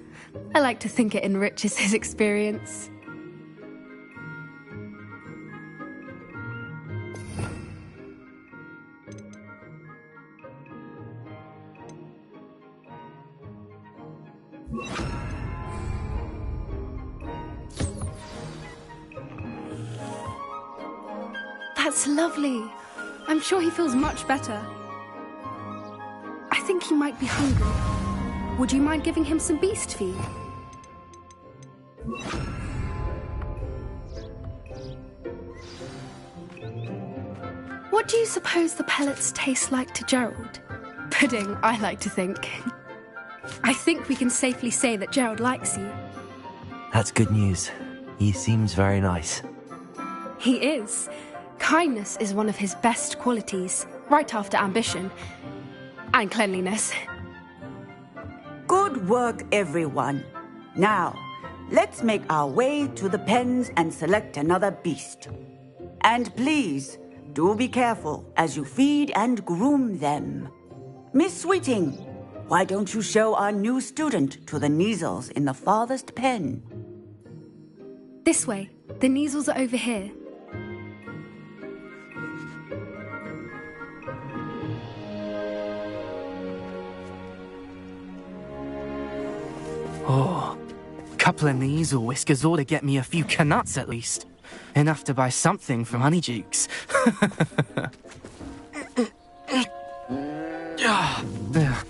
I like to think it enriches his experience. That's lovely. I'm sure he feels much better. I think he might be hungry. Would you mind giving him some beast feed? What do you suppose the pellets taste like to Gerald? Pudding, I like to think. I think we can safely say that Gerald likes you. That's good news. He seems very nice. He is. Kindness is one of his best qualities, right after ambition. And cleanliness. Good work, everyone. Now, let's make our way to the pens and select another beast. And please, do be careful as you feed and groom them. Miss Sweeting, why don't you show our new student to the Kneazles in the farthest pen? This way. The Kneazles are over here. Oh, a couple of Kneazle whiskers ought to get me a few canuts at least. Enough to buy something from Honeydukes.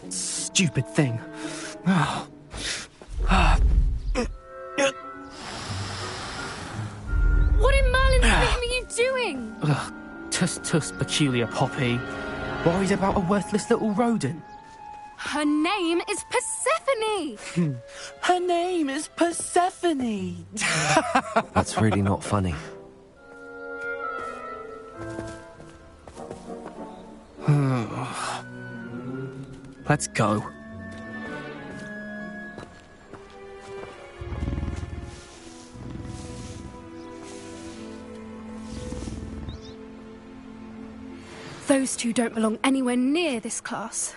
Stupid thing. What in Merlin's name are you doing? Tuss, peculiar Poppy. Worried about a worthless little rodent? Her name is Persephone! Her name is Persephone! That's really not funny. Let's go. Those two don't belong anywhere near this class.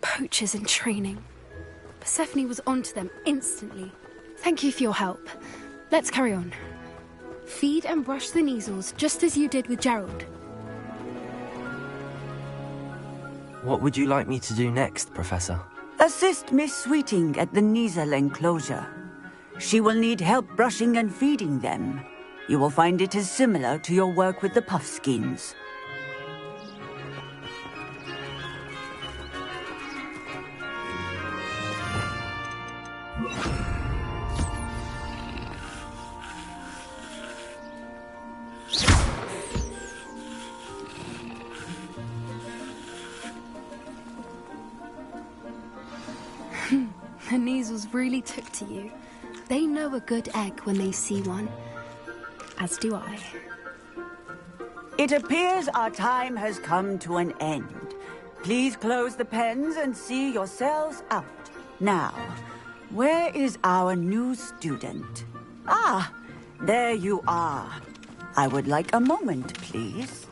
Poachers in training. Persephone was onto them instantly. Thank you for your help. Let's carry on. Feed and brush the Kneazles just as you did with Gerald. What would you like me to do next, Professor? Assist Miss Sweeting at the Kneazle enclosure. She will need help brushing and feeding them. You will find it is similar to your work with the Puffskins. The Kneazles really took to you. They know a good egg when they see one. As do I. It appears our time has come to an end. Please close the pens and see yourselves out. Now, where is our new student? Ah, there you are. I would like a moment, please.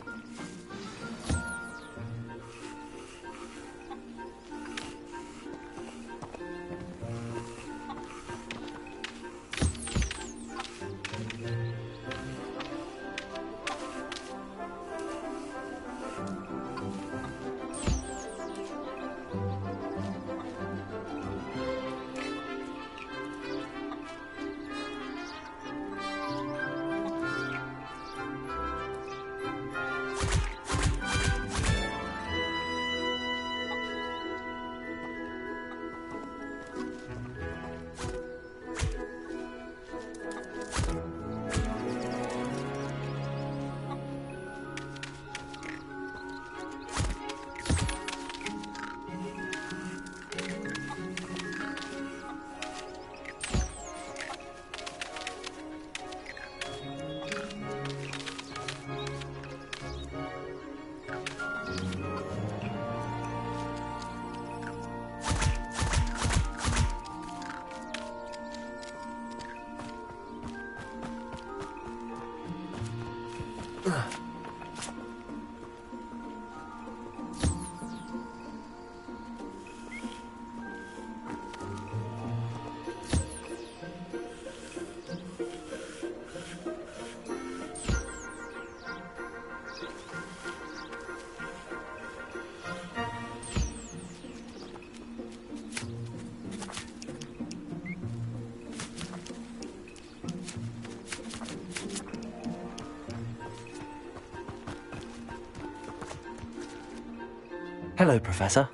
Hello, Professor.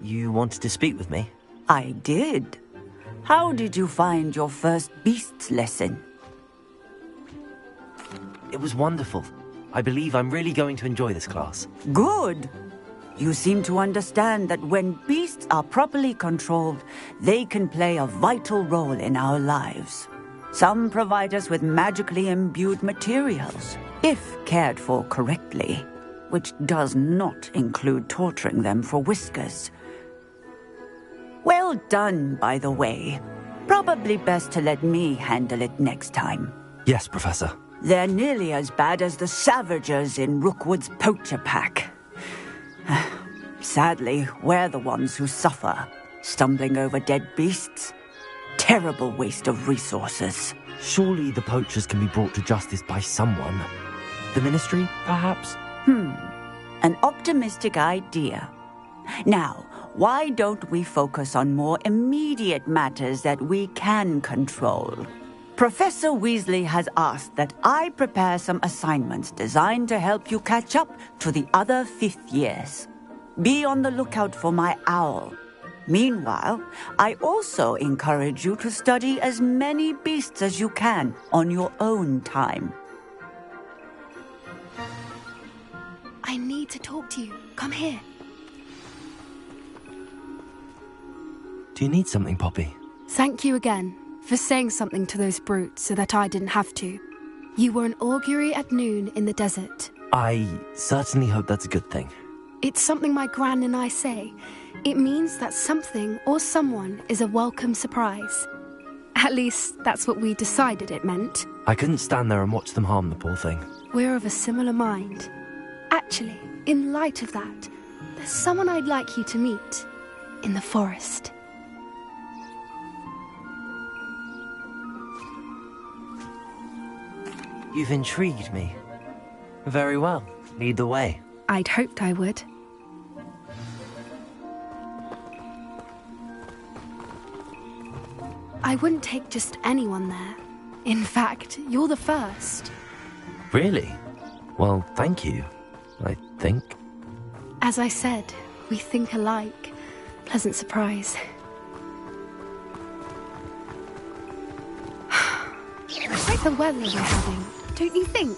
You wanted to speak with me? I did. How did you find your first beasts lesson? It was wonderful. I believe I'm really going to enjoy this class. Good. You seem to understand that when beasts are properly controlled, they can play a vital role in our lives. Some provide us with magically imbued materials, if cared for correctly, which does not include torturing them for whiskers. Well done, by the way. Probably best to let me handle it next time. Yes, Professor. They're nearly as bad as the Savagers in Rookwood's poacher pack. Sadly, we're the ones who suffer, stumbling over dead beasts. Terrible waste of resources. Surely the poachers can be brought to justice by someone. The Ministry, perhaps? An optimistic idea. Now, why don't we focus on more immediate matters that we can control? Professor Weasley has asked that I prepare some assignments designed to help you catch up to the other 5th years. Be on the lookout for my owl. Meanwhile, I also encourage you to study as many beasts as you can on your own time. I need to talk to you. Come here. Do you need something, Poppy? Thank you again for saying something to those brutes so that I didn't have to. You were an augury at noon in the desert. I certainly hope that's a good thing. It's something my gran and I say. It means that something or someone is a welcome surprise. At least, that's what we decided it meant. I couldn't stand there and watch them harm the poor thing. We're of a similar mind. Actually, in light of that, there's someone I'd like you to meet in the forest. You've intrigued me. Very well. Lead the way. I'd hoped I would. I wouldn't take just anyone there. In fact, you're the first. Really? Well, thank you, I think. As I said, we think alike. Pleasant surprise. Quite the weather we're having, don't you think?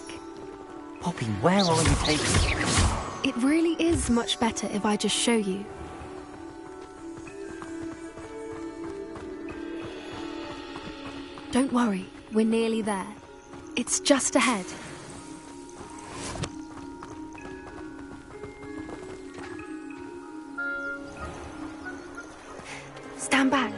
Poppy, where are you taking me? It really is much better if I just show you. Don't worry, we're nearly there. It's just ahead. Stand back.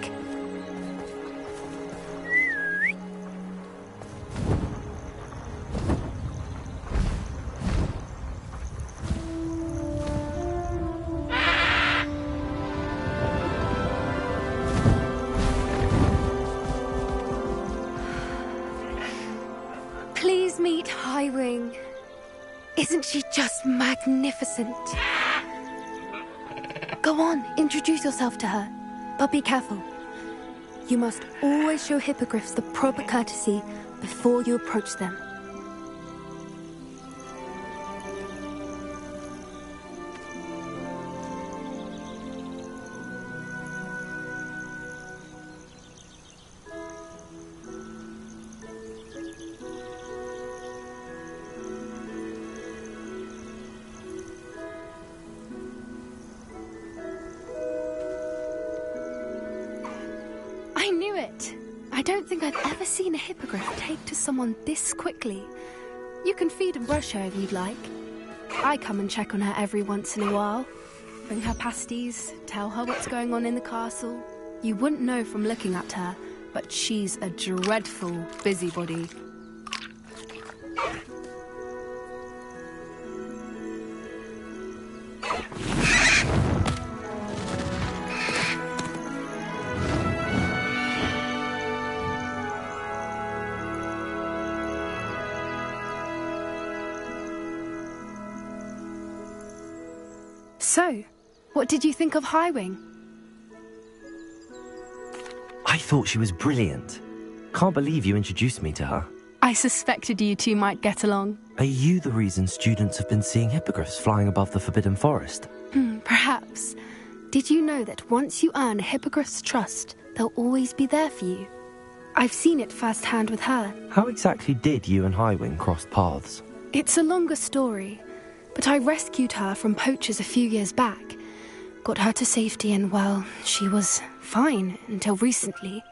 Please meet Highwing. Isn't she just magnificent? Go on, introduce yourself to her. But be careful. You must always show hippogriffs the proper courtesy before you approach them. I knew it! I don't think I've ever seen a hippogriff take to someone this quickly. You can feed and brush her if you'd like. I come and check on her every once in a while. Bring her pasties, tell her what's going on in the castle. You wouldn't know from looking at her, but she's a dreadful busybody. So, what did you think of Highwing? I thought she was brilliant. Can't believe you introduced me to her. I suspected you two might get along. Are you the reason students have been seeing hippogriffs flying above the Forbidden Forest? Perhaps. Did you know that once you earn Hippogriff's trust, they'll always be there for you? I've seen it firsthand with her. How exactly did you and Highwing cross paths? It's a longer story, but I rescued her from poachers a few years back. Got her to safety and, well, she was fine until recently.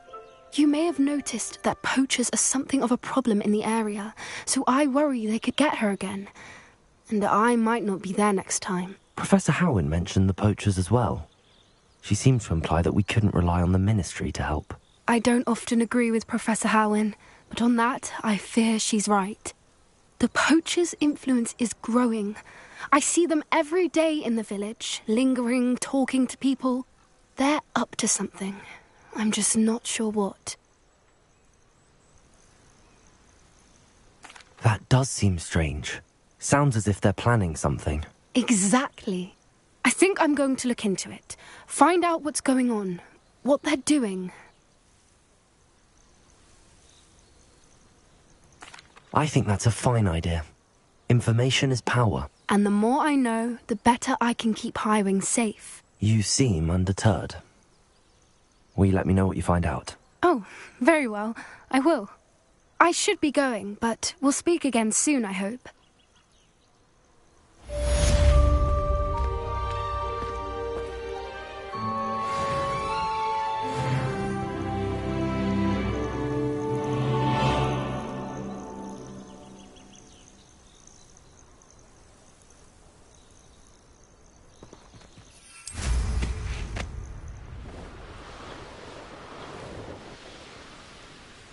You may have noticed that poachers are something of a problem in the area, so I worry they could get her again. And I might not be there next time. Professor Howin mentioned the poachers as well. She seemed to imply that we couldn't rely on the Ministry to help. I don't often agree with Professor Howin, but on that, I fear she's right. The poachers' influence is growing. I see them every day in the village, lingering, talking to people. They're up to something. I'm just not sure what. That does seem strange. Sounds as if they're planning something. Exactly. I think I'm going to look into it. Find out what's going on, what they're doing. I think that's a fine idea. Information is power. And the more I know, the better I can keep Highwing safe. You seem undeterred. Will you let me know what you find out? Oh, very well. I will. I should be going, but we'll speak again soon, I hope.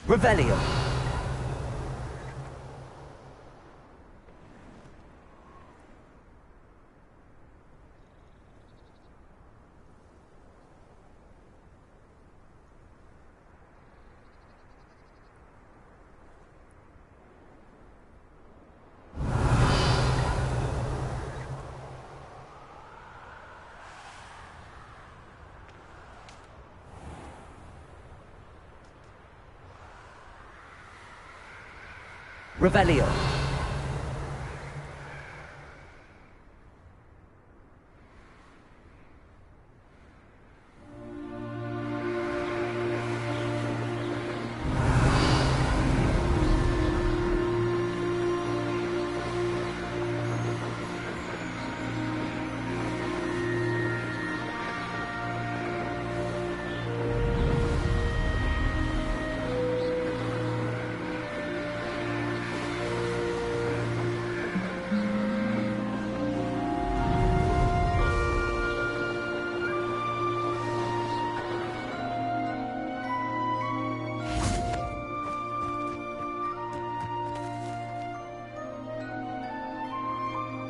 Revelio! Revelio!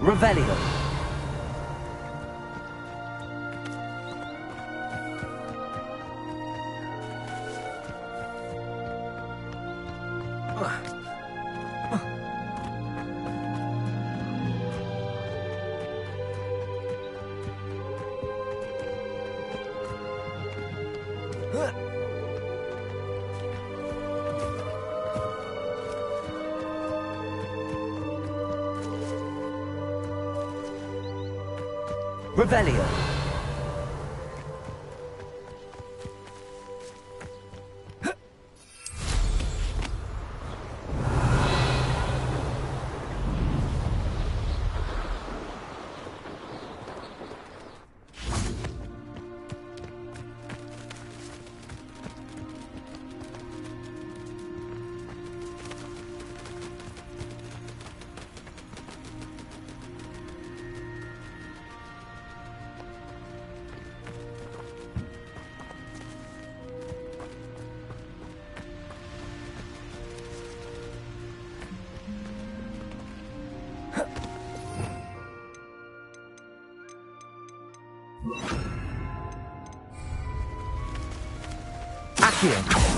Revelio! Revelio! Accio!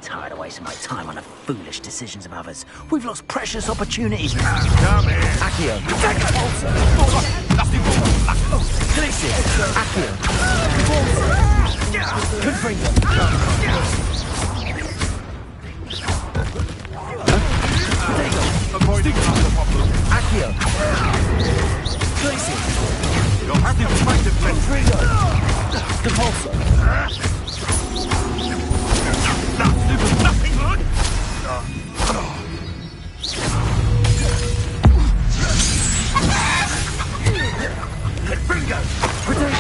Tired of wasting my time on the foolish decisions of others. We've lost precious opportunities. Come in. Accio. Glacius. Accio. Confringo. Accio. Glacius. You'll have to fight the Confringo. Depulso. Nothing good. Bingo! Potato!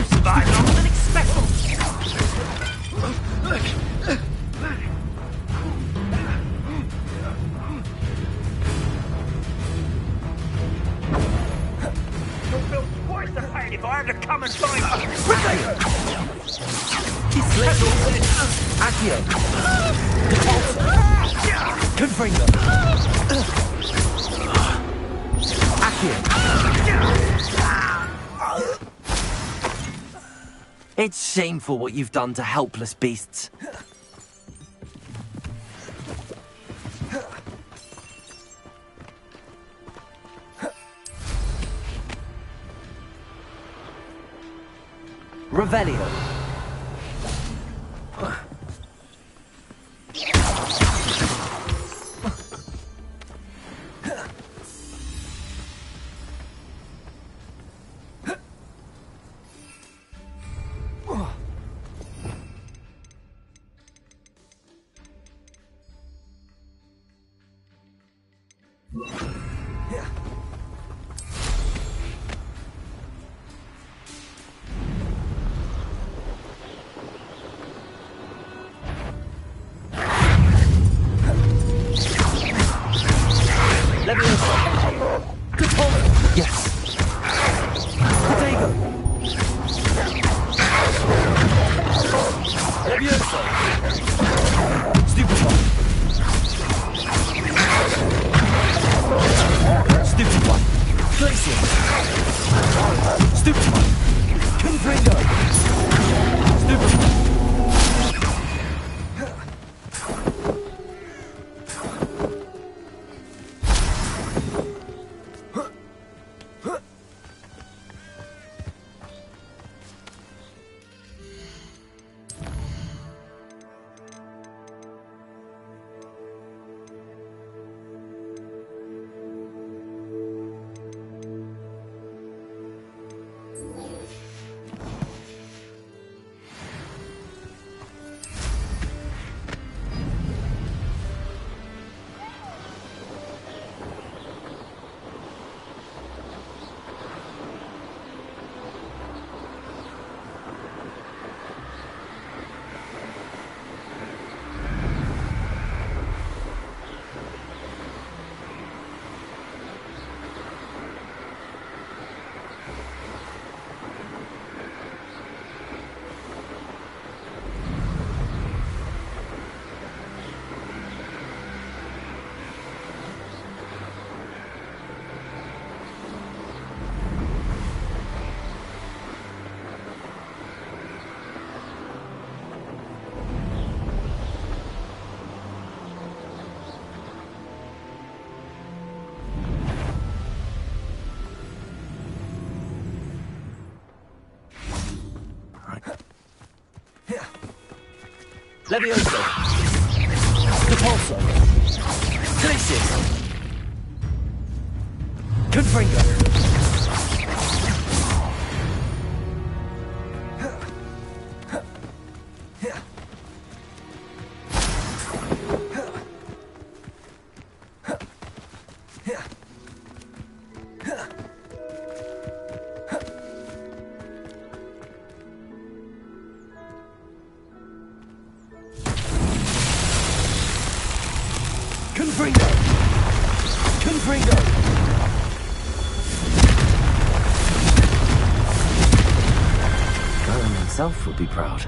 Survived longer than expected! You'll feel twice the pain if I have to come and find you! Potato! Accio. Depulso. Confringo. Accio. It's shameful what you've done to helpless beasts. Revelio. Levioso. Depulso. Glacius. Confringo. Confringo! Confringo! Gollum himself would be proud.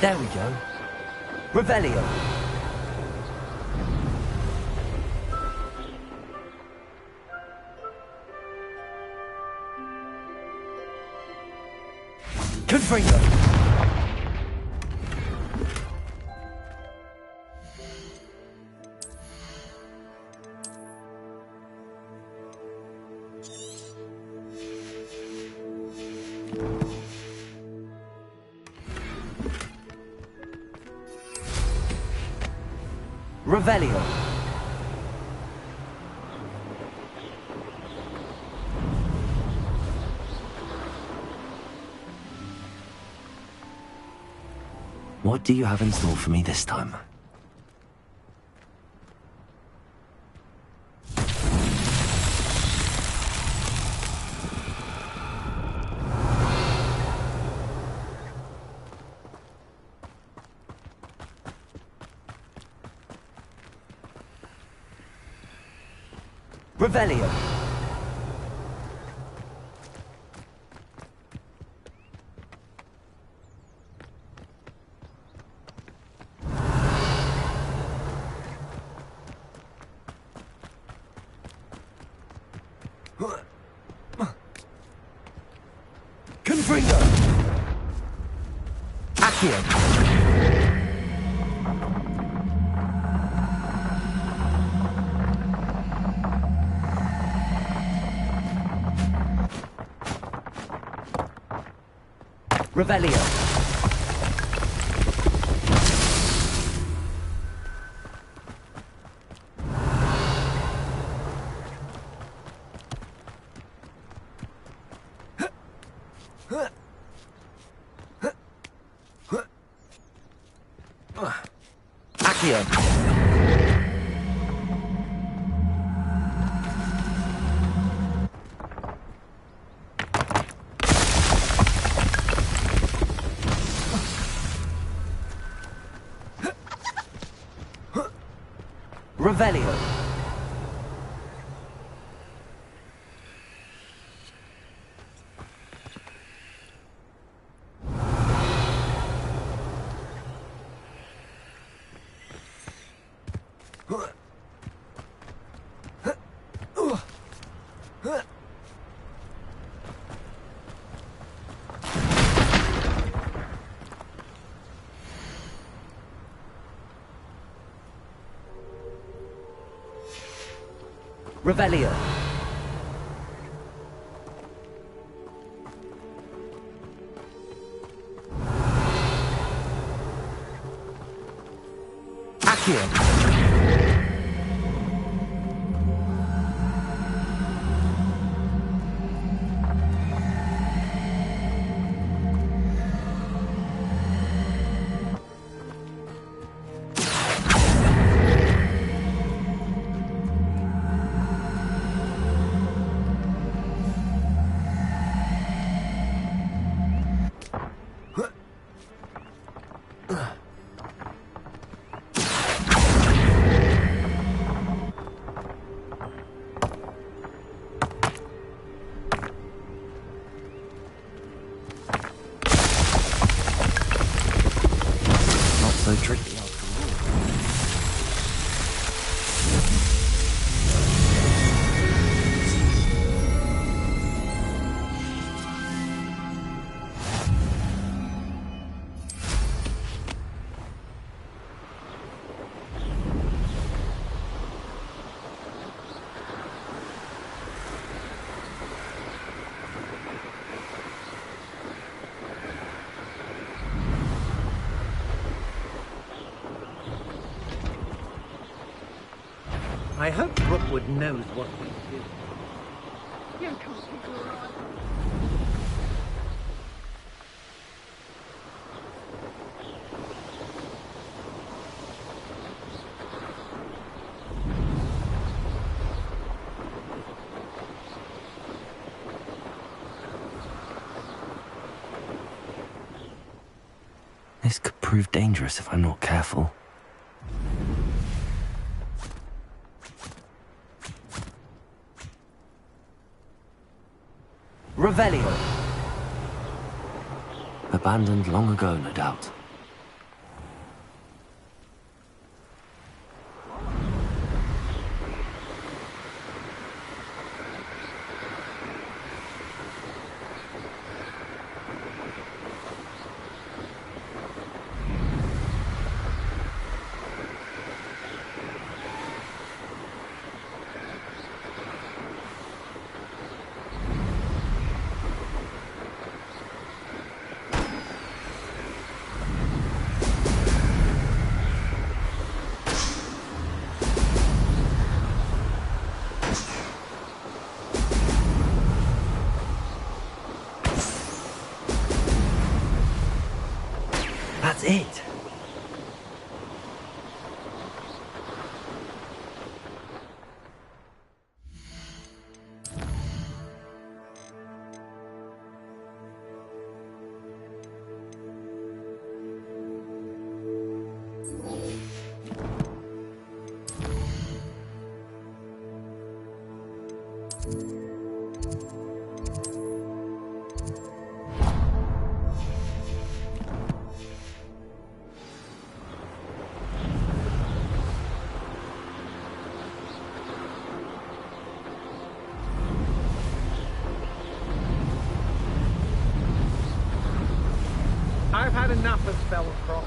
There we go. Revelio. Confringo. Revelio. What do you have in store for me this time? Revelio. Confringo. Accio. Revelio. Accio. Revelio. Revelio. Accio. So tricky after all. I hope Brookwood knows what we do. You can't be all right. This could prove dangerous if I'm not careful. Revelio. Abandoned long ago, no doubt. That's it. I've had enough of Spellcroft.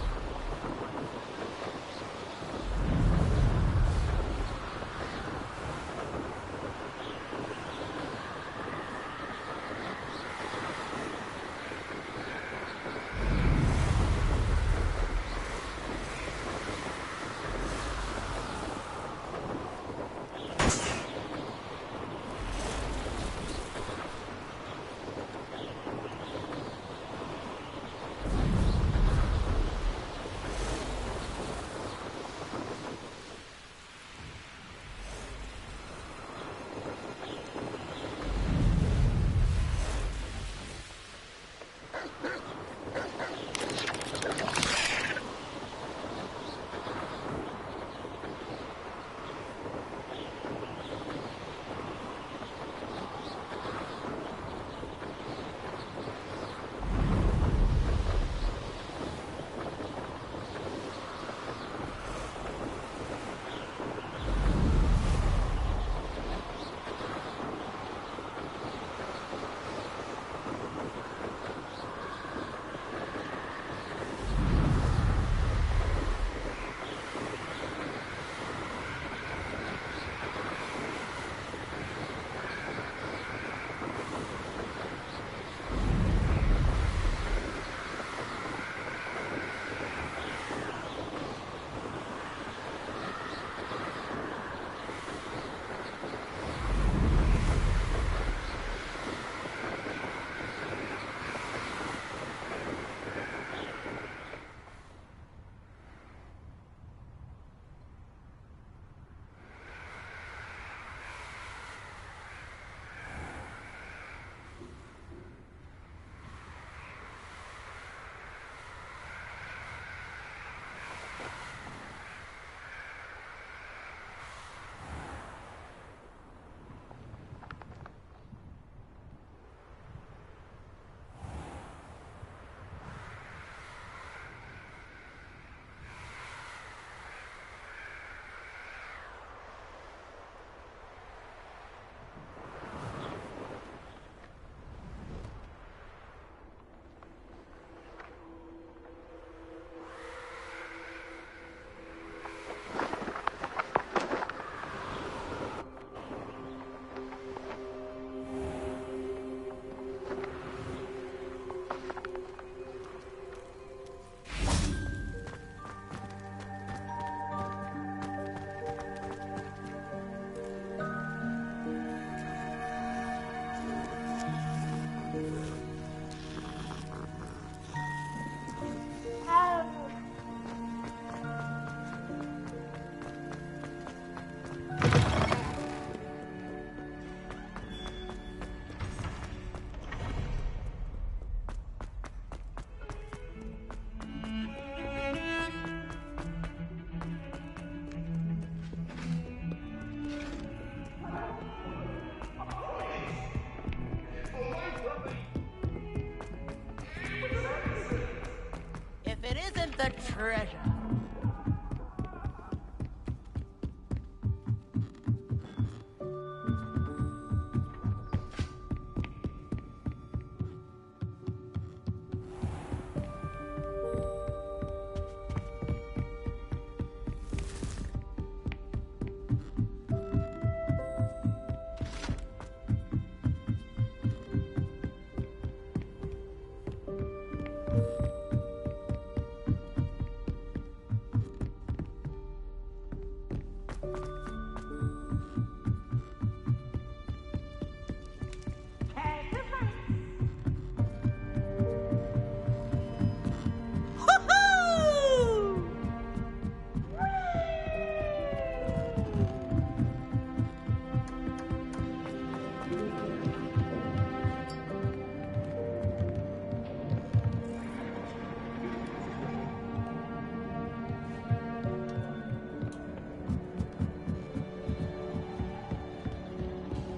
the treasure.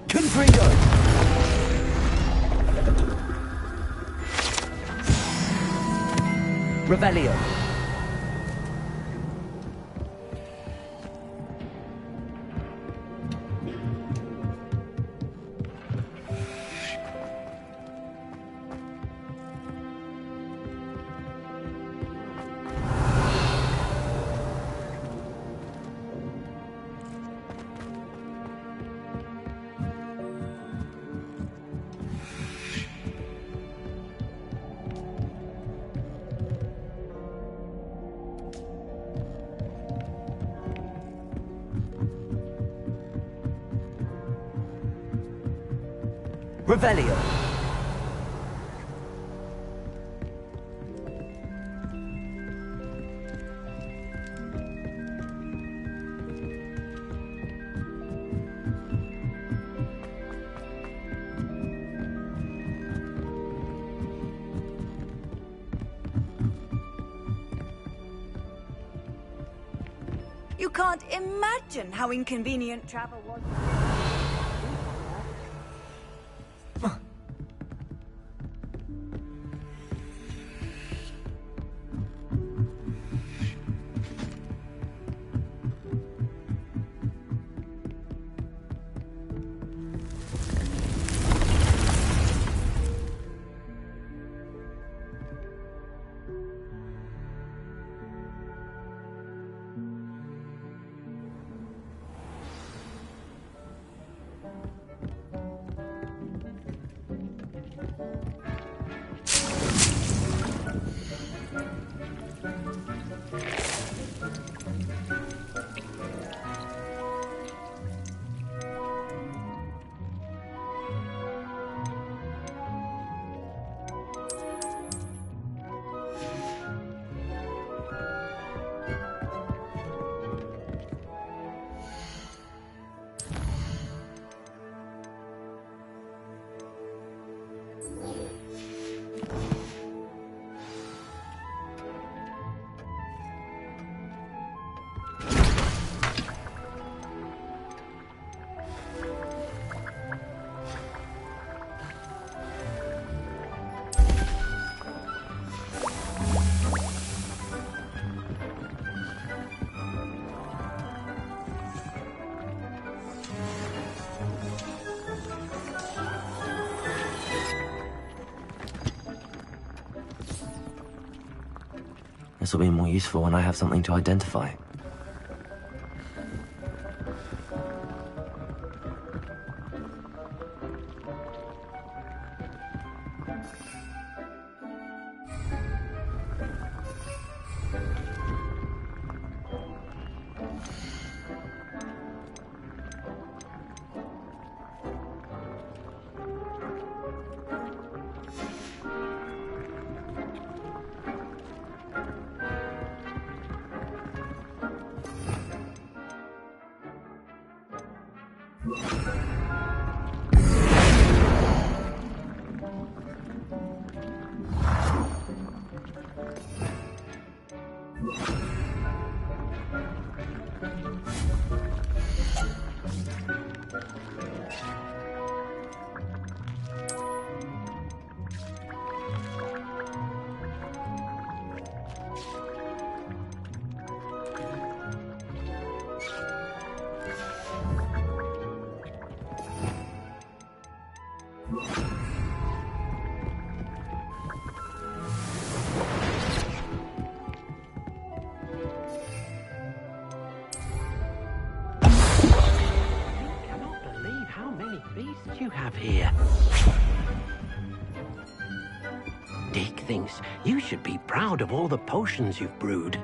Confringo! Revelio. Revelio. You can't imagine how inconvenient travel was. This will be more useful when I have something to identify. have here. Dick thinks you should be proud of all the potions you've brewed.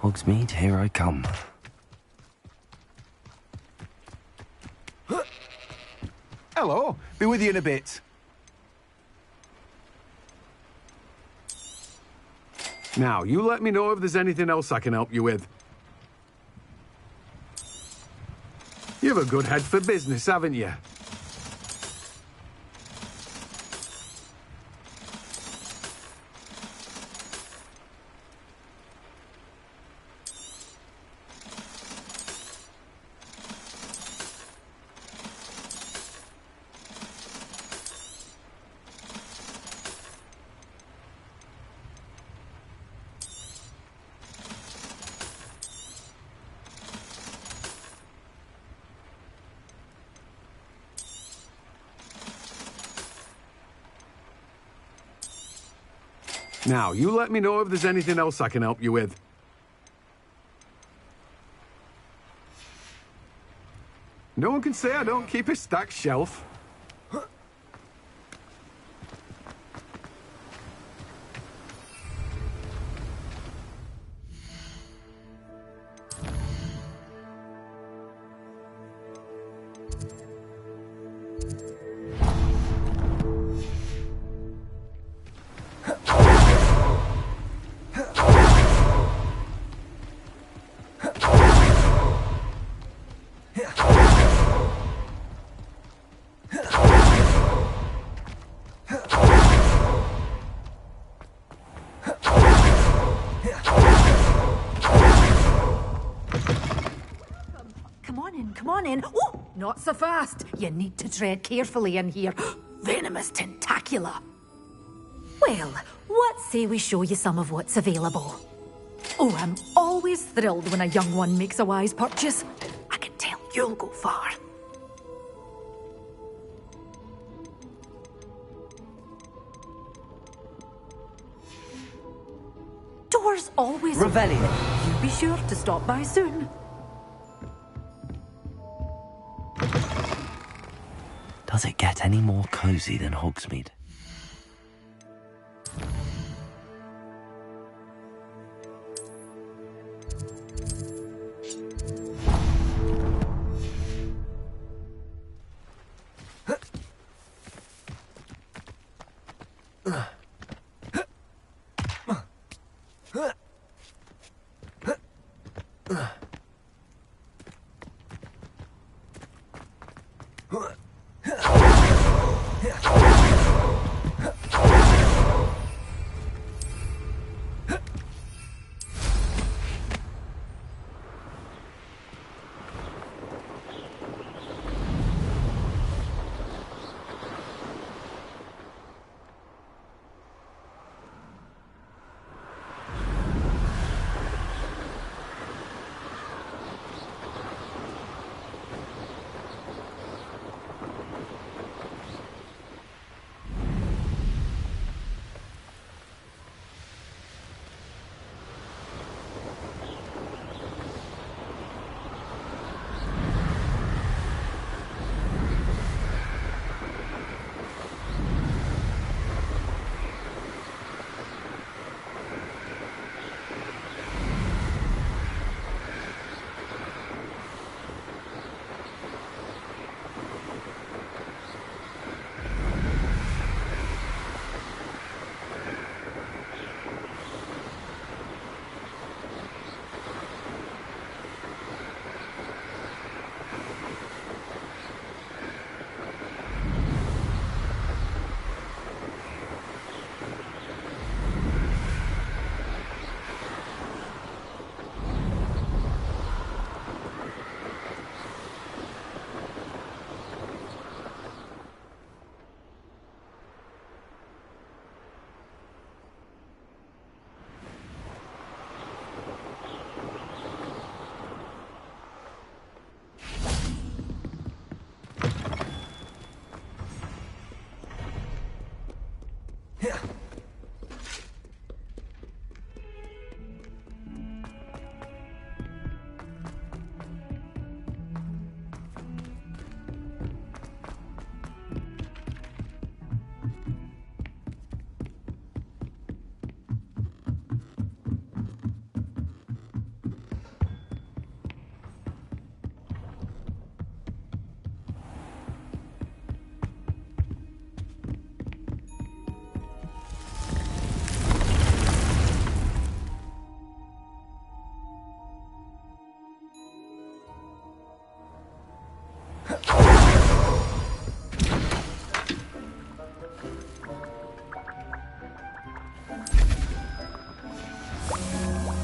Hogsmeade, here I come. Hello, be with you in a bit. Now, you let me know if there's anything else I can help you with. You have a good head for business, haven't you? Now, you let me know if there's anything else I can help you with. No one can say I don't keep a stacked shelf. come on in. Oh, not so fast. You need to tread carefully in here. Venomous tentacula. Well, what say we show you some of what's available? Oh, I'm always thrilled when a young one makes a wise purchase. I can tell you'll go far. Doors always... Revelio. You be sure to stop by soon. Does it get any more cozy than Hogsmeade?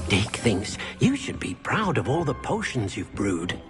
Dick thinks you should be proud of all the potions you've brewed.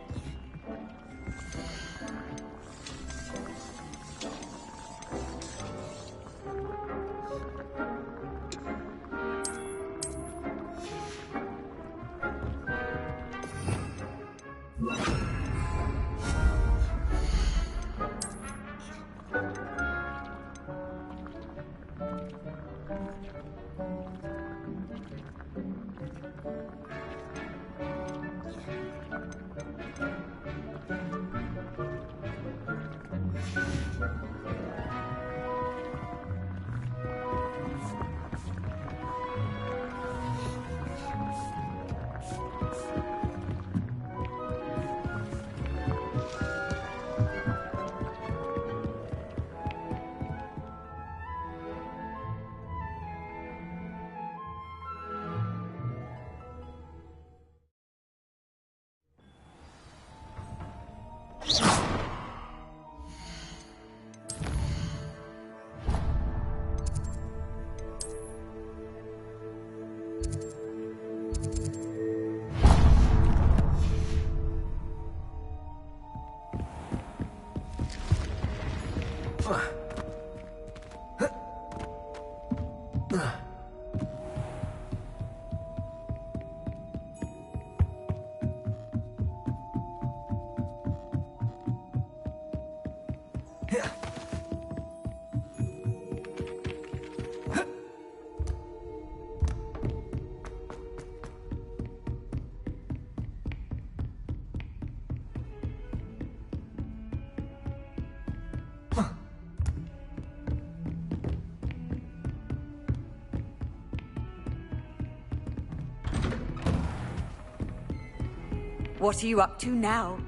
What are you up to now?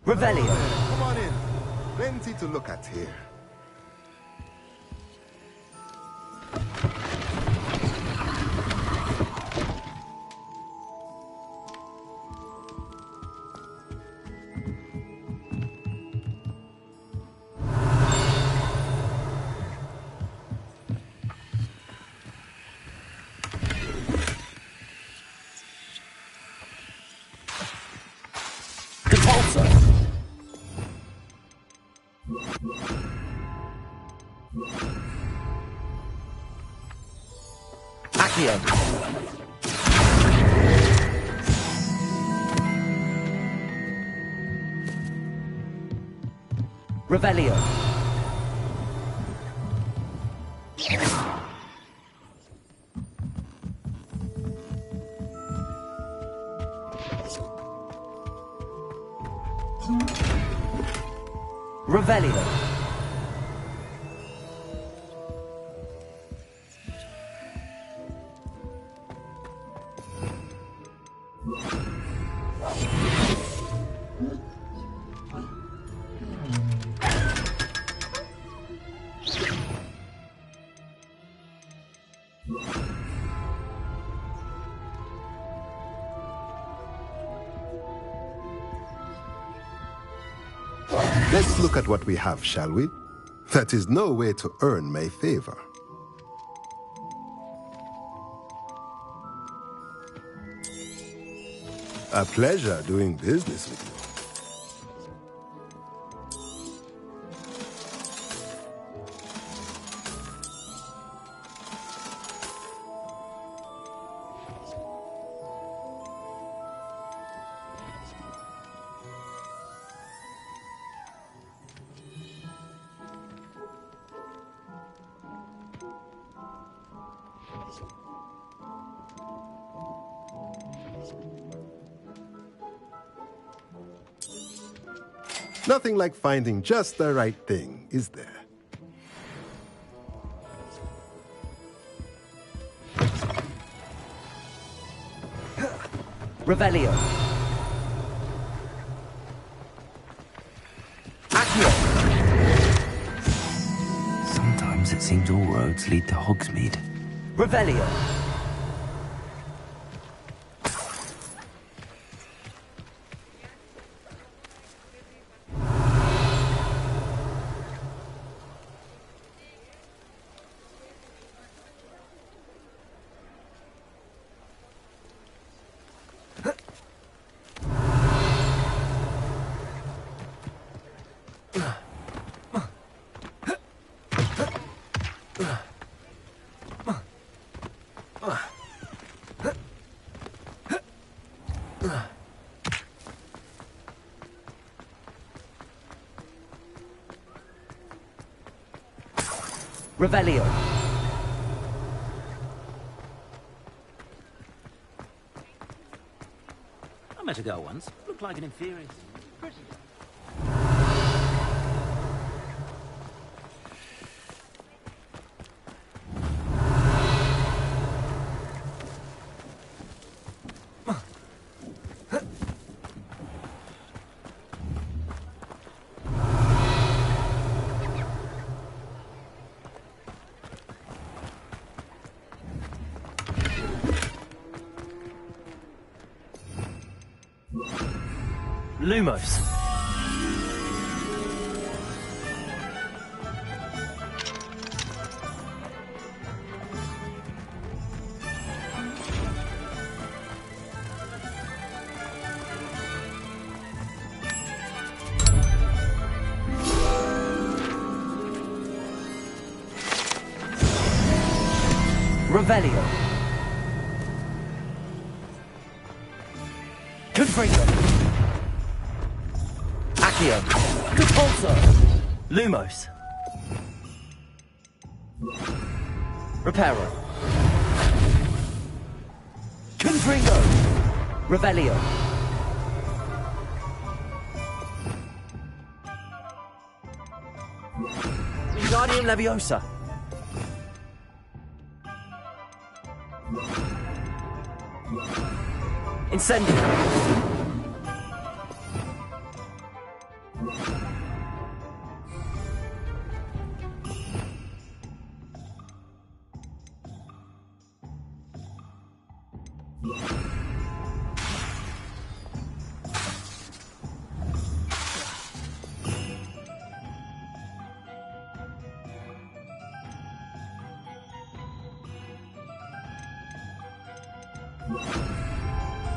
Revelio. Come on in. Plenty to look at here. Accio. Revelio. Revelio. Let's look at what we have, shall we? That is no way to earn my favor. A pleasure doing business with you. Nothing like finding just the right thing, is there? Revelio. Accio. Sometimes it seems all roads lead to Hogsmeade. Revelio. Revelio. I met a girl once. Looked like an inferior. Lumos. Revelio. Confringo. Accio. Compulso. Lumos. Reparo. Confringo. Revelio. Wingardium Leviosa. Incendio.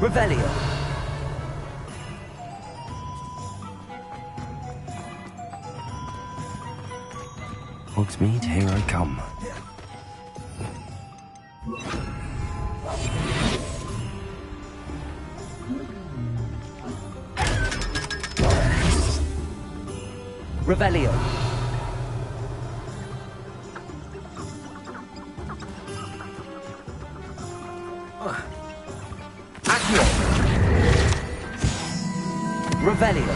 Revelio. Hogsmeade, here I come. Revelio. Accio. Revelio.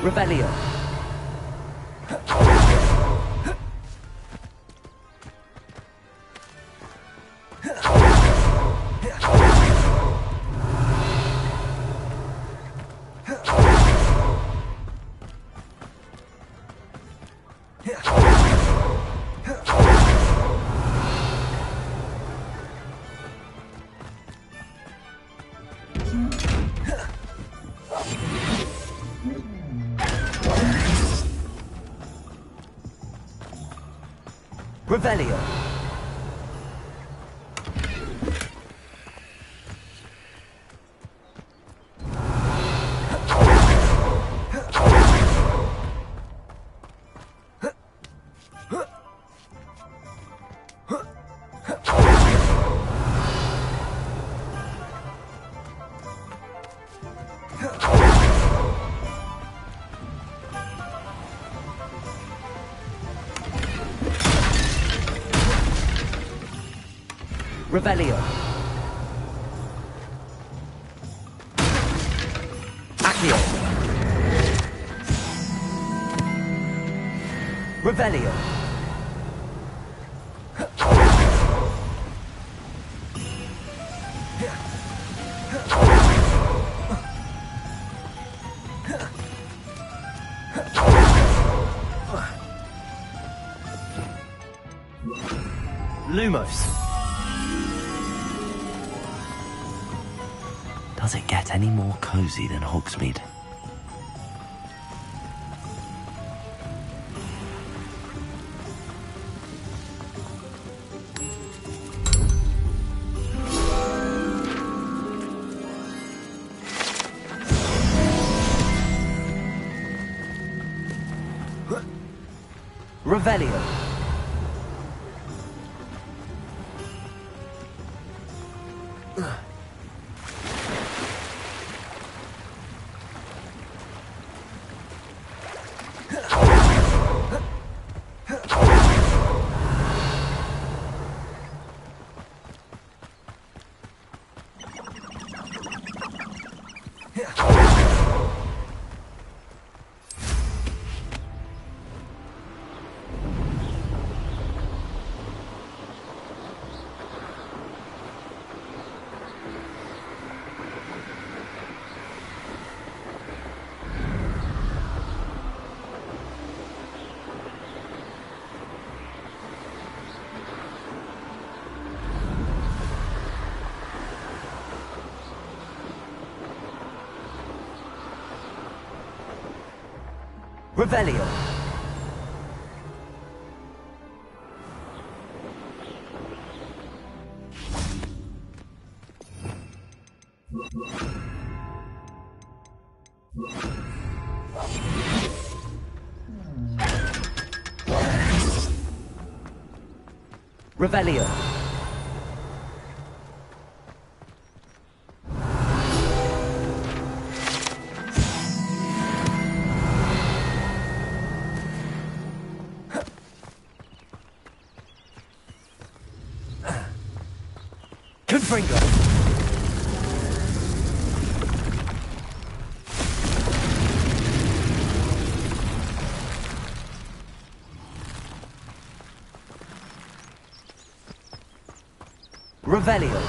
Revelio. Revelio. Revelio. Accio. Revelio. Lumos. Does it get any more cozy than Hogsmeade? Revelio. Revelio. Revelio. Confringo. Revelio.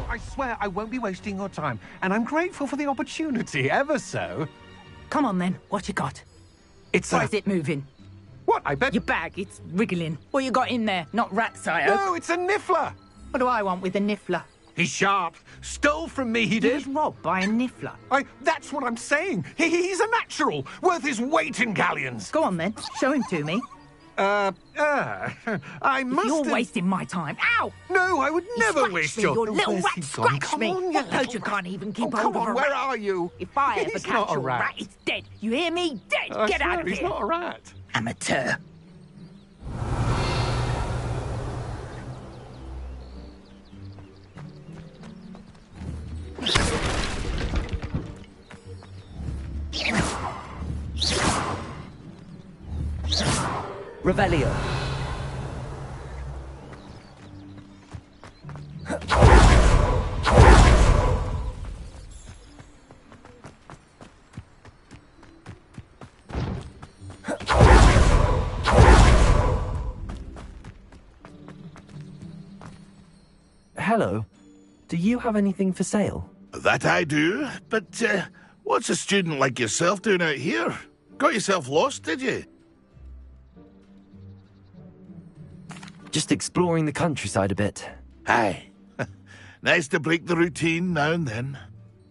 I swear I won't be wasting your time, and I'm grateful for the opportunity, ever so. Come on then, what you got? Why is it moving? What, I bet... Your bag, it's wriggling. What you got in there? Not rats, I hope. No, it's a niffler! What do I want with a niffler? He's sharp. Stole from me, he did. He was robbed by a niffler. That's what I'm saying. He's a natural, worth his weight in galleons. Go on then, show him to me. I must... You're wasting my time. Ow! No, I would never waste your... Your little rat scratched me. On, What told you can't even keep come hold of on, a where rat? are you? If I ever He's catch not a your rat. rat, it's dead. You hear me? Dead. I Get out swear, of he's here. not a rat. Amateur. Revelio. Hello. Do you have anything for sale? That I do, but what's a student like yourself doing out here? Got yourself lost, did you? Just exploring the countryside a bit. Aye. Nice to break the routine now and then.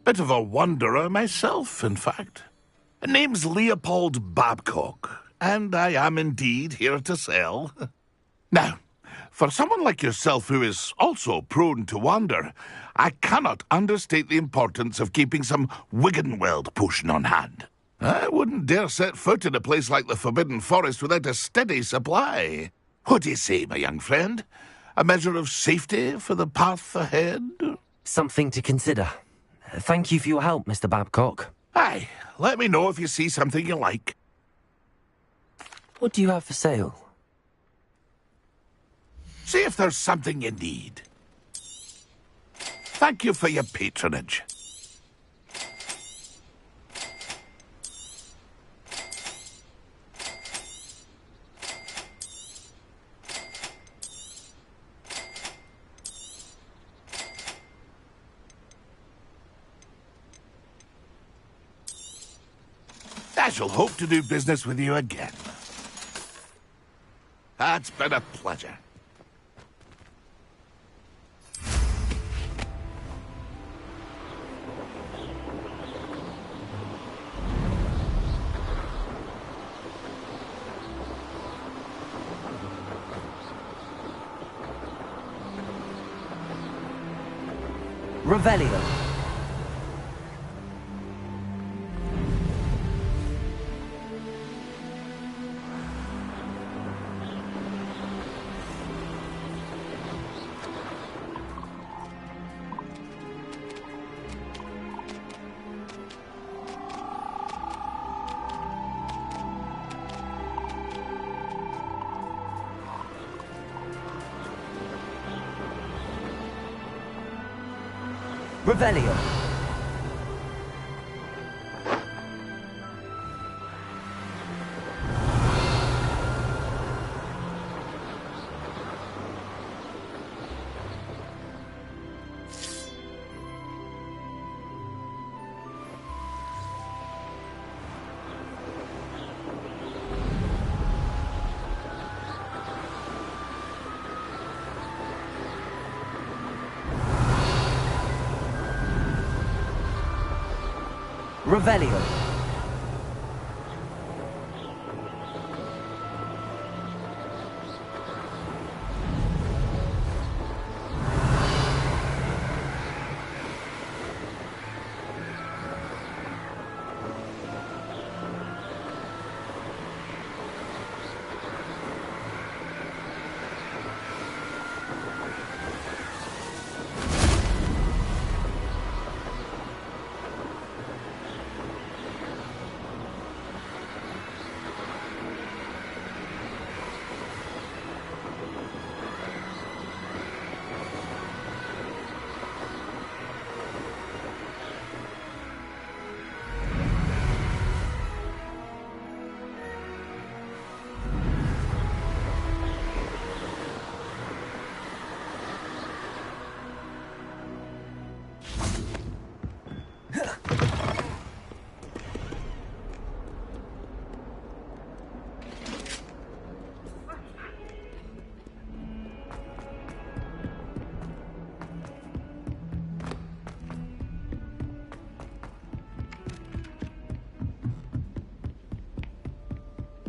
Bit of a wanderer myself, in fact. Name's Leopold Babcock, and I am indeed here to sell. Now, for someone like yourself who is also prone to wander, I cannot understate the importance of keeping some Wiggenweld potion on hand. I wouldn't dare set foot in a place like the Forbidden Forest without a steady supply. What do you say, my young friend? A measure of safety for the path ahead? Something to consider. Thank you for your help, Mr. Babcock. Aye, let me know if you see something you like. What do you have for sale? See if there's something you need. Thank you for your patronage. I shall hope to do business with you again. It's been a pleasure. Revelio. Revelio. Revelio.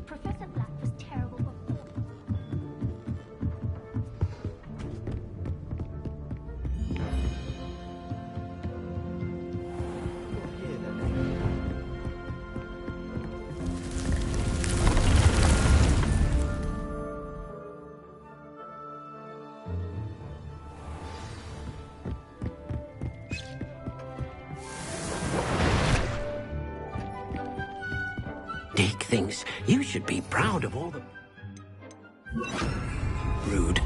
Professor Black was terrible before. Dick thinks you should be proud of all the... Rude.